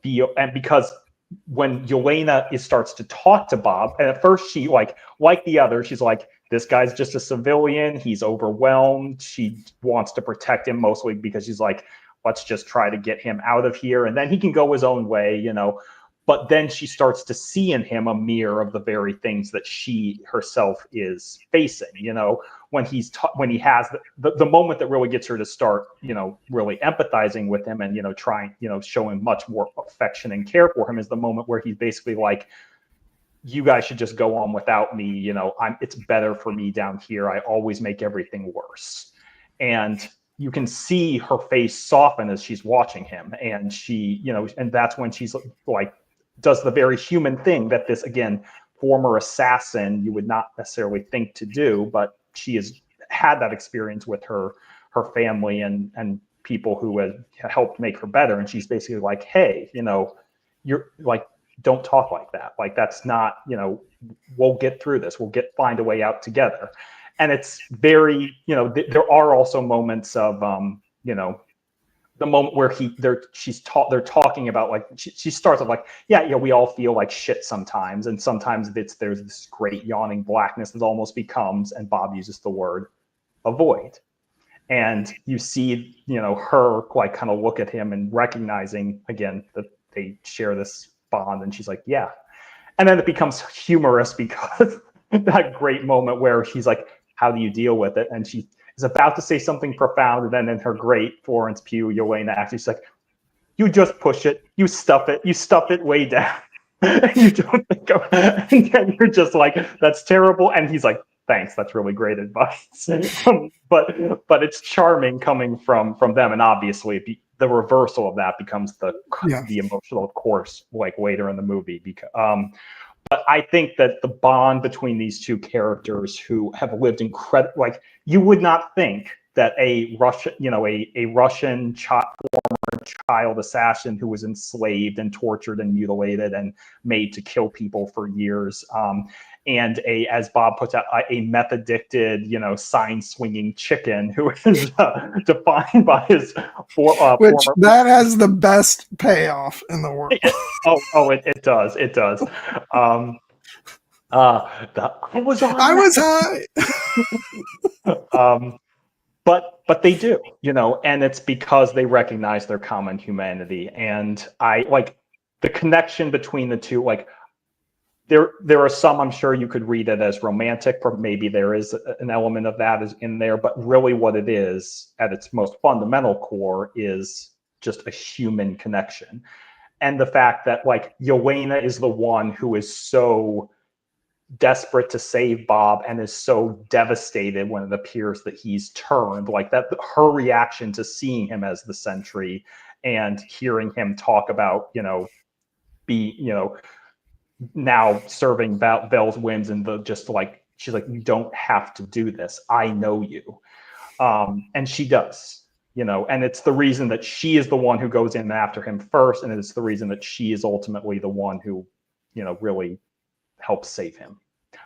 because when Yelena starts to talk to Bob, and at first she like the other, she's like, this guy's just a civilian, he's overwhelmed, she wants to protect him mostly because she's like, let's just try to get him out of here and then he can go his own way, But then she starts to see in him a mirror of the very things that she herself is facing. When he has the moment that really gets her to start, really empathizing with him and trying, showing much more affection and care for him is the moment where he's basically like, you guys should just go on without me. It's better for me down here. I always make everything worse. And you can see her face soften as she's watching him, and she, and that's when she's like, does the very human thing that this, again, former assassin you would not necessarily think to do, but she has had that experience with her family and people who have helped make her better. And she's basically like, hey, you're like, don't talk like that. Like, that's not, we'll get through this. We'll find a way out together. And it's very, there are also moments of, the moment where they're talking about, like, she starts off like, yeah, we all feel like shit sometimes, and sometimes there's this great yawning blackness that almost becomes, and Bob uses the word, a void. And you see, her like kind of look at him and recognizing again that they share this bond, and she's like, yeah. And then it becomes humorous because that great moment where she's like, how do you deal with it? And she is about to say something profound, and then in her great Florence Pugh, Yelena actually, she's like, you just push it, you stuff it way down. And you don't think of it. And then you're just like, that's terrible. And he's like, thanks, that's really great advice. But it's charming coming from them. And obviously the reversal of that becomes the emotional, of course, like later in the movie. But I think that the bond between these two characters who have lived incredible, like, you would not think that a Russian, former child assassin who was enslaved and tortured and mutilated and made to kill people for years, and as Bob puts out, a meth addicted, sign swinging chicken who is defined by his that has the best payoff in the world. It does. I was high. But they do, and it's because they recognize their common humanity. And I like the connection between the two. Like, there are some, I'm sure you could read it as romantic, or maybe there is an element of that is in there, but really what it is at its most fundamental core is just a human connection. And the fact that, like, Yelena is the one who is so desperate to save Bob and is so devastated when it appears that he's turned, like, that her reaction to seeing him as the Sentry and hearing him talk about, now serving Bel's whims and the just like she's like, you don't have to do this. I know you. And she does, you know, and it's the reason that she is the one who goes in after him first. And it's the reason that she is ultimately the one who, you know, really helps save him.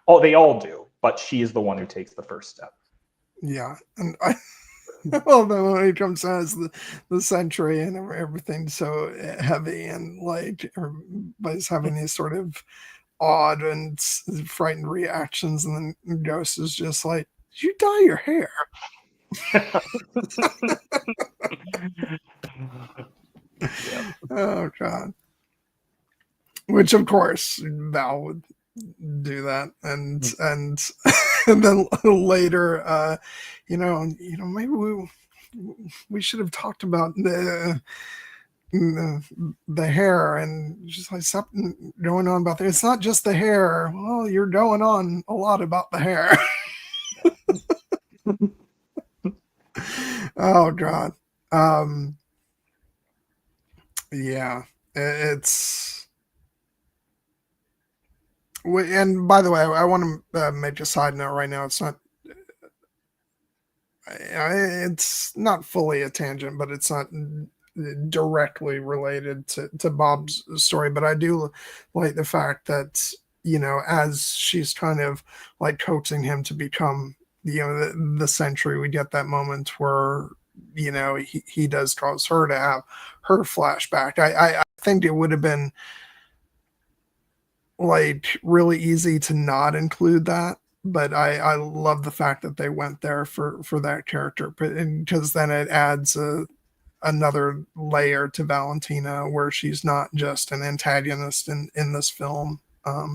Oh, they all do, but she is the one who takes the first step. Yeah. And although when he comes out as the sentry and everything's so heavy and like everybody's having these sort of odd and frightened reactions, and then Ghost is just like, did you dye your hair? Yeah. Oh god. Which of course Val would do that, and and then later you know maybe we should have talked about the hair, and just like stop going on about that. It's not just the hair. Well, you're going on a lot about the hair. Oh god. Yeah, it's and by the way, I want to make a side note right now. It's not fully a tangent, but it's not directly related to Bob's story. But I do like the fact that, you know, as she's kind of like coaxing him to become, you know, the sentry, we get that moment where, you know, he does cause her to have her flashback. I think it would have been like really easy to not include that, but I love the fact that they went there for that character, because then it adds another layer to Valentina, where she's not just an antagonist in this film.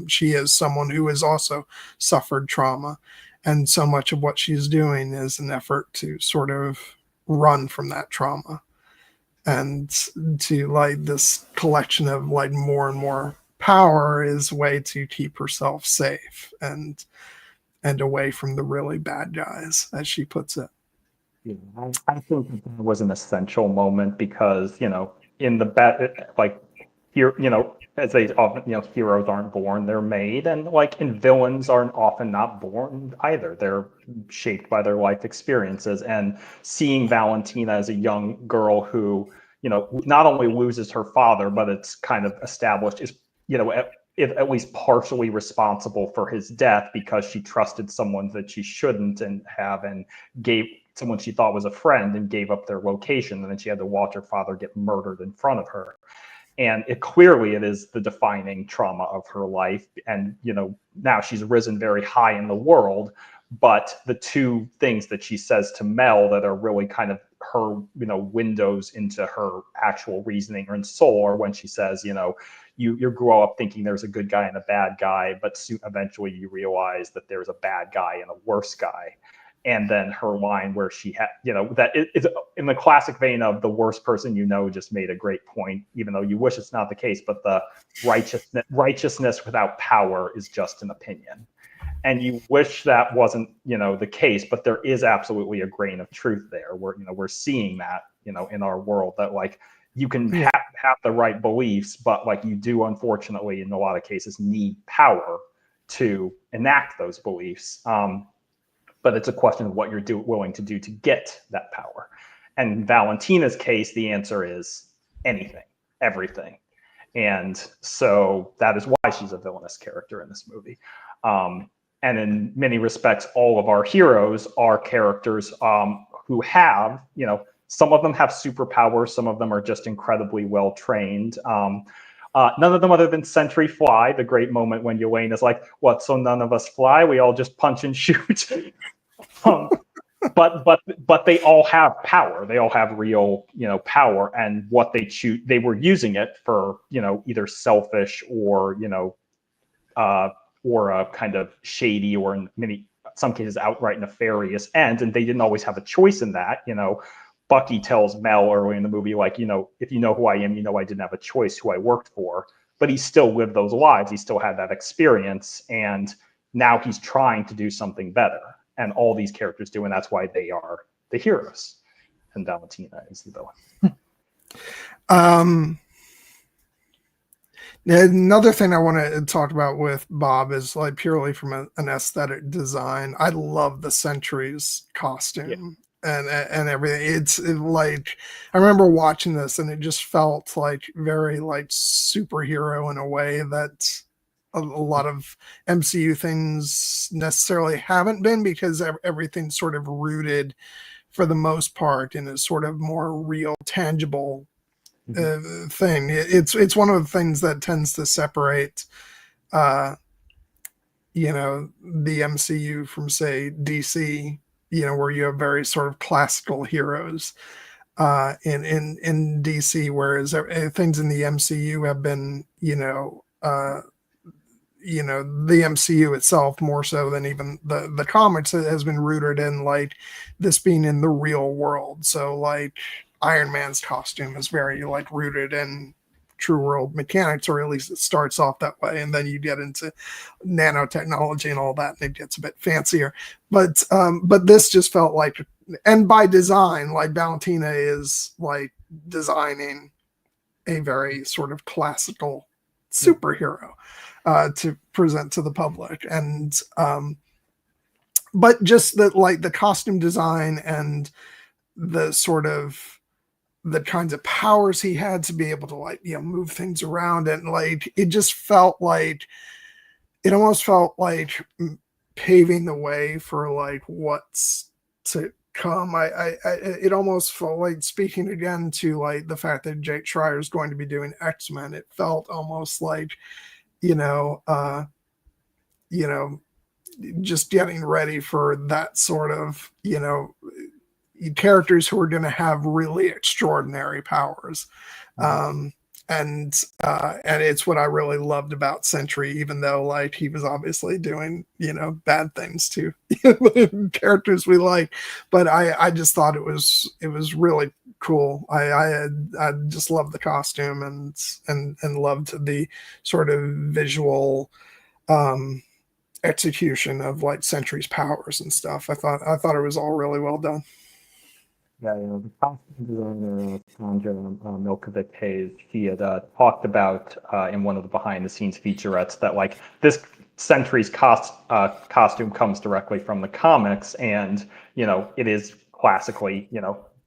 She is someone who has also suffered trauma, and so much of what she's doing is an effort to sort of run from that trauma, and to like this collection of like more and more power is a way to keep herself safe and away from the really bad guys, as she puts it. Yeah, I think it was an essential moment because, you know, in the like here, you know, as they often, you know, heroes aren't born, they're made, and like, and villains aren't often not born either. They're shaped by their life experiences. And seeing Valentina as a young girl who, you know, not only loses her father, but it's kind of established is, you know, at least partially responsible for his death because she trusted someone that she shouldn't and have, and gave someone she thought was a friend and gave up their location, and then she had to watch her father get murdered in front of her. And it is the defining trauma of her life. And, you know, now she's risen very high in the world, but the two things that she says to Mel that are really kind of her, you know, windows into her actual reasoning and soul are when she says, you know, you grow up thinking there's a good guy and a bad guy, but eventually you realize that there's a bad guy and a worse guy. And then her line where she had, you know, that is in the classic vein of the worst person you know just made a great point, even though you wish it's not the case, but the righteousness without power is just an opinion. And you wish that wasn't, you know, the case, but there is absolutely a grain of truth there. We're seeing that, you know, in our world, that like you can have the right beliefs, but like you do, unfortunately, in a lot of cases, need power to enact those beliefs. But it's a question of what you're willing to do to get that power. And in Valentina's case, the answer is anything, everything. And so that is why she's a villainous character in this movie. And in many respects, all of our heroes are characters who have, you know, some of them have superpowers, some of them are just incredibly well trained. None of them other than Sentry fly. The great moment when Elaine is like, "What? So none of us fly? We all just punch and shoot." But they all have power. They all have real, you know, power. And what they choose, they were using it for, you know, either selfish or, you know, or a kind of shady, or in some cases outright nefarious ends. And they didn't always have a choice in that. You know, Bucky tells Mel early in the movie, like, you know, if you know who I am, you know I didn't have a choice who I worked for. But he still lived those lives. He still had that experience. And now he's trying to do something better. And all these characters do. And that's why they are the heroes. And Valentina is the villain. Another thing I want to talk about with Bob is like purely from an aesthetic design. I love the Sentry's Yeah. costume and everything. Like I remember watching this and it just felt like very like superhero in a way that a lot of MCU things necessarily haven't been, because everything's sort of rooted for the most part in a sort of more real, tangible thing. It's one of the things that tends to separate, uh, the MCU from say DC. Where you have very sort of classical heroes in DC, whereas things in the MCU have been, the MCU itself more so than even the comics has been rooted in like this being in the real world. So like Iron Man's costume is very like rooted in true world mechanics, or at least it starts off that way, and then you get into nanotechnology and all that and it gets a bit fancier. But this just felt like, and by design, like Valentina is like designing a very sort of classical superhero to present to the public. And but just that, like the costume design and the sort of the kinds of powers he had to be able to like move things around, and like it just felt like, it almost felt like paving the way for like what's to come. It almost felt like, speaking again to like the fact that Jake Schreier is going to be doing X-Men, it felt almost like, you know, uh, you know, just getting ready for that sort of, characters who are going to have really extraordinary powers. Um, and it's what I really loved about Sentry, even though like he was obviously doing, bad things to characters we like. But I just thought it was really cool. I just loved the costume and loved the sort of visual execution of like Sentry's powers and stuff. I thought it was all really well done. Yeah, the costume designer, Sandra Milkovic Hayes, she had talked about in one of the behind the scenes featurettes that like this Sentry's costume comes directly from the comics, and it is classically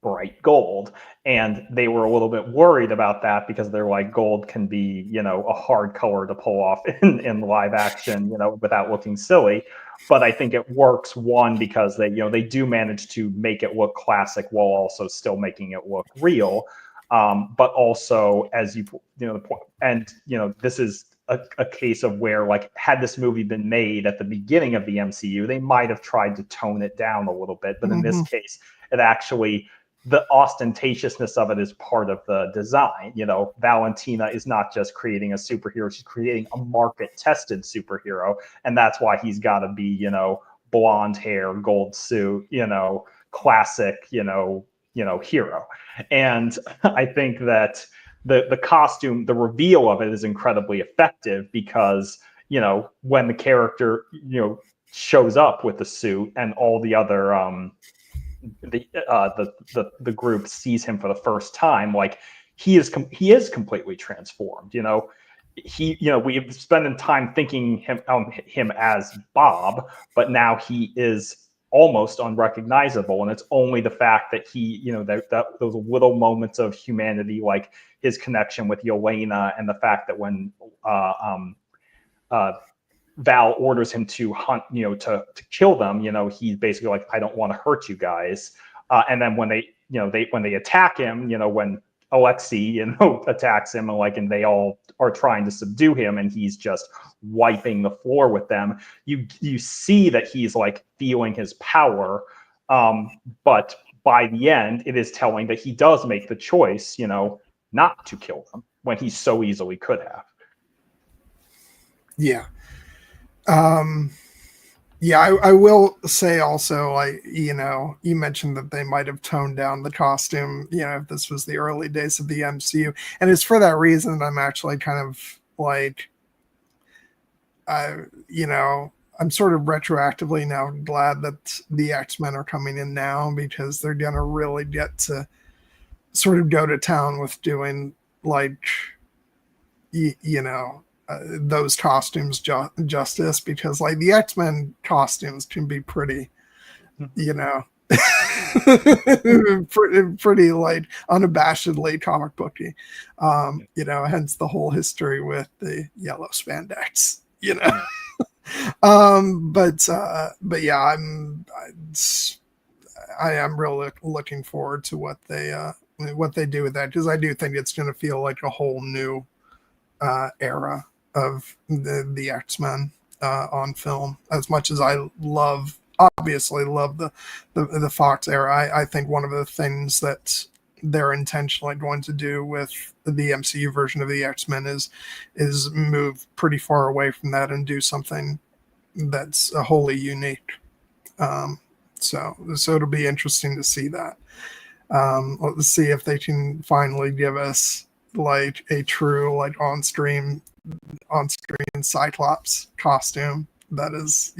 bright gold, and they were a little bit worried about that because they're like, gold can be a hard color to pull off in live action without looking silly. But I think it works, one, because they do manage to make it look classic while also still making it look real. But also, as the point, and this is a case of where, like, had this movie been made at the beginning of the MCU, they might have tried to tone it down a little bit. But in this case, it actually, the ostentatiousness of it is part of the design. Valentina is not just creating a superhero, she's creating a market-tested superhero. And that's why he's got to be, blonde hair, gold suit, classic, hero. And I think that the costume, the reveal of it is incredibly effective because, when the character, shows up with the suit and all the other, the group sees him for the first time, like he is completely transformed. We've spent time thinking him as Bob, but now he is almost unrecognizable, and it's only the fact that he, that those little moments of humanity, like his connection with Yelena, and the fact that when Val orders him to hunt, to kill them, he's basically like, I don't want to hurt you guys. And then when they attack him, when Alexei, attacks him, and they all are trying to subdue him, and he's just wiping the floor with them. You see that he's like feeling his power, but by the end, it is telling that he does make the choice, not to kill them when he so easily could have. Yeah. Yeah, I will say also, like, you mentioned that they might have toned down the costume, if this was the early days of the MCU. And it's for that reason that I'm actually kind of like, I'm sort of retroactively now glad that the X-Men are coming in now, because they're going to really get to sort of go to town with doing like, those costumes justice, because like the X-Men costumes can be pretty, pretty like unabashedly comic booky, hence the whole history with the yellow spandex, but yeah, I am really looking forward to what they do with that, because I do think it's going to feel like a whole new era of the X-Men on film. As much as I obviously love the Fox era, I think one of the things that they're intentionally going to do with the MCU version of the X-Men is move pretty far away from that and do something that's wholly unique. So it'll be interesting to see that. Let's see if they can finally give us like a true like on-screen Cyclops costume that is,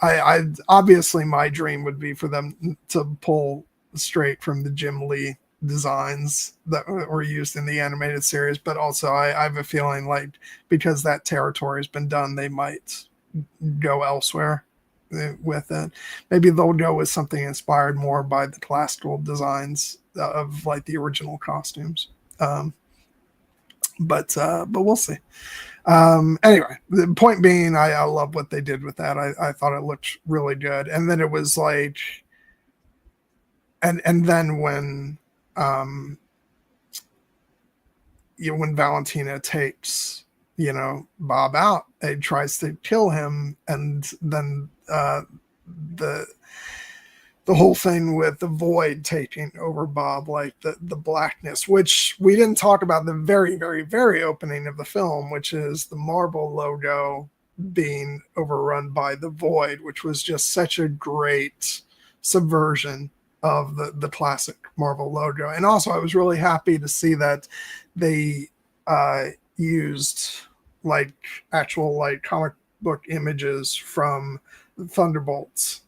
I obviously my dream would be for them to pull straight from the Jim Lee designs that were used in the animated series, but also I have a feeling like because that territory has been done, they might go elsewhere with it. Maybe they'll go with something inspired more by the classical designs of like the original costumes. But we'll see. Anyway, the point being, I love what they did with that. I thought it looked really good. And then it was like, and then when when Valentina takes Bob out, and tries to kill him, and then the whole thing with the void taking over Bob, like the blackness, which we didn't talk about the very, very, very opening of the film, which is the Marvel logo being overrun by the void, which was just such a great subversion of the classic Marvel logo. And also I was really happy to see that they used like actual like comic book images from Thunderbolts,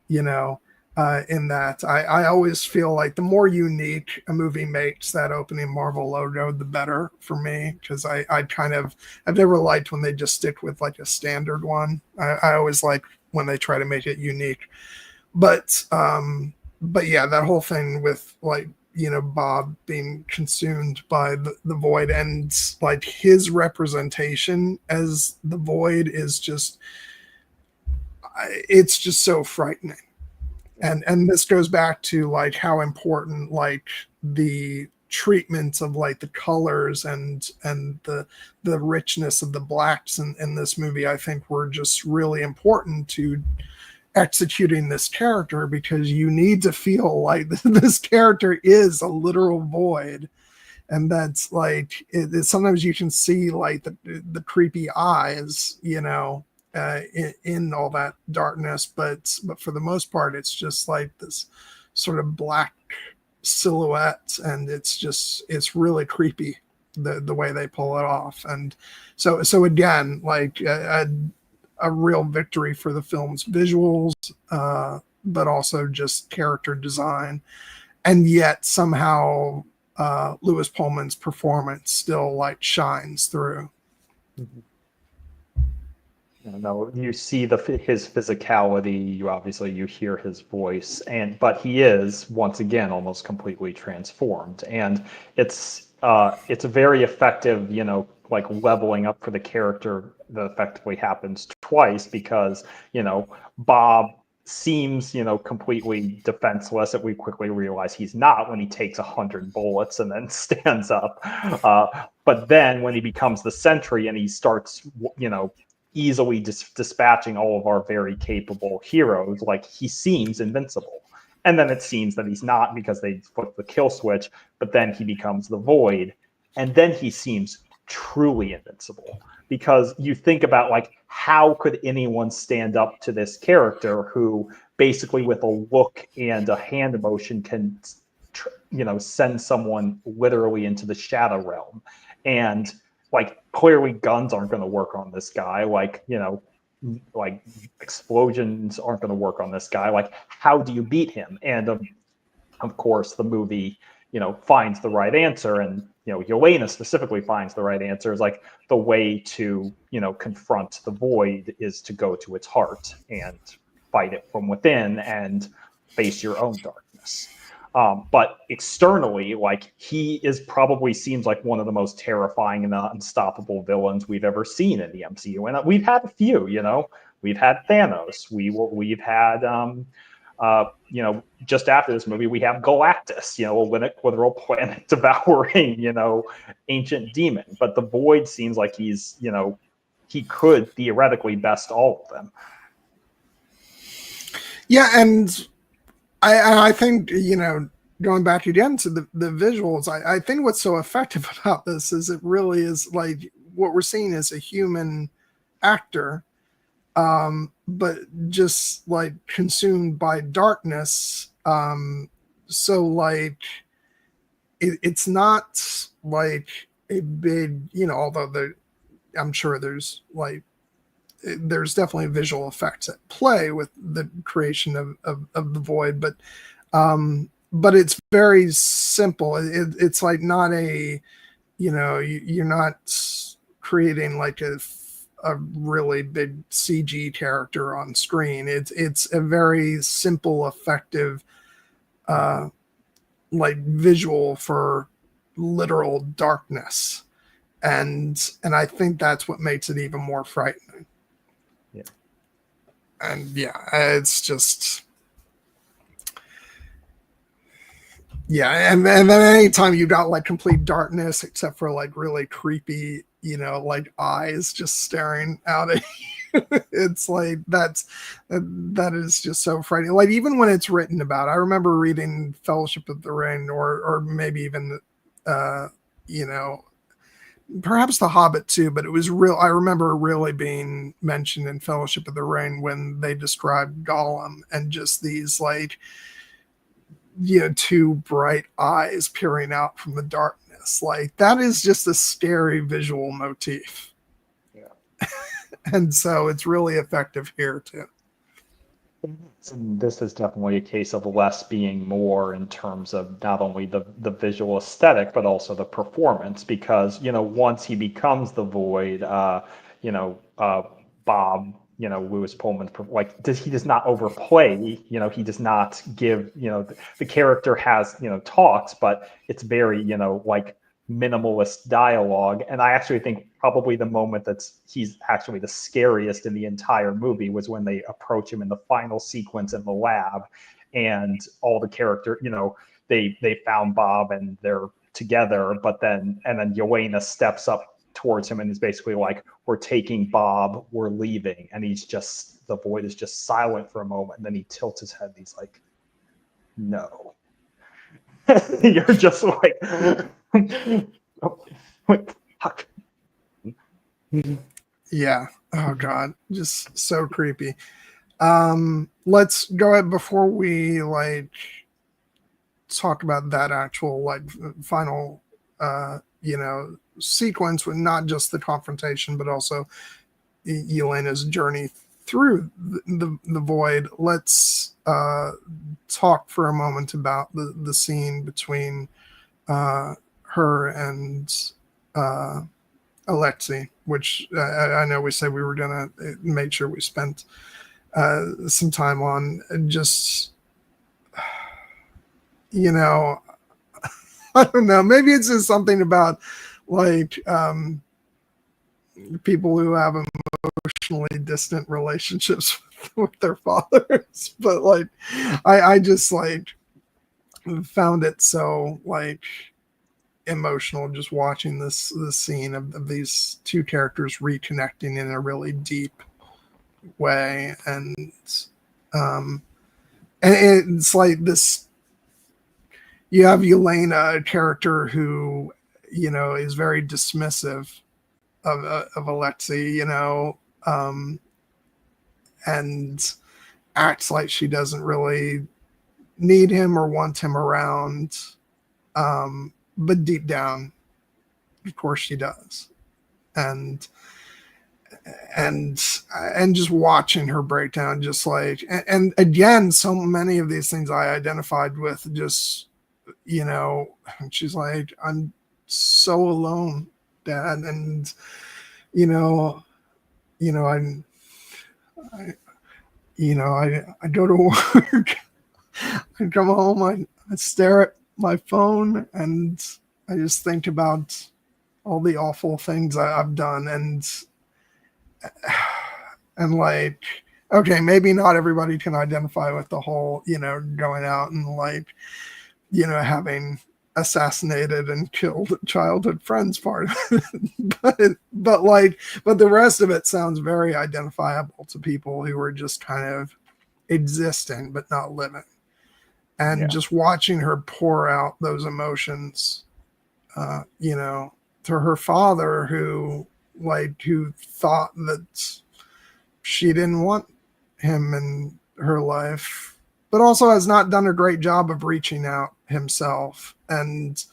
in that. I always feel like the more unique a movie makes that opening Marvel logo, the better for me, because I've never liked when they just stick with like a standard one. I always like when they try to make it unique. But yeah, that whole thing with like Bob being consumed by the void, and like his representation as the void is just, it's just so frightening. And this goes back to like how important like the treatment of like the colors and the richness of the blacks in this movie, I think, were just really important to executing this character, because you need to feel like this character is a literal void. And that's like sometimes you can see like the creepy eyes, in all that darkness, but for the most part, it's just like this sort of black silhouette, and it's really creepy the way they pull it off. And so again, like a real victory for the film's visuals, but also just character design, and yet somehow Lewis Pullman's performance still like shines through. Mm-hmm. No, you see his physicality. You hear his voice, but he is once again almost completely transformed, and it's a very effective, like leveling up for the character that effectively happens twice, because Bob seems completely defenseless, and we quickly realize he's not when he takes 100 bullets and then stands up. But then when he becomes the Sentry and he starts easily dispatching all of our very capable heroes, like he seems invincible. And then it seems that he's not, because they put the kill switch, but then he becomes the void, and then he seems truly invincible. Because you think about like, how could anyone stand up to this character who basically with a look and a hand motion can send someone literally into the shadow realm? And like, clearly guns aren't going to work on this guy. Like, like explosions aren't going to work on this guy. Like, how do you beat him? And of course, the movie, finds the right answer, and Yelena specifically finds the right answer, is like the way to confront the void is to go to its heart and fight it from within and face your own darkness. But externally, like, he is probably seems like one of the most terrifying and unstoppable villains we've ever seen in the MCU, and we've had a few. We've had Thanos. We've had just after this movie, we have Galactus, a literal planet devouring, ancient demon. But the Void seems like he's, he could theoretically best all of them. Yeah, and I think, going back again to the visuals, I think what's so effective about this is it really is like what we're seeing is a human actor, but just like consumed by darkness. So like it's not like a big, although I'm sure there's definitely visual effects at play with the creation of the Void, but it's very simple. It's like not a, you're not creating like a really big CG character on screen. It's a very simple, effective, like visual for literal darkness, and I think that's what makes it even more frightening. Yeah, and yeah, it's just. Yeah, and then anytime you got like complete darkness, except for like really creepy, like eyes just staring out at you, it's like that is just so frightening. Like even when it's written about, I remember reading Fellowship of the Ring, or maybe even, perhaps The Hobbit too, but it was real. I remember really being mentioned in Fellowship of the Ring when they described Gollum and just these like, two bright eyes peering out from the darkness. Like that is just a scary visual motif. Yeah. And so it's really effective here too. And this is definitely a case of less being more in terms of not only the visual aesthetic, but also the performance, because, once he becomes the Void, Bob, Lewis Pullman, like he does not overplay, he does not give, the character has, talks, but it's very, like minimalist dialogue. And I actually think probably the moment he's actually the scariest in the entire movie was when they approach him in the final sequence in the lab, and all the character, they found Bob and they're together, and then Yelena steps up towards him and is basically like, we're taking Bob, we're leaving. And the Void is just silent for a moment, and then he tilts his head and he's like, no. You're just like, fuck. Yeah. Oh God. Just so creepy. Let's go ahead before we like talk about that actual like final sequence with not just the confrontation, but also Yelena's journey through the Void. Let's talk for a moment about the scene between her and Alexei, which I know we said we were gonna make sure we spent some time on. Just I don't know, maybe it's just something about like people who have emotionally distant relationships with their fathers, but like I just like found it so like emotional just watching this scene of these two characters reconnecting in a really deep way, and it's like this. You have Yelena, a character who is very dismissive of Alexei, and acts like she doesn't really need him or want him around, but deep down, of course, she does. And just watching her breakdown, just like, and again, so many of these things I identified with, just you know, and she's like, I'm so alone, Dad. And, you know, you know, I I go to work, I come home, I stare at my phone, and I just think about all the awful things I've done, and like, okay, maybe not everybody can identify with the whole, you know, going out and like, you know, having assassinated and killed childhood friends part of it. but the rest of it sounds very identifiable to people who were just kind of existing but not living. And just watching her pour out those emotions, you know, to her father who thought that she didn't want him in her life, but also has not done a great job of reaching out himself and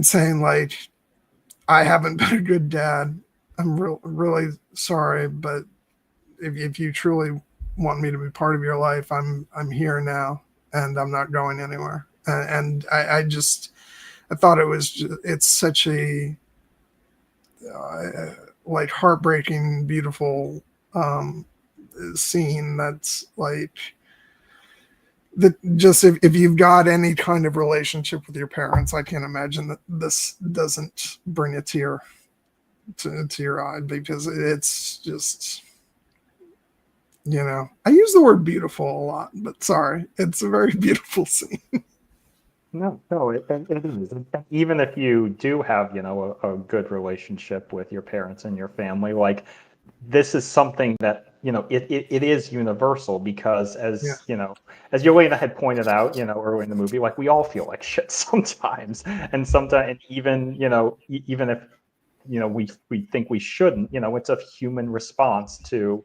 saying like, I haven't been a good dad. I'm really sorry, but if you truly want me to be part of your life, I'm here now, and I'm not going anywhere. And I thought it's such a like heartbreaking, beautiful scene that's like that. Just if you've got any kind of relationship with your parents, I can't imagine that this doesn't bring a tear to your eye, because it's just, you know, I use the word beautiful a lot, but sorry, it's a very beautiful scene. No, it is. And even if you do have, you know, a good relationship with your parents and your family, like this is something that, you know, it is universal because Yeah. you know, as Yelena had pointed out, you know, early in the movie, like we all feel like shit sometimes. And sometimes, and even, you know, even if, you know, we think we shouldn't, you know, it's a human response to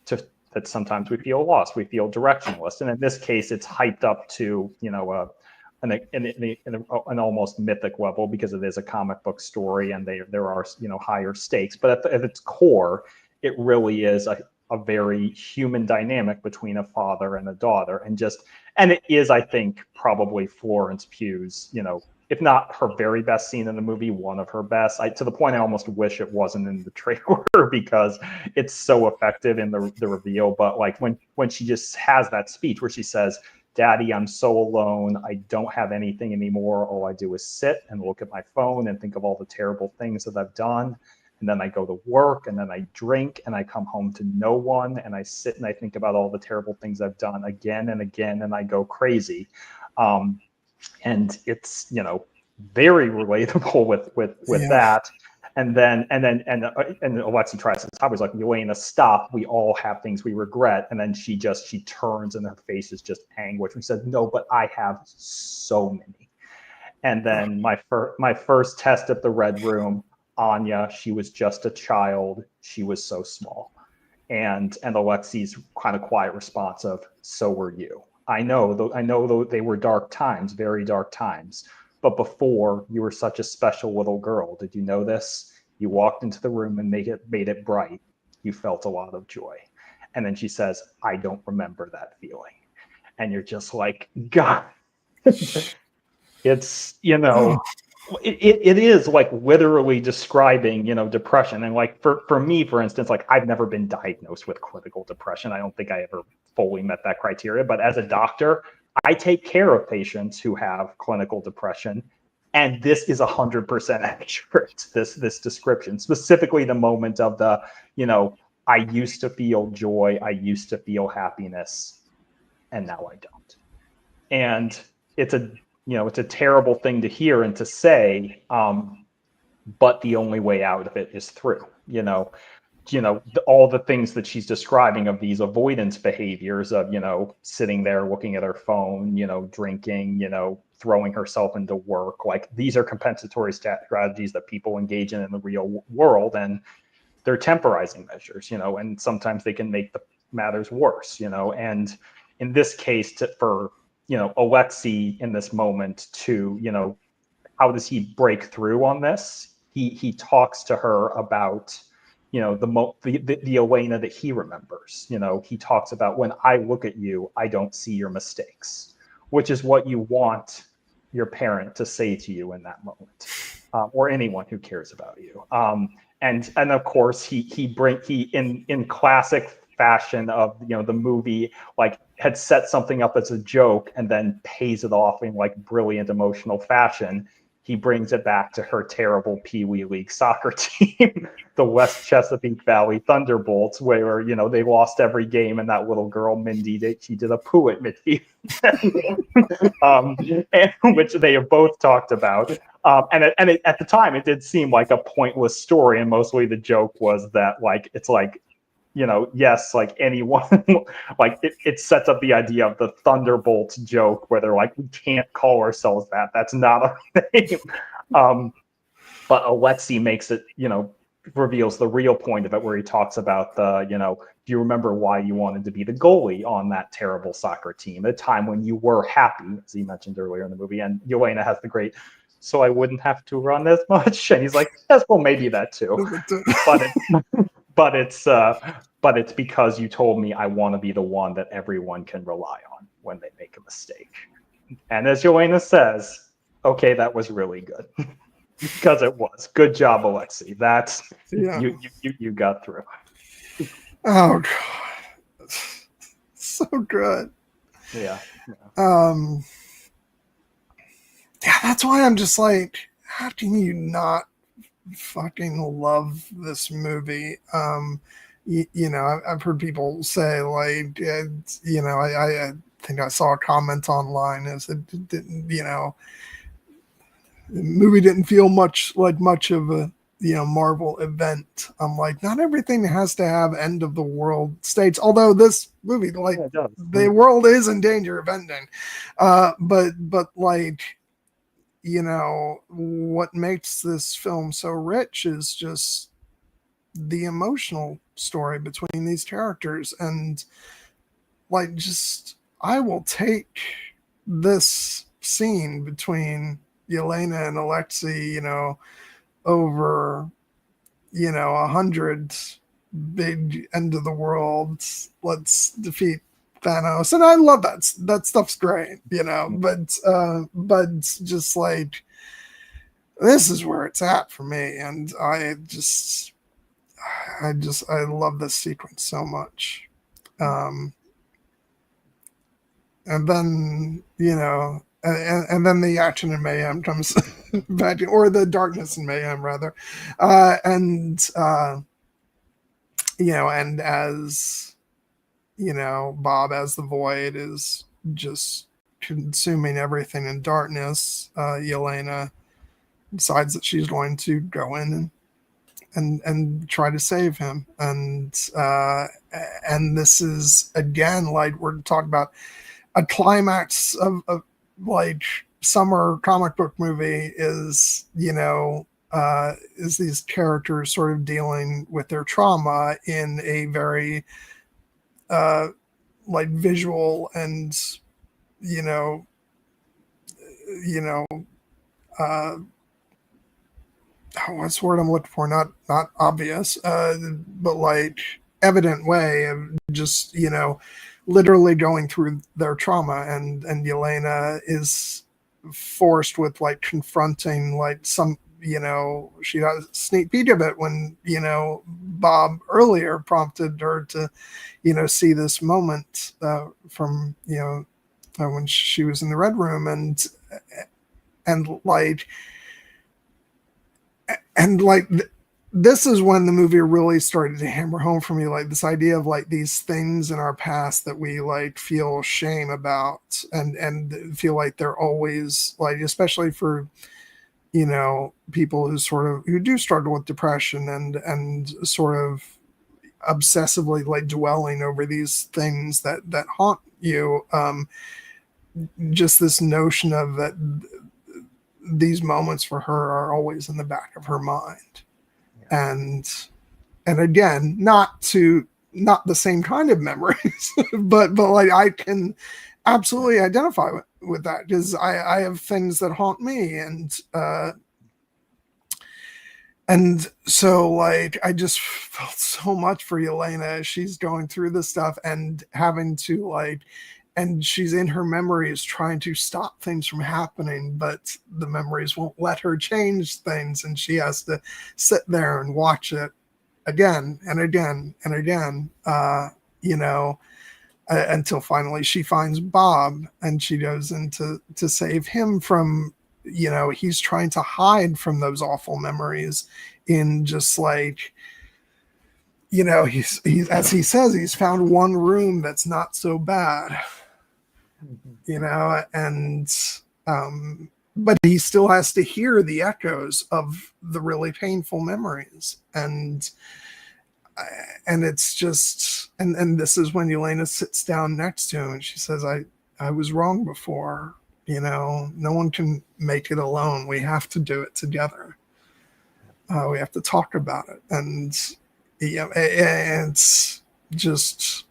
that sometimes we feel lost, we feel directionless. And in this case, it's hyped up to, you know, an almost mythic level because it is a comic book story and there are, you know, higher stakes. But at its core, it really is a very human dynamic between a father and a daughter. And it is, I think, probably Florence Pugh's, you know, if not her very best scene in the movie, one of her best. To the point I almost wish it wasn't in the trailer because it's so effective in the reveal. But like when she just has that speech where she says, Daddy, I'm so alone. I don't have anything anymore. All I do is sit and look at my phone and think of all the terrible things that I've done. And then I go to work and then I drink and I come home to no one. And I sit and I think about all the terrible things I've done again and again. And I go crazy. And it's, you know, very relatable with that. And Alexi tries to stop. He's like, Yelena, stop. We all have things we regret. And then she turns and her face is just anguish. We said, no, but I have so many. And then my first test at the Red Room, Anya, she was just a child. She was so small. And Alexi's kind of quiet response of, so were you. I know they were dark times, very dark times. But before, you were such a special little girl. Did you know this? You walked into the room and made it bright. You felt a lot of joy. And then she says, I don't remember that feeling. And you're just like, God. It's, you know, it is like literally describing, you know, depression. And like for me, for instance, like I've never been diagnosed with clinical depression. I don't think I ever fully met that criteria. But as a doctor, I take care of patients who have clinical depression, and this is 100% accurate. This description, specifically the moment of the, you know, I used to feel joy, I used to feel happiness, and now I don't. And it's a terrible thing to hear and to say, but the only way out of it is through. All the things that she's describing of these avoidance behaviors of, you know, sitting there looking at her phone, you know, drinking, you know, throwing herself into work. Like these are compensatory strategies that people engage in the real world, and they're temporizing measures, you know, and sometimes they can make the matters worse, you know. And in this case, for, you know, Alexi in this moment to, you know, how does he break through on this? He talks to her about, you know, the Elena that he remembers. You know, he talks about, when I look at you, I don't see your mistakes. which is what you want your parent to say to you in that moment, or anyone who cares about you. And of course he in classic fashion of the movie, like, had set something up as a joke and then pays it off in like brilliant emotional fashion. He brings it back to her terrible Pee Wee League soccer team, the West Chesapeake Valley Thunderbolts, where they lost every game, and that little girl Mindy she did a poo at midfield, and which they have both talked about. And at the time, it did seem like a pointless story, and mostly the joke was that, like, it's like, yes, like anyone, like it sets up the idea of the Thunderbolts joke where they're like, we can't call ourselves that. That's not our name. But Alexei makes it, reveals the real point of it, where he talks about do you remember why you wanted to be the goalie on that terrible soccer team at a time when you were happy, as he mentioned earlier in the movie? And Yelena has the great, so I wouldn't have to run as much. And he's like, yes, well, maybe that too. But it's because you told me I want to be the one that everyone can rely on when they make a mistake. And as Yelena says, okay, that was really good. Because it was. Good job, Alexei. That's you got through. Oh god. So good. Yeah. Yeah, that's why I'm just like, how can you not fucking love this movie? I've heard people say, like, I think I saw a comment online as it didn't, the movie didn't feel much of a Marvel event. I'm like, not everything has to have end of the world states, although this movie, like, the world is in danger of ending, but like, what makes this film so rich is just the emotional story between these characters. And like, just, I will take this scene between Yelena and Alexei, over 100 big end of the world, let's defeat Thanos. And I love that stuff's great, but just like, this is where it's at for me. And I love this sequence so much. And then, and then the action and mayhem comes back, or the darkness and mayhem rather. And as, Bob as the Void is just consuming everything in darkness, Yelena decides that she's going to go in and try to save him. And this is, again, like, we're talking about a climax of like summer comic book movie is these characters sort of dealing with their trauma in a very like visual and what's the word I'm looking for? Not obvious, but like evident way of just, literally going through their trauma. And Yelena is forced with like confronting like some, she got a sneak peek of it when, Bob earlier prompted her to, see this moment from, when she was in the Red Room, and this is when the movie really started to hammer home for me, like this idea of like these things in our past that we like feel shame about and feel like they're always, like, especially for, people who do struggle with depression and sort of obsessively like dwelling over these things that haunt you. Just this notion of that these moments for her are always in the back of her mind. And again, not the same kind of memories, but like I can absolutely identify with that, because I have things that haunt me, and so like I just felt so much for Yelena as she's going through this stuff and having to like and she's in her memories trying to stop things from happening, but the memories won't let her change things, and she has to sit there and watch it again and again and again, until finally she finds Bob, and she goes in to save him from, he's trying to hide from those awful memories in just like, he's as he says, he's found one room that's not so bad, and but he still has to hear the echoes of the really painful memories, and it's just, and this is when Yelena sits down next to him and she says, I was wrong before, no one can make it alone, we have to do it together, we have to talk about it. And it's just,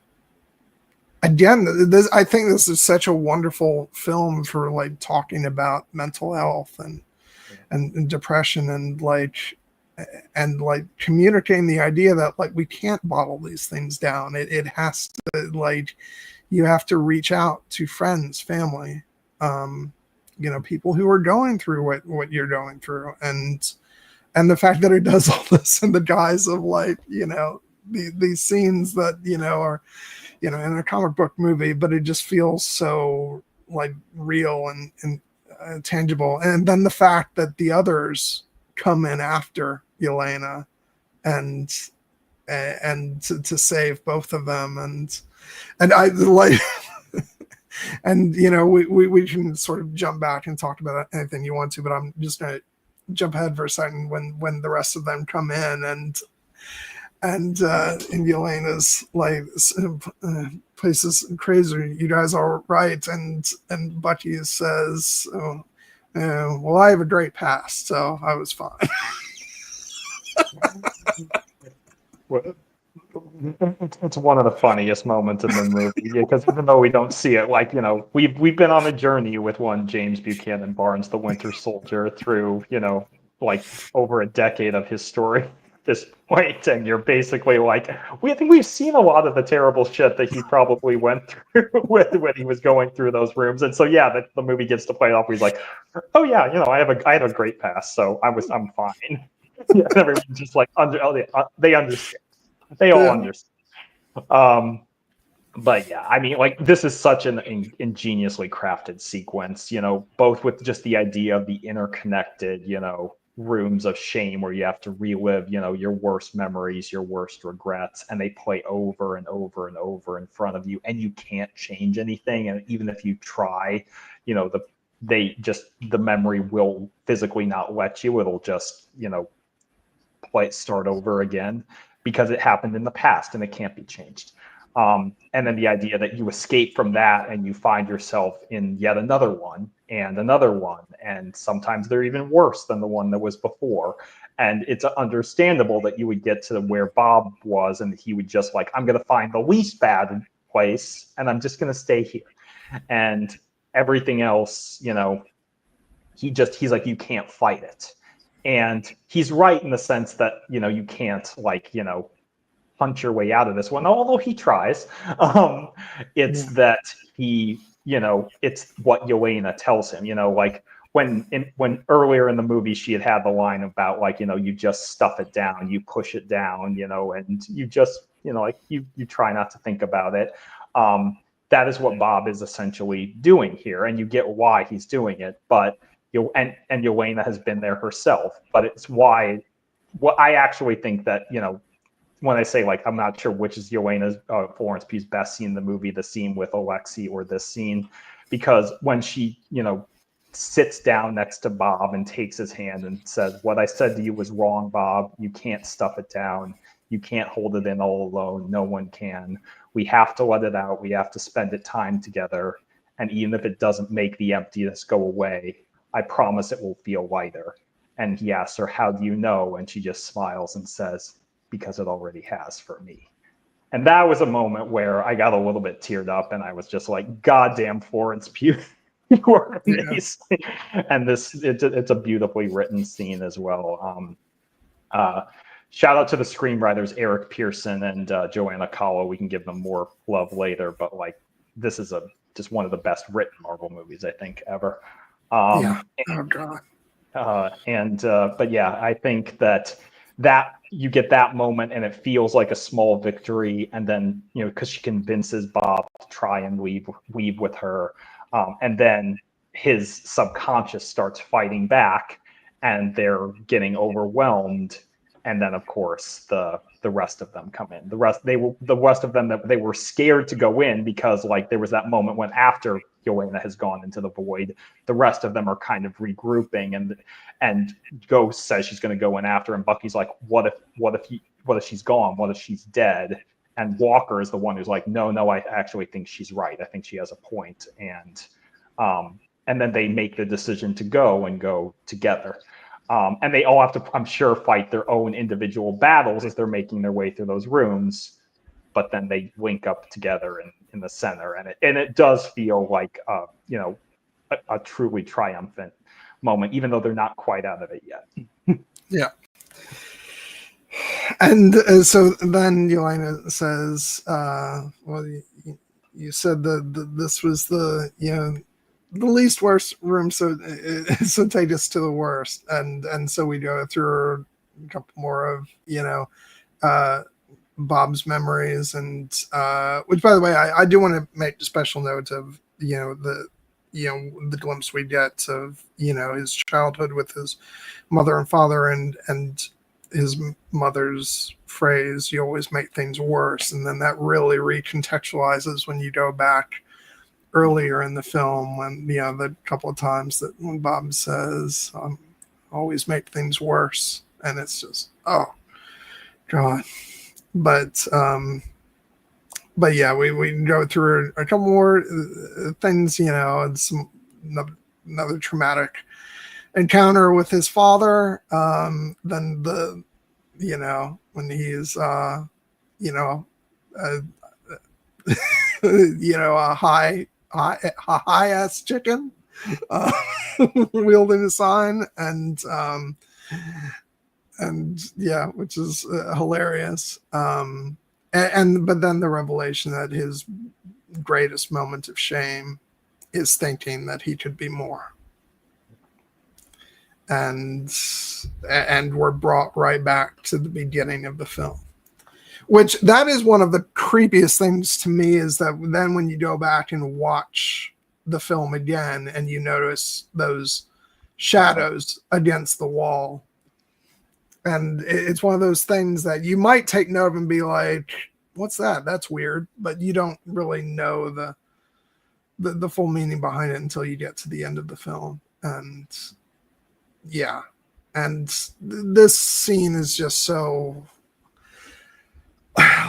again, I think this is such a wonderful film for like talking about mental health and depression, and like communicating the idea that like we can't bottle these things down. It has to, like, you have to reach out to friends, family, people who are going through what you're going through, and the fact that it does all this in the guise of like, these scenes that are in a comic book movie, but it just feels so like real and tangible. And then the fact that the others come in after Yelena and to save both of them, and I like and we can sort of jump back and talk about anything you want to, but I'm just gonna jump ahead for a second when the rest of them come in, and Yelena's like, place is crazy, you guys are right, and Bucky says, well, I have a great past, so I was fine. It's one of the funniest moments in the movie, because even though we don't see it, like, we've been on a journey with one James Buchanan Barnes, the Winter Soldier, through, like over a decade of his story at this point, and you're basically like, I think we've seen a lot of the terrible shit that he probably went through when he was going through those rooms. And so the movie gets to play it off where he's like, oh yeah, I have a great past, so I'm fine. Yeah, everyone's just like, they understand. They all understand. But yeah, I mean, like, this is such an ingeniously crafted sequence, both with just the idea of the interconnected, rooms of shame where you have to relive, your worst memories, your worst regrets, and they play over and over and over in front of you, and you can't change anything. And even if you try, the memory will physically not let you. It'll just, start over again, because it happened in the past and it can't be changed. And then the idea that you escape from that and you find yourself in yet another one, and sometimes they're even worse than the one that was before. And it's understandable that you would get to where Bob was, and he would just like, I'm going to find the least bad place and I'm just going to stay here. And everything else, he's like, you can't fight it. And he's right in the sense that, you can't punch your way out of this one, although he tries. It's that he, it's what Yelena tells him, like when earlier in the movie she had the line about like, you just stuff it down, you push it down, and you just, like you try not to think about it. That is what Bob is essentially doing here, and you get why he's doing it, but and Yelena has been there herself, but it's why. What I actually think that, when I say like, I'm not sure which is Yelena's, Florence Pugh's best scene in the movie, the scene with Alexei or this scene, because when she, sits down next to Bob and takes his hand and says, what I said to you was wrong, Bob. You can't stuff it down. You can't hold it in all alone. No one can. We have to let it out. We have to spend it time together. And even if it doesn't make the emptiness go away, I promise it will feel lighter. And he asks her, how do you know? And she just smiles and says, because it already has for me. And that was a moment where I got a little bit teared up, and I was just like, goddamn Florence Pugh, you are amazing. Yeah. And it's a beautifully written scene as well. Shout out to the screenwriters, Eric Pearson and Joanna Kahlo. We can give them more love later, but like, this is a just one of the best written Marvel movies, I think, ever. Yeah. Oh God. But yeah, I think that you get that moment and it feels like a small victory, and then, you know, because she convinces Bob to try and leave with her, and then his subconscious starts fighting back, and they're getting overwhelmed, and then of course the rest of them come in. The rest of them, that they were scared to go in because, like, there was that moment when, after Yelena has gone into the void, the rest of them are kind of regrouping, and Ghost says she's going to go in after, and Bucky's like, what if she's gone? What if she's dead? And Walker is the one who's like, no, I actually think she's right. I think she has a point. And then they make the decision to go together. And they all have to, I'm sure, fight their own individual battles as they're making their way through those rooms. But then they link up together in the center, and it does feel like a truly triumphant moment, even though they're not quite out of it yet. Yeah. And so then Yelena says, "Well, you said this was the least worst room, so take us to the worst." And so we go through a couple more of Bob's memories, and which, by the way, I do want to make a special note of the glimpse we get of his childhood with his mother and father, and his mother's phrase, "You always make things worse," and then that really recontextualizes when you go back earlier in the film, when the couple of times that when Bob says, "Always make things worse," and it's just, oh God. But yeah, we go through a couple more things, and another traumatic encounter with his father. Then when he's a high ass chicken wielding a sign, and yeah, which is hilarious. But then the revelation that his greatest moment of shame is thinking that he could be more. And we're brought right back to the beginning of the film, which that is one of the creepiest things to me, is that then when you go back and watch the film again and you notice those shadows against the wall, and it's one of those things that you might take note of and be like, what's that? That's weird. But you don't really know the full meaning behind it until you get to the end of the film. And yeah. And this scene is just so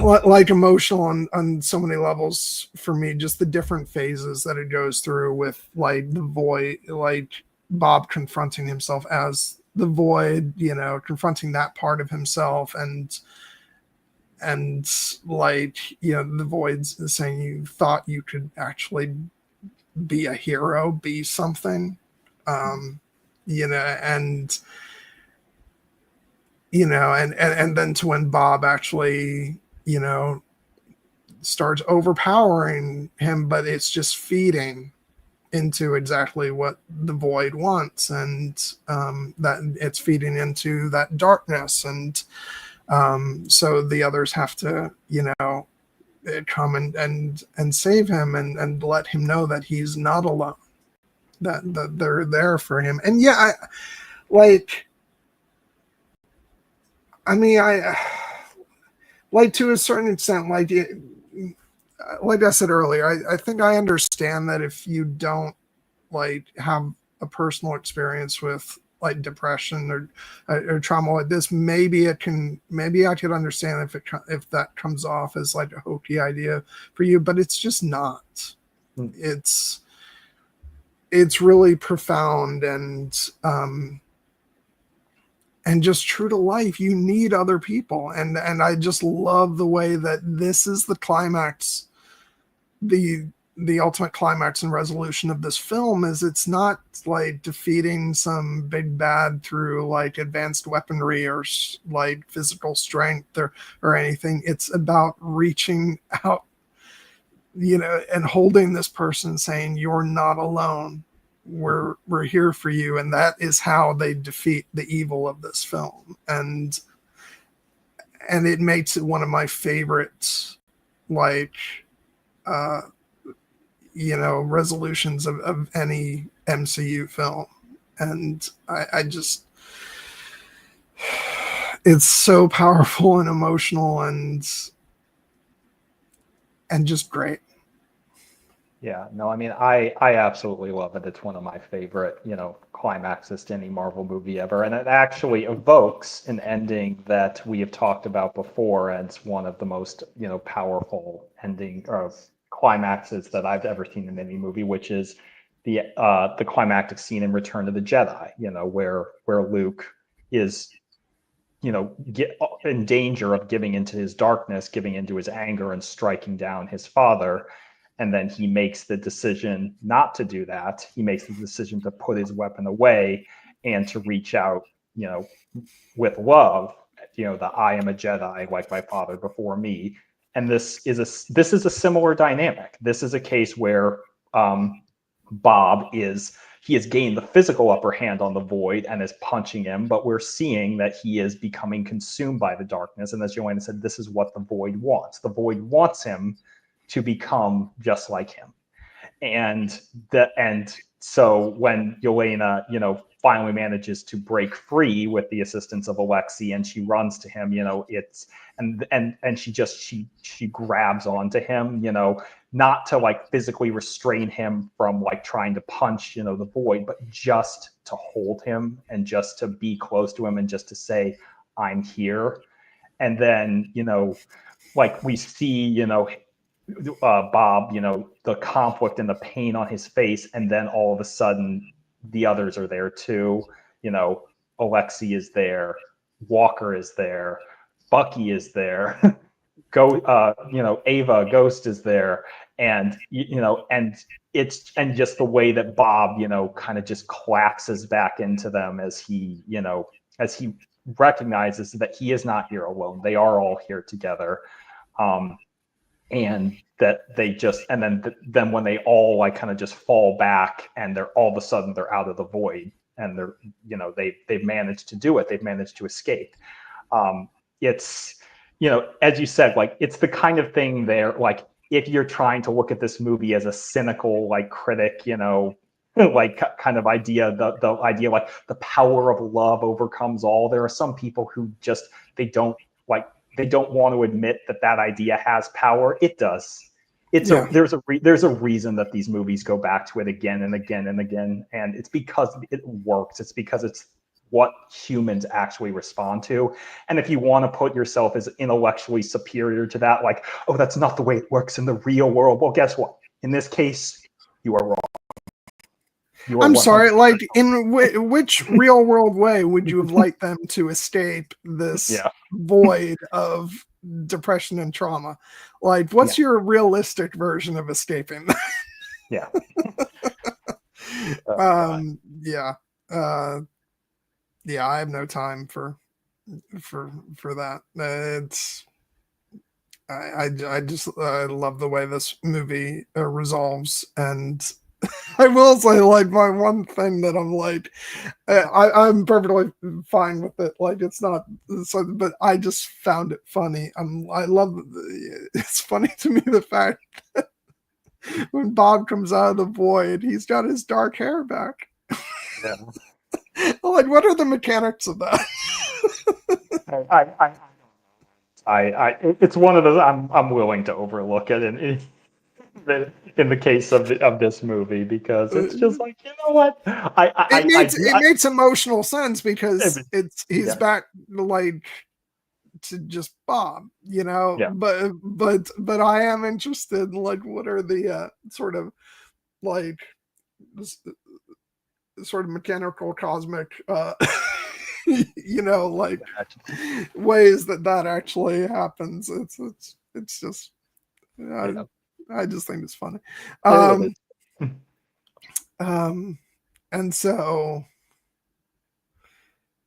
like emotional on so many levels for me. Just the different phases that it goes through, with like the void, like Bob confronting himself as the void, confronting that part of himself, and like, the void's saying, you thought you could actually be a hero, be something, and then to when Bob actually, starts overpowering him, but it's just feeding into exactly what the void wants, and that it's feeding into that darkness, and so the others have to come and save him, and let him know that he's not alone, that they're there for him. And yeah, I like to a certain extent, like I said earlier, I think I understand that if you don't like have a personal experience with like depression or trauma like this, maybe I could understand if that comes off as like a hokey idea for you, but it's just not. It's really profound, and just true to life. You need other people, and I just love the way that this is the climax, the ultimate climax and resolution of this film. Is it's not like defeating some big bad through like advanced weaponry or like physical strength or anything. It's about reaching out and holding this person saying, you're not alone. We're here for you. And that is how they defeat the evil of this film. And it makes it one of my favorites, like, resolutions of any MCU film. And I just, it's so powerful and emotional and just great. Yeah, no, I mean, I absolutely love it. It's one of my favorite, climaxes to any Marvel movie ever. And it actually evokes an ending that we have talked about before as one of the most, powerful ending or climaxes that I've ever seen in any movie, which is the climactic scene in Return of the Jedi, where Luke is get in danger of giving into his darkness, giving into his anger, and striking down his father. And then he makes the decision not to do that. He makes the decision to put his weapon away and to reach out, with love, the I am a Jedi like my father before me. And this is a similar dynamic. This is a case where Bob he has gained the physical upper hand on the void and is punching him, but we're seeing that he is becoming consumed by the darkness. And as Joanna said, this is what the void wants. The void wants him to become just like him. And so when Yelena, finally manages to break free with the assistance of Alexei, and she runs to him, and she grabs onto him, not to like physically restrain him from like trying to punch, the void, but just to hold him and just to be close to him and just to say, I'm here. And then, like we see, Bob, the conflict and the pain on his face, and then all of a sudden the others are there too. Alexei is there, Walker is there, Bucky is there, Ava Ghost is there, and and just the way that Bob, kind of just collapses back into them as he recognizes that he is not here alone. They are all here together. And that they just, and then when they all like kind of just fall back and they're all of a sudden they're out of the void and they're, they've managed to do it. They've managed to escape. It's, as you said, like, it's the kind of thing there, like, if you're trying to look at this movie as a cynical, like, critic, like kind of idea, the idea, like, the power of love overcomes all. There are some people who just, they don't want to admit that idea has power. It does. There's a reason that these movies go back to it again and again and again, and it's because it works. It's because it's what humans actually respond to. And if you want to put yourself as intellectually superior to that, like, oh, that's not the way it works in the real world. Well, guess what? In this case, you are wrong. I'm sorry, like, in which real world way would you have liked them to escape this void of depression and trauma? Like, what's your realistic version of escaping that? Yeah. I have no time for that. It's I just love the way this movie resolves. And I will say, like, my one thing that I'm like, I'm perfectly fine with it. Like, it's not, but I just found it funny. It's funny to me, the fact that when Bob comes out of the void, he's got his dark hair back. Yeah. Like, what are the mechanics of that? It's one of those I'm willing to overlook it in the case of this movie, because it's just like, you know what, it makes emotional sense because he's back, like, to just Bob, but I am interested in, like, what are the sort of mechanical cosmic like ways that actually happens. It's just I just think it's funny. And so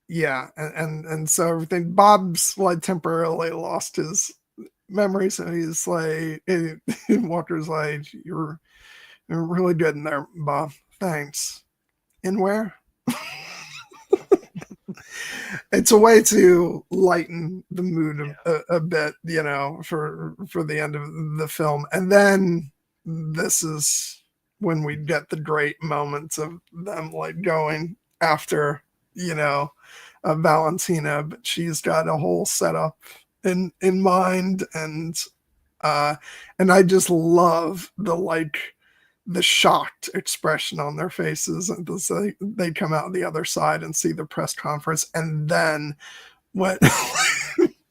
and so everything, Bob's like temporarily lost his memories, and he's like, Walter's like, you're really good in there, Bob. Thanks. In where? It's a way to lighten the mood a bit, for the end of the film. And then this is when we get the great moments of them like going after, Valentina, but she's got a whole setup in mind, and I just love the shocked expression on their faces, and they come out the other side and see the press conference, and then what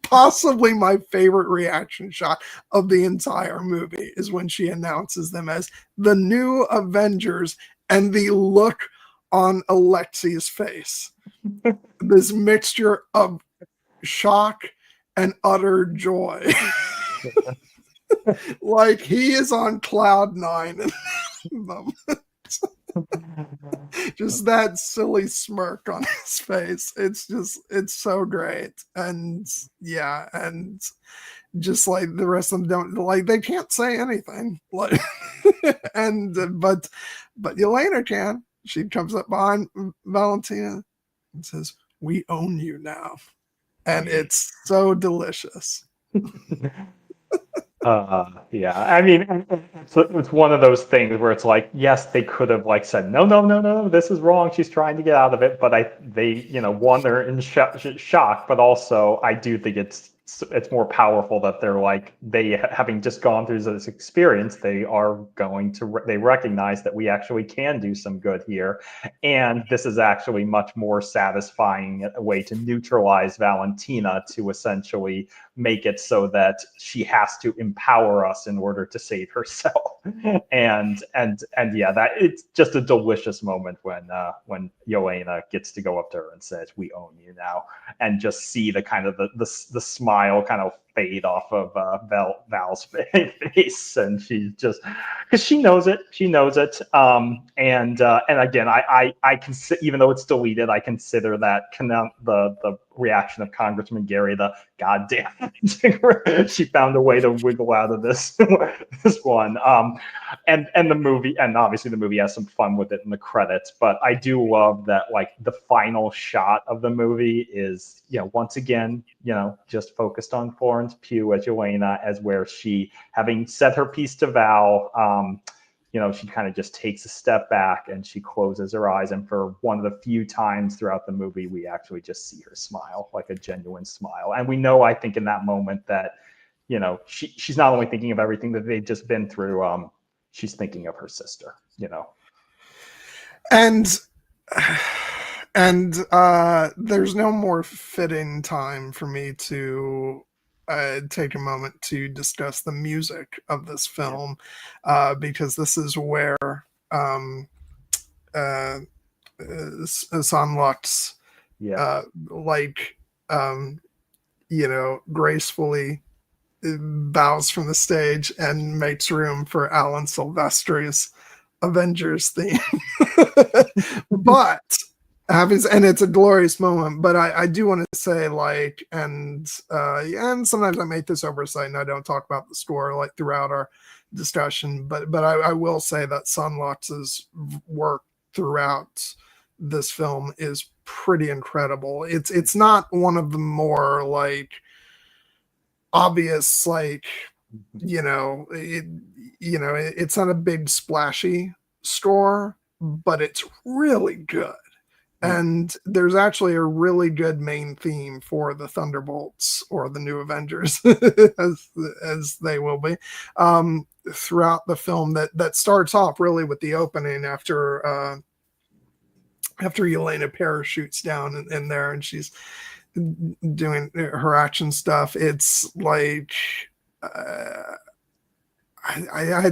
possibly my favorite reaction shot of the entire movie is when she announces them as the new Avengers, and the look on Alexi's face, this mixture of shock and utter joy. Like he is on cloud nine in that moment. Just that silly smirk on his face. It's so great. And yeah, and just like the rest of them don't, like, they can't say anything. Like, and but Yelena can. She comes up behind Valentina and says, "We own you now," and it's so delicious. Yeah, I mean, it's one of those things where it's like, yes, they could have like said, no, this is wrong. She's trying to get out of it, but one, they're in shock, but also I do think it's more powerful that they're like, they having just gone through this experience, they recognize that we actually can do some good here, and this is actually much more satisfying a way to neutralize Valentina, to essentially make it so that she has to empower us in order to save herself. and yeah, that it's just a delicious moment when Yelena gets to go up to her and says, "We own you now," and just see the kind of the smile kind of fade off of Val's face, and she's just, because she knows it. And again, I consider, even though it's deleted, I consider that the reaction of Congressman Gary, the goddamn, she found a way to wiggle out of this one. And the movie, and obviously the movie has some fun with it in the credits, but I do love that, like, the final shot of the movie is, once again, just focused on Florence Pugh as Yelena, as where she, having said her piece to Val, she kind of just takes a step back and she closes her eyes. And for one of the few times throughout the movie, we actually just see her smile, like a genuine smile. And we know, I think, in that moment that, she's not only thinking of everything that they've just been through, she's thinking of her sister, And there's no more fitting time for me to take a moment to discuss the music of this film, because this is where San Lux, gracefully bows from the stage and makes room for Alan Silvestri's Avengers theme. But and it's a glorious moment, but I do want to say, like, and sometimes I make this oversight and I don't talk about the score like throughout our discussion, but I will say that San Lux's work throughout this film is pretty incredible. It's not one of the more like obvious, like, it's not a big splashy score, but it's really good. And there's actually a really good main theme for the Thunderbolts, or the New Avengers, as they will be, throughout the film, that starts off really with the opening after Yelena parachutes down in there and she's doing her action stuff. It's like I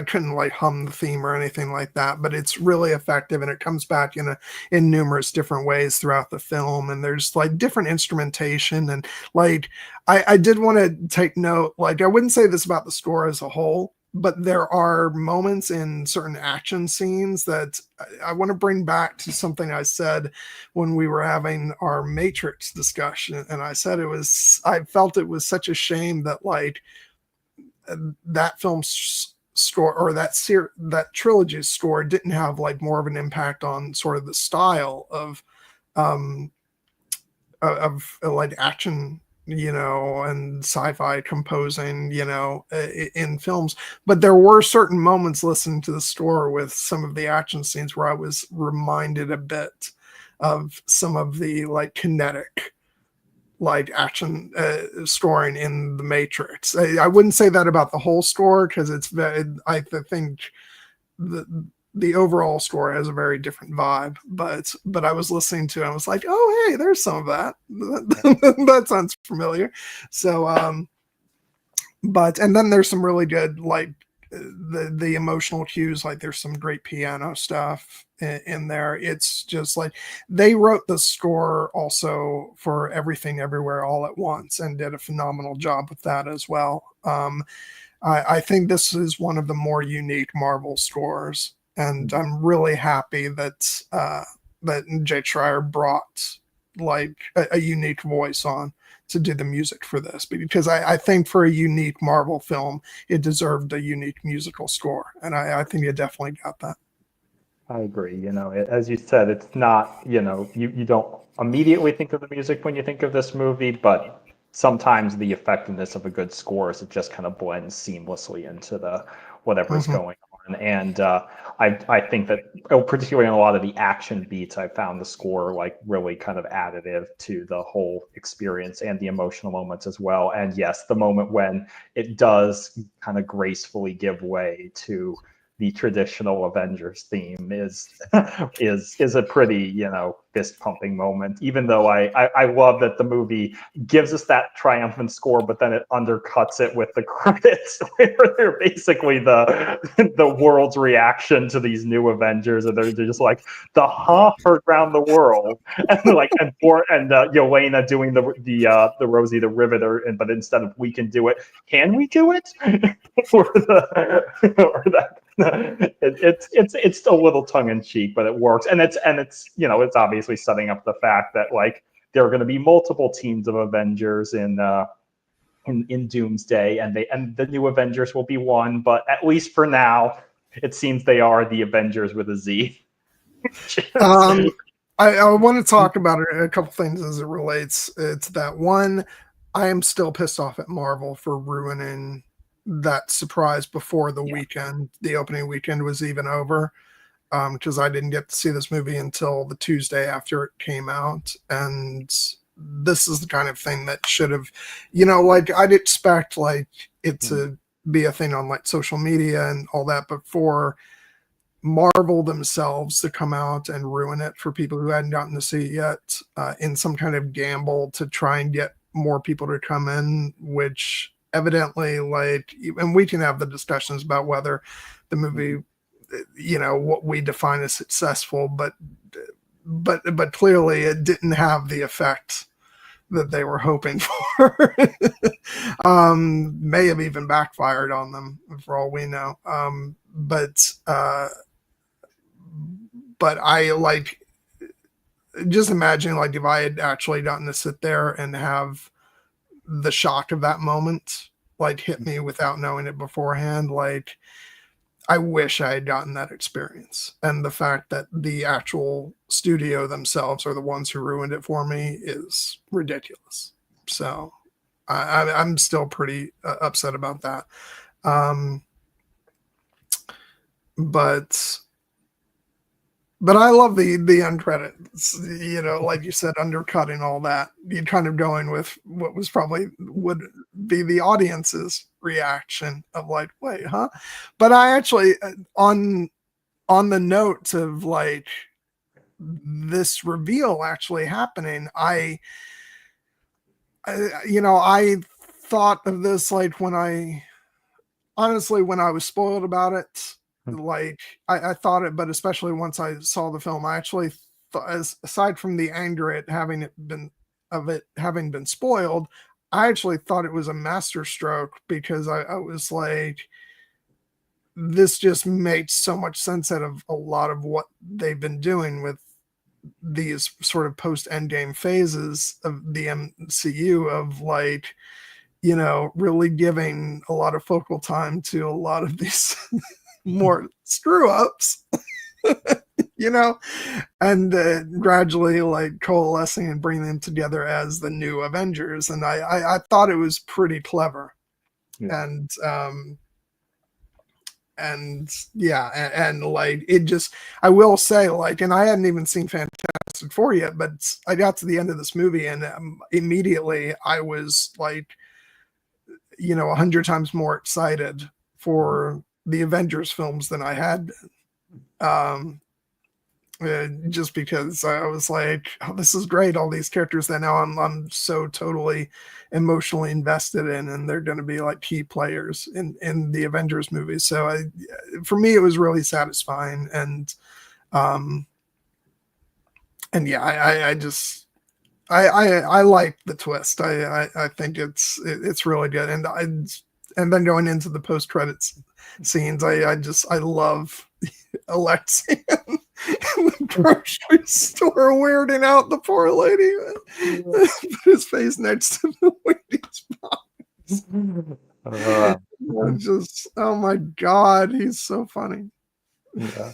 couldn't like hum the theme or anything like that, but it's really effective, and it comes back in numerous different ways throughout the film. And there's like different instrumentation, and like I did want to take note, like, I wouldn't say this about the score as a whole, but there are moments in certain action scenes that I want to bring back to something I said when we were having our Matrix discussion. And I said I felt it was such a shame that like that film's score or that trilogy's score didn't have like more of an impact on sort of the style um of like action, and sci-fi composing, in films. But there were certain moments listening to the score with some of the action scenes where I was reminded a bit of some of the like kinetic like action scoring in the Matrix. I wouldn't say that about the whole score because I think the overall score has a very different vibe, but I was listening to it and I was like, oh hey, there's some of that. That sounds familiar. So and then there's some really good like the emotional cues, like there's some great piano stuff in there. It's just like they wrote the score also for Everything Everywhere All at Once and did a phenomenal job with that as well. I think this is one of the more unique Marvel scores, and I'm really happy that that Jake Schreier brought like a unique voice on to do the music for this, because I think for a unique Marvel film, it deserved a unique musical score, and I think it definitely got that. I agree. As you said, it's not, you don't immediately think of the music when you think of this movie, but sometimes the effectiveness of a good score is it just kind of blends seamlessly into the whatever's going on. And I think that particularly in a lot of the action beats, I found the score like really kind of additive to the whole experience and the emotional moments as well. And yes, the moment when it does kind of gracefully give way to the traditional Avengers theme is a pretty, fist pumping moment, even though I love that the movie gives us that triumphant score, but then it undercuts it with the credits where they're basically the world's reaction to these new Avengers, and they're just like the heard around the world, and Yelena doing the Rosie the Riveter, but instead of we can do it, can we do it? or it's a little tongue in cheek, but it works, and it's it's obviously setting up the fact that like there are going to be multiple teams of Avengers in Doomsday, and the new Avengers will be one, but at least for now, it seems they are the Avengers with a Z. I want to talk about a couple things as it relates to that. One, I am still pissed off at Marvel for ruining that surprise before the weekend. The opening weekend was even over, because I didn't get to see this movie until the Tuesday after it came out. And this is the kind of thing that should have, like I'd expect like it to be a thing on like social media and all that, but for Marvel themselves to come out and ruin it for people who hadn't gotten to see it yet, in some kind of gamble to try and get more people to come in, which evidently like, and we can have the discussions about whether the movie, what we define as successful, but clearly it didn't have the effect that they were hoping for. May have even backfired on them for all we know. But I like just imagine like if I had actually gotten to sit there and have the shock of that moment like hit me without knowing it beforehand, like I wish I had gotten that experience. And the fact that the actual studio themselves are the ones who ruined it for me is ridiculous. So I'm still pretty upset about that. But I love the end credits, like you said, undercutting all that. You kind of going with what was probably would be the audience's reaction of like, wait, huh? But I actually, on the note of like this reveal actually happening, I thought of this like when I was spoiled about it. Like I thought it, but especially once I saw the film, I actually thought, aside from the anger at having been spoiled, I actually thought it was a masterstroke, because I was like, this just makes so much sense out of a lot of what they've been doing with these sort of post Endgame phases of the MCU, of like, you know, really giving a lot of focal time to a lot of these more screw ups, you know, and gradually like coalescing and bringing them together as the new Avengers. And I thought it was pretty clever. Yeah. And yeah, and like it just, I will say, like, and I hadn't even seen Fantastic Four yet, but I got to the end of this movie and immediately I was like, you know, 100 times more excited for the Avengers films than I had been. Just because I was like, oh, this is great. All these characters that now I'm so totally emotionally invested in, and they're going to be like key players in the Avengers movies. So for me, it was really satisfying. And yeah, I like the twist. I think it's really good. And then going into the post credits scenes, I love Alexi in the grocery store weirding out the poor lady. Put his face next to the Wheaties box. Just, oh my God, he's so funny. Yeah,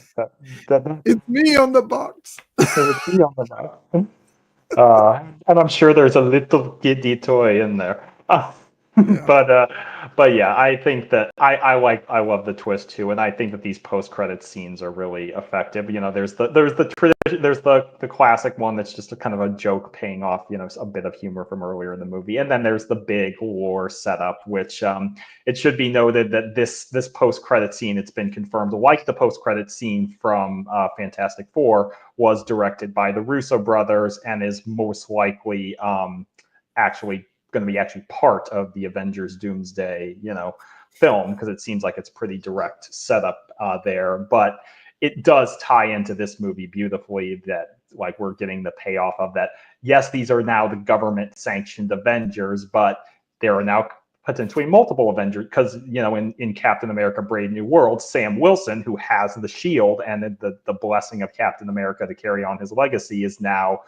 it's me on the box. It's me on the box. And I'm sure there's a little giddy toy in there. Yeah. But yeah, I think that I love the twist too, and I think that these post-credit scenes are really effective. You know, there's the classic one that's just a kind of a joke paying off, you know, a bit of humor from earlier in the movie, and then there's the big war setup, which it should be noted that this post-credit scene, it's been confirmed, like the post-credit scene from Fantastic Four, was directed by the Russo brothers and is most likely actually going to be part of the Avengers Doomsday, you know, film, because it seems like it's pretty direct setup there. But it does tie into this movie beautifully, that like we're getting the payoff of that. Yes, these are now the government sanctioned Avengers, but there are now potentially multiple Avengers, because, you know, in Captain America Brave New World, Sam Wilson, who has the shield and the blessing of Captain America to carry on his legacy, is now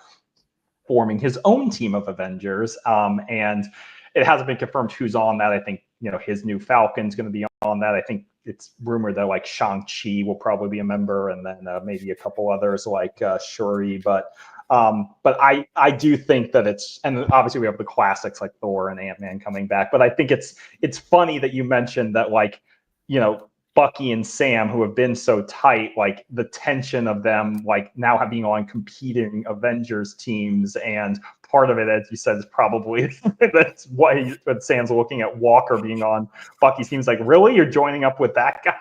forming his own team of Avengers. And it hasn't been confirmed who's on that. I think, you know, his new Falcon's going to be on that. I think it's rumored that like Shang-Chi will probably be a member, and then maybe a couple others like Shuri. But I do think that it's, and obviously we have the classics like Thor and Ant-Man coming back. But I think it's funny that you mentioned that, like, you know, Bucky and Sam, who have been so tight, like the tension of them, like now being on competing Avengers teams. And part of it, as you said, is probably that's why when Sam's looking at Walker being on Bucky's team, like, really, you're joining up with that guy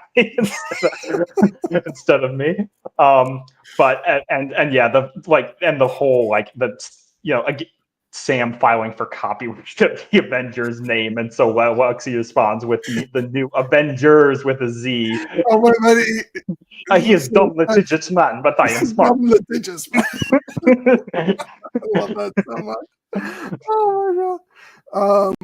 instead of me. But yeah, the whole, like, the, you know, Sam filing for copyright of the Avengers name, and so Lexi responds with the new Avengers with a Z. Oh, wait, he is dumb litigious man, but I am smart. Dumb litigious man. I love that so much. Oh my God.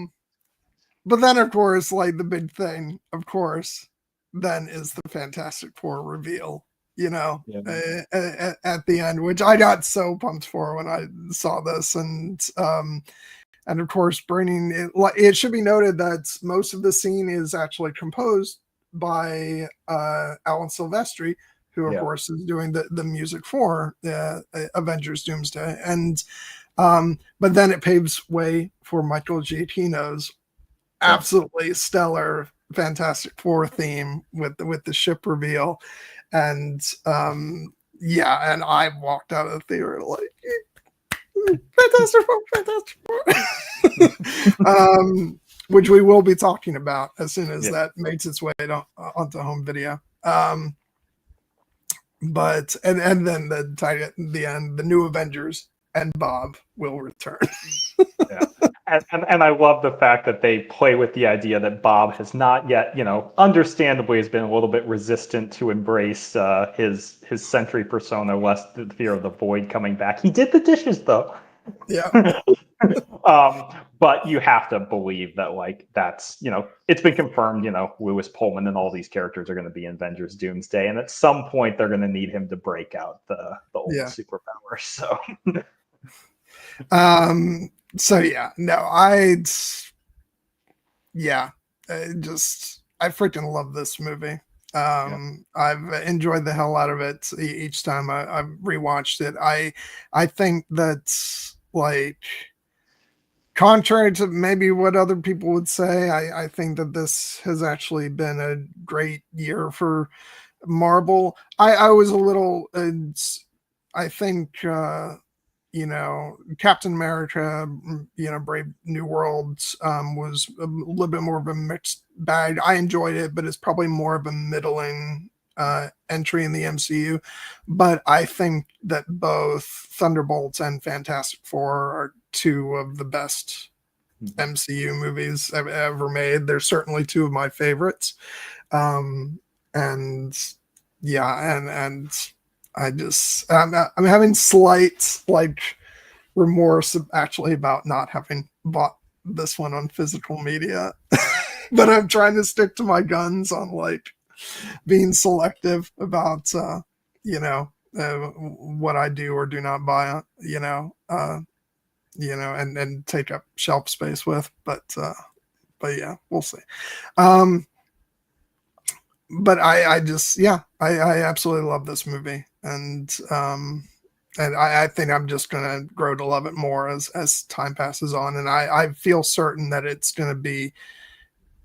But then, of course, like the big thing, of course, then is the Fantastic Four reveal. You know, at the end, which I got so pumped for when I saw this, and of course, bringing it. It should be noted that most of the scene is actually composed by Alan Silvestri, who of course is doing the music for Avengers Doomsday, and but then it paves way for Michael Giacchino's absolutely stellar Fantastic Four theme with the ship reveal. And and I walked out of the theater like, Fantastic Four. Which we will be talking about as soon as that makes its way onto home video. But and then the end, the new Avengers and Bob will return. And I love the fact that they play with the idea that Bob has not yet, you know, understandably has been a little bit resistant to embrace his Sentry persona, lest the fear of the Void coming back. He did the dishes though. Yeah. but you have to believe that like that's, it's been confirmed, Lewis Pullman and all these characters are going to be in Avengers Doomsday, and at some point they're going to need him to break out the old superpower. So so yeah, no, I freaking love this movie. I've enjoyed the hell out of it each time I've rewatched it. I think that's like, contrary to maybe what other people would say, I think that this has actually been a great year for Marvel. I was a little, I think, Captain America, Brave New Worlds was a little bit more of a mixed bag. I enjoyed it, but it's probably more of a middling entry in the MCU. But I think that both Thunderbolts and Fantastic Four are two of the best MCU movies I've ever made. They're certainly two of my favorites. And I'm having slight like remorse actually about not having bought this one on physical media, but I'm trying to stick to my guns on like being selective about what I do or do not buy, and take up shelf space with. But yeah, we'll see. But I absolutely love this movie, and I think I'm just gonna grow to love it more as time passes on, and I feel certain that it's gonna be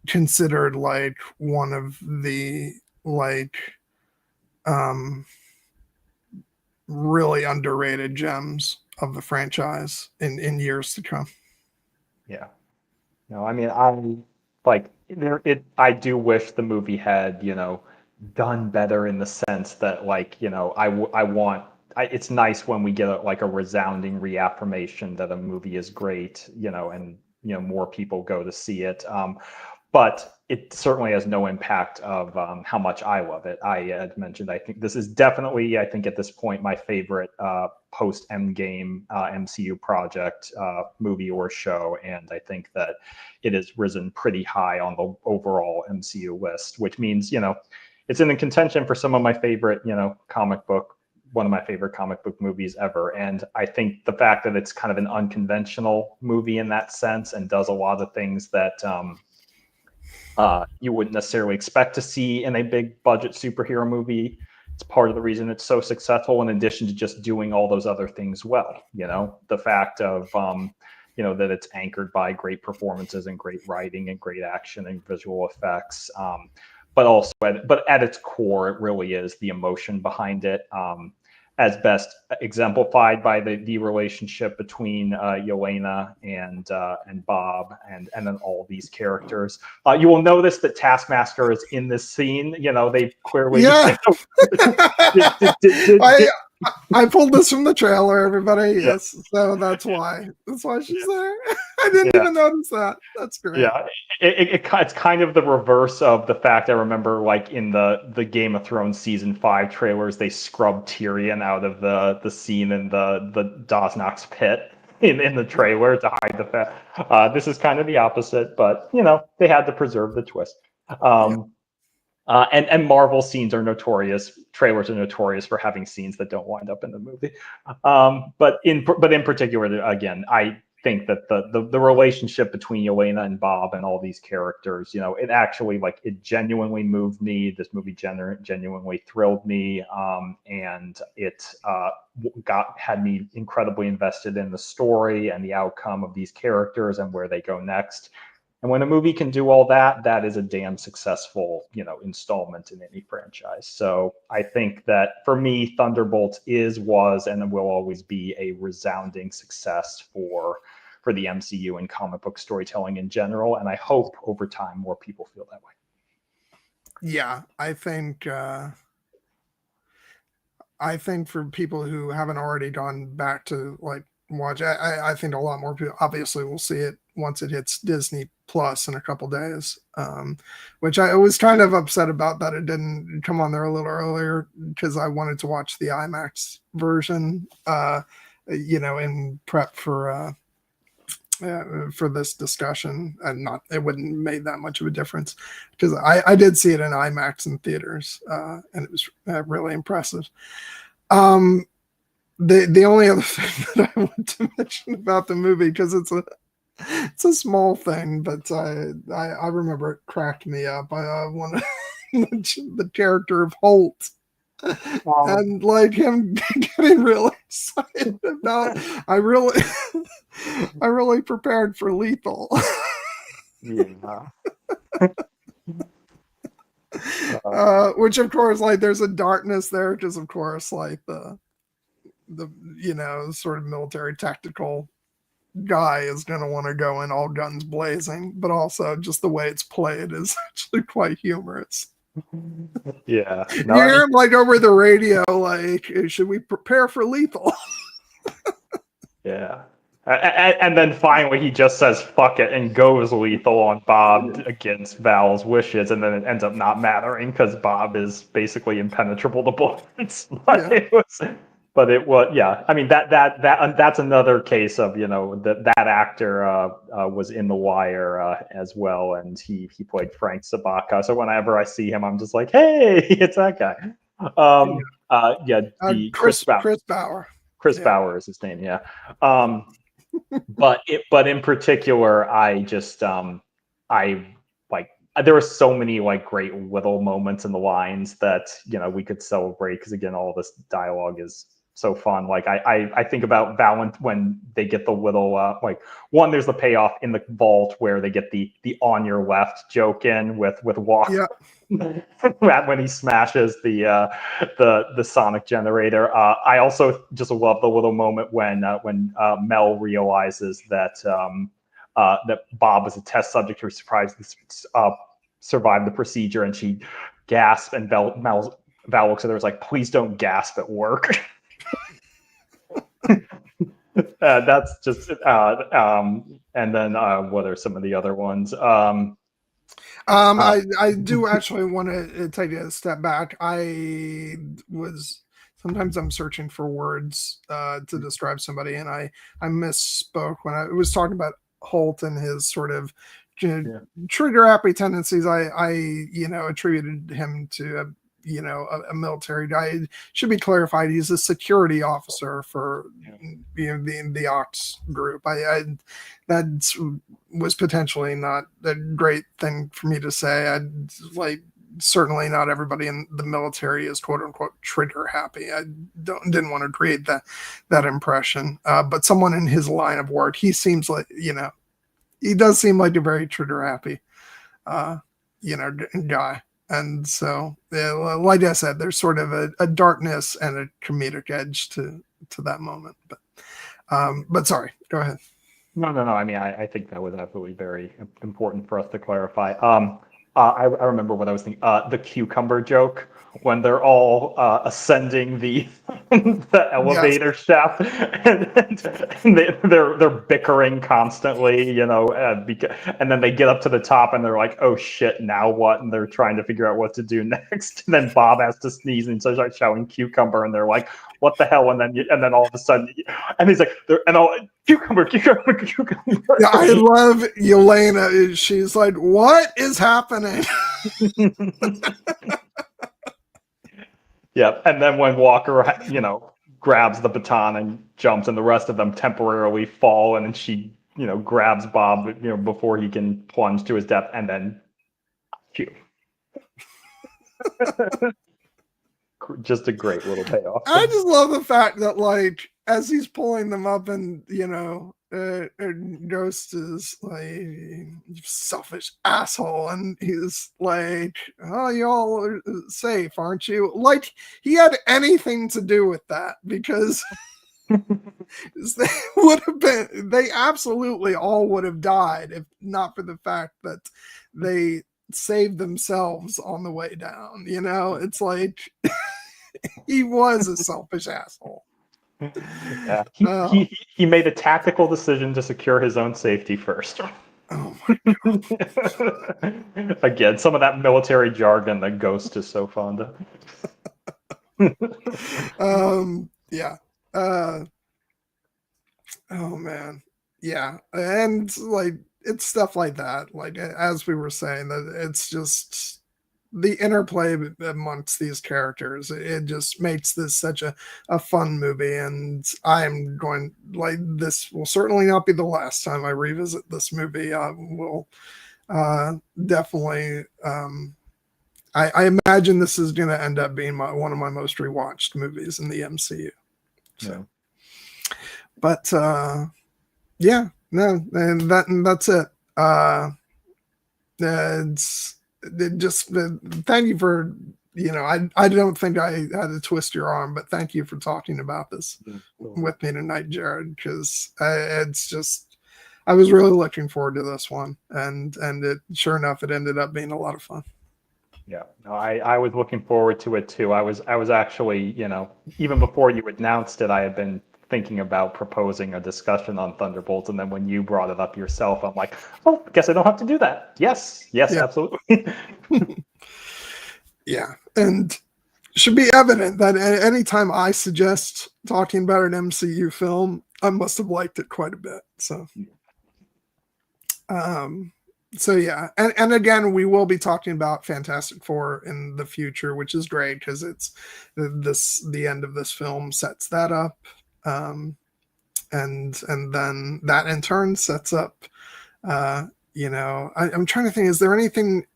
considered like one of the really underrated gems of the franchise in years to come. Yeah. No, I mean, I do wish the movie had, done better in the sense that it's nice when we get a resounding reaffirmation that a movie is great, and more people go to see it. But it certainly has no impact of how much I love it. I had mentioned, I think this is definitely, at this point, my favorite post-Endgame MCU project, movie or show. And I think that it has risen pretty high on the overall MCU list, which means, it's in the contention for some of my favorite, one of my favorite comic book movies ever. And I think the fact that it's kind of an unconventional movie in that sense and does a lot of things that you wouldn't necessarily expect to see in a big budget superhero movie. It's part of the reason it's so successful, in addition to just doing all those other things well. The fact of, that it's anchored by great performances and great writing and great action and visual effects. But also, at its core, it really is the emotion behind it, as best exemplified by the relationship between Yelena and Bob and then all these characters. You will notice that Taskmaster is in this scene. They clearly. Yeah. I pulled this from the trailer, everybody. Yes, so that's why she's there. I didn't even notice that. That's great. Yeah, it's kind of the reverse of the fact I remember, like in the Game of Thrones season 5 trailers, they scrubbed Tyrion out of the scene in the Dosnock's pit in the trailer to hide the fact. This is kind of the opposite, but they had to preserve the twist. And Marvel scenes are notorious. Trailers are notorious for having scenes that don't wind up in the movie. But in particular, again, I think that the relationship between Yelena and Bob and all these characters, it actually it genuinely moved me. This movie genuinely thrilled me, and it had me incredibly invested in the story and the outcome of these characters and where they go next. And when a movie can do all that, that is a damn successful, installment in any franchise. So I think that for me, Thunderbolts was, and will always be a resounding success for the MCU and comic book storytelling in general. And I hope over time more people feel that way. Yeah, I think for people who haven't already gone back to watch, I think a lot more people obviously will see it once it hits Disney Plus in a couple days, which I was kind of upset about that it didn't come on there a little earlier, because I wanted to watch the IMAX version, in prep for for this discussion, and not it wouldn't have made that much of a difference because I did see it in IMAX in theaters, and it was really impressive. The only other thing that I want to mention about the movie, because it's a small thing, but I remember it cracked me up. I want to mention the character of Holt. And like him getting really excited about, I really prepared for lethal. Yeah. Which of course, like, there's a darkness there, because of course, like the sort of military tactical guy is going to want to go in all guns blazing, but also just the way it's played is actually quite humorous. Yeah. No, you hear him like over the radio, like, should we prepare for lethal? Yeah. And then finally he just says fuck it and goes lethal on Bob against Val's wishes, and then it ends up not mattering because Bob is basically impenetrable to bullets. But it was, yeah. I mean, that's another case of, that actor was in The Wire as well, and he played Frank Sabaka. So whenever I see him, I'm just like, hey, it's that guy. Chris Bauer. Chris Bauer is his name, yeah. But in particular, I just there were so many like great little moments in the lines that we could celebrate, because again, all this dialogue is so fun. Like I think about Val when they get the little one, there's the payoff in the vault where they get the on your left joke in with Walker. Yeah. When he smashes the sonic generator. I also just love the little moment when Mel realizes that that Bob was a test subject who survived the procedure, and she gasps, and Val looks at her and is like, please don't gasp at work. That's just and then what are some of the other ones? I do actually want to take a step back. Sometimes I'm searching for words to describe somebody, and I misspoke when I was talking about Holt and his sort of trigger happy tendencies. I attributed him to a military guy. It should be clarified, he's a security officer for the Ox group. That was potentially not a great thing for me to say. Certainly not everybody in the military is quote unquote trigger happy. I didn't want to create that impression. But someone in his line of work, he seems like, he does seem like a very trigger happy guy. And so, like I said, there's sort of a darkness and a comedic edge to that moment. But sorry, go ahead. No. I mean, I think that was absolutely very important for us to clarify. I remember what I was thinking. The cucumber joke when they're all ascending the elevator shaft, and they're bickering constantly, and then they get up to the top and they're like, oh shit, now what? And they're trying to figure out what to do next. And then Bob has to sneeze and so starts shouting cucumber, and they're like, what the hell? And then all of a sudden, and he's like, cucumber. Yeah, I love Yelena. She's like, what is happening? Yeah, and then when Walker, grabs the baton and jumps, and the rest of them temporarily fall, and then she, grabs Bob, before he can plunge to his death, and then, phew. Just a great little payoff. I just love the fact that, like, as he's pulling them up, and Ghost is like, you selfish asshole, and he's like, oh, y'all are safe, aren't you? Like, he had anything to do with that, because they absolutely all would have died if not for the fact that they saved themselves on the way down. It's like he was a selfish asshole. Yeah, he made a tactical decision to secure his own safety first. Oh my God. Again, some of that military jargon that Ghost is so fond of. Yeah. Oh man. Yeah, and like it's stuff like that. Like as we were saying, that it's just the interplay amongst these characters. It just makes this such a fun movie, and I'm going like this will certainly not be the last time I revisit this movie. I will definitely. I imagine this is going to end up being one of my most rewatched movies in the MCU. So, Yeah. but yeah, no, and that's it. It's it just thank you for I don't think I had to twist your arm, but thank you for talking about this with me tonight, Jared, because it's just I was really looking forward to this one, and it sure enough it ended up being a lot of fun. Yeah, no, I was looking forward to it too. I was actually, even before you announced it, I had been thinking about proposing a discussion on Thunderbolts, and then when you brought it up yourself, I'm like, oh, I guess I don't have to do that. Yes, Yeah. absolutely. Yeah, and should be evident that anytime I suggest talking about an MCU film, I must have liked it quite a bit. So yeah, and again, we will be talking about Fantastic Four in the future, which is great because it's the end of this film sets that up, and then that in turn sets up, I'm trying to think, is there anything?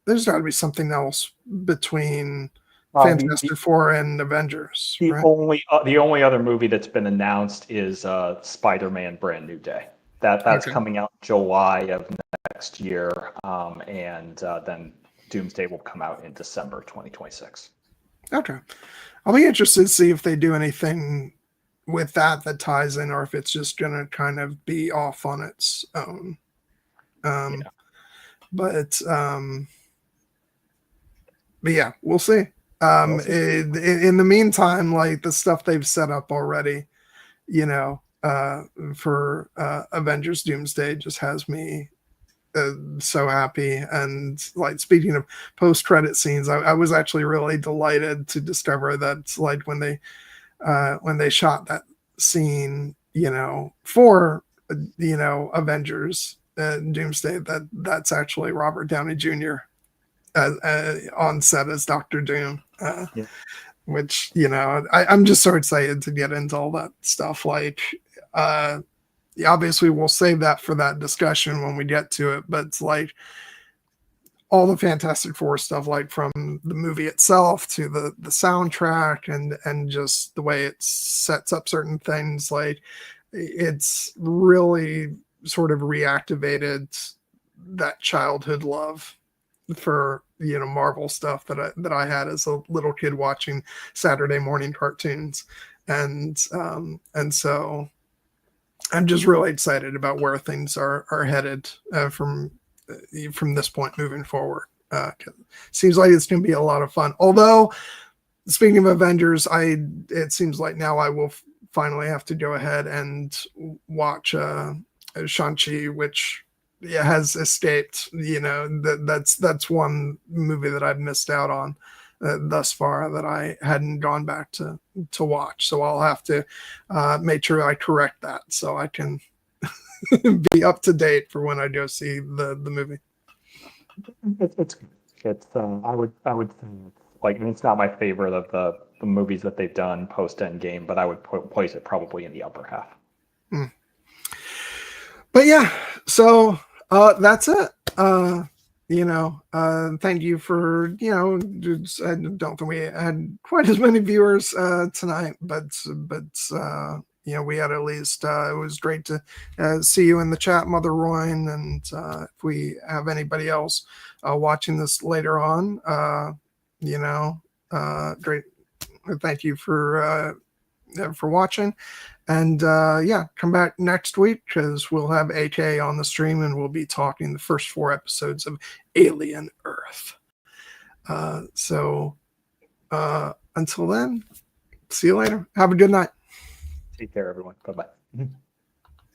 There's got to be something else between Fantastic Four and Avengers. The right? only other movie that's been announced is Spider-Man: Brand New Day. That's coming out July of next year, and then Doomsday will come out in December 2026. Okay, I'll be interested to see if they do anything with that ties in, or if it's just going to kind of be off on its own. But yeah, we'll see. In the meantime, like the stuff they've set up already, for Avengers Doomsday just has me so happy. And like speaking of post-credit scenes, I was actually really delighted to discover that like when they shot that scene, for Avengers Doomsday, that's actually Robert Downey Jr. On set as Doctor Doom. Which I'm just so excited to get into all that stuff. Like, obviously, we'll save that for that discussion when we get to it. But it's like all the Fantastic Four stuff, like from the movie itself to the soundtrack and just the way it sets up certain things, like it's really sort of reactivated that childhood love for Marvel stuff that I had as a little kid watching Saturday morning cartoons, and so I'm just really excited about where things are headed from this point moving forward. Seems like it's going to be a lot of fun. Although, speaking of Avengers, it seems like now I will finally have to go ahead and watch Shang-Chi, which has escaped. That's one movie that I've missed out on thus far that I hadn't gone back to watch. So I'll have to make sure I correct that so I can be up to date for when I go see the movie. It's I would say like, and it's not my favorite of the movies that they've done post Endgame, but I would place it probably in the upper half. But yeah, so that's it. Thank you for, I don't think we had quite as many viewers tonight, but we had at least, it was great to see you in the chat, Mother Royan, and if we have anybody else watching this later on, great. Thank you for watching. And come back next week because we'll have AK on the stream and we'll be talking the first 4 episodes of Alien Earth. So until then, see you later. Have a good night. Take care, everyone. Bye-bye.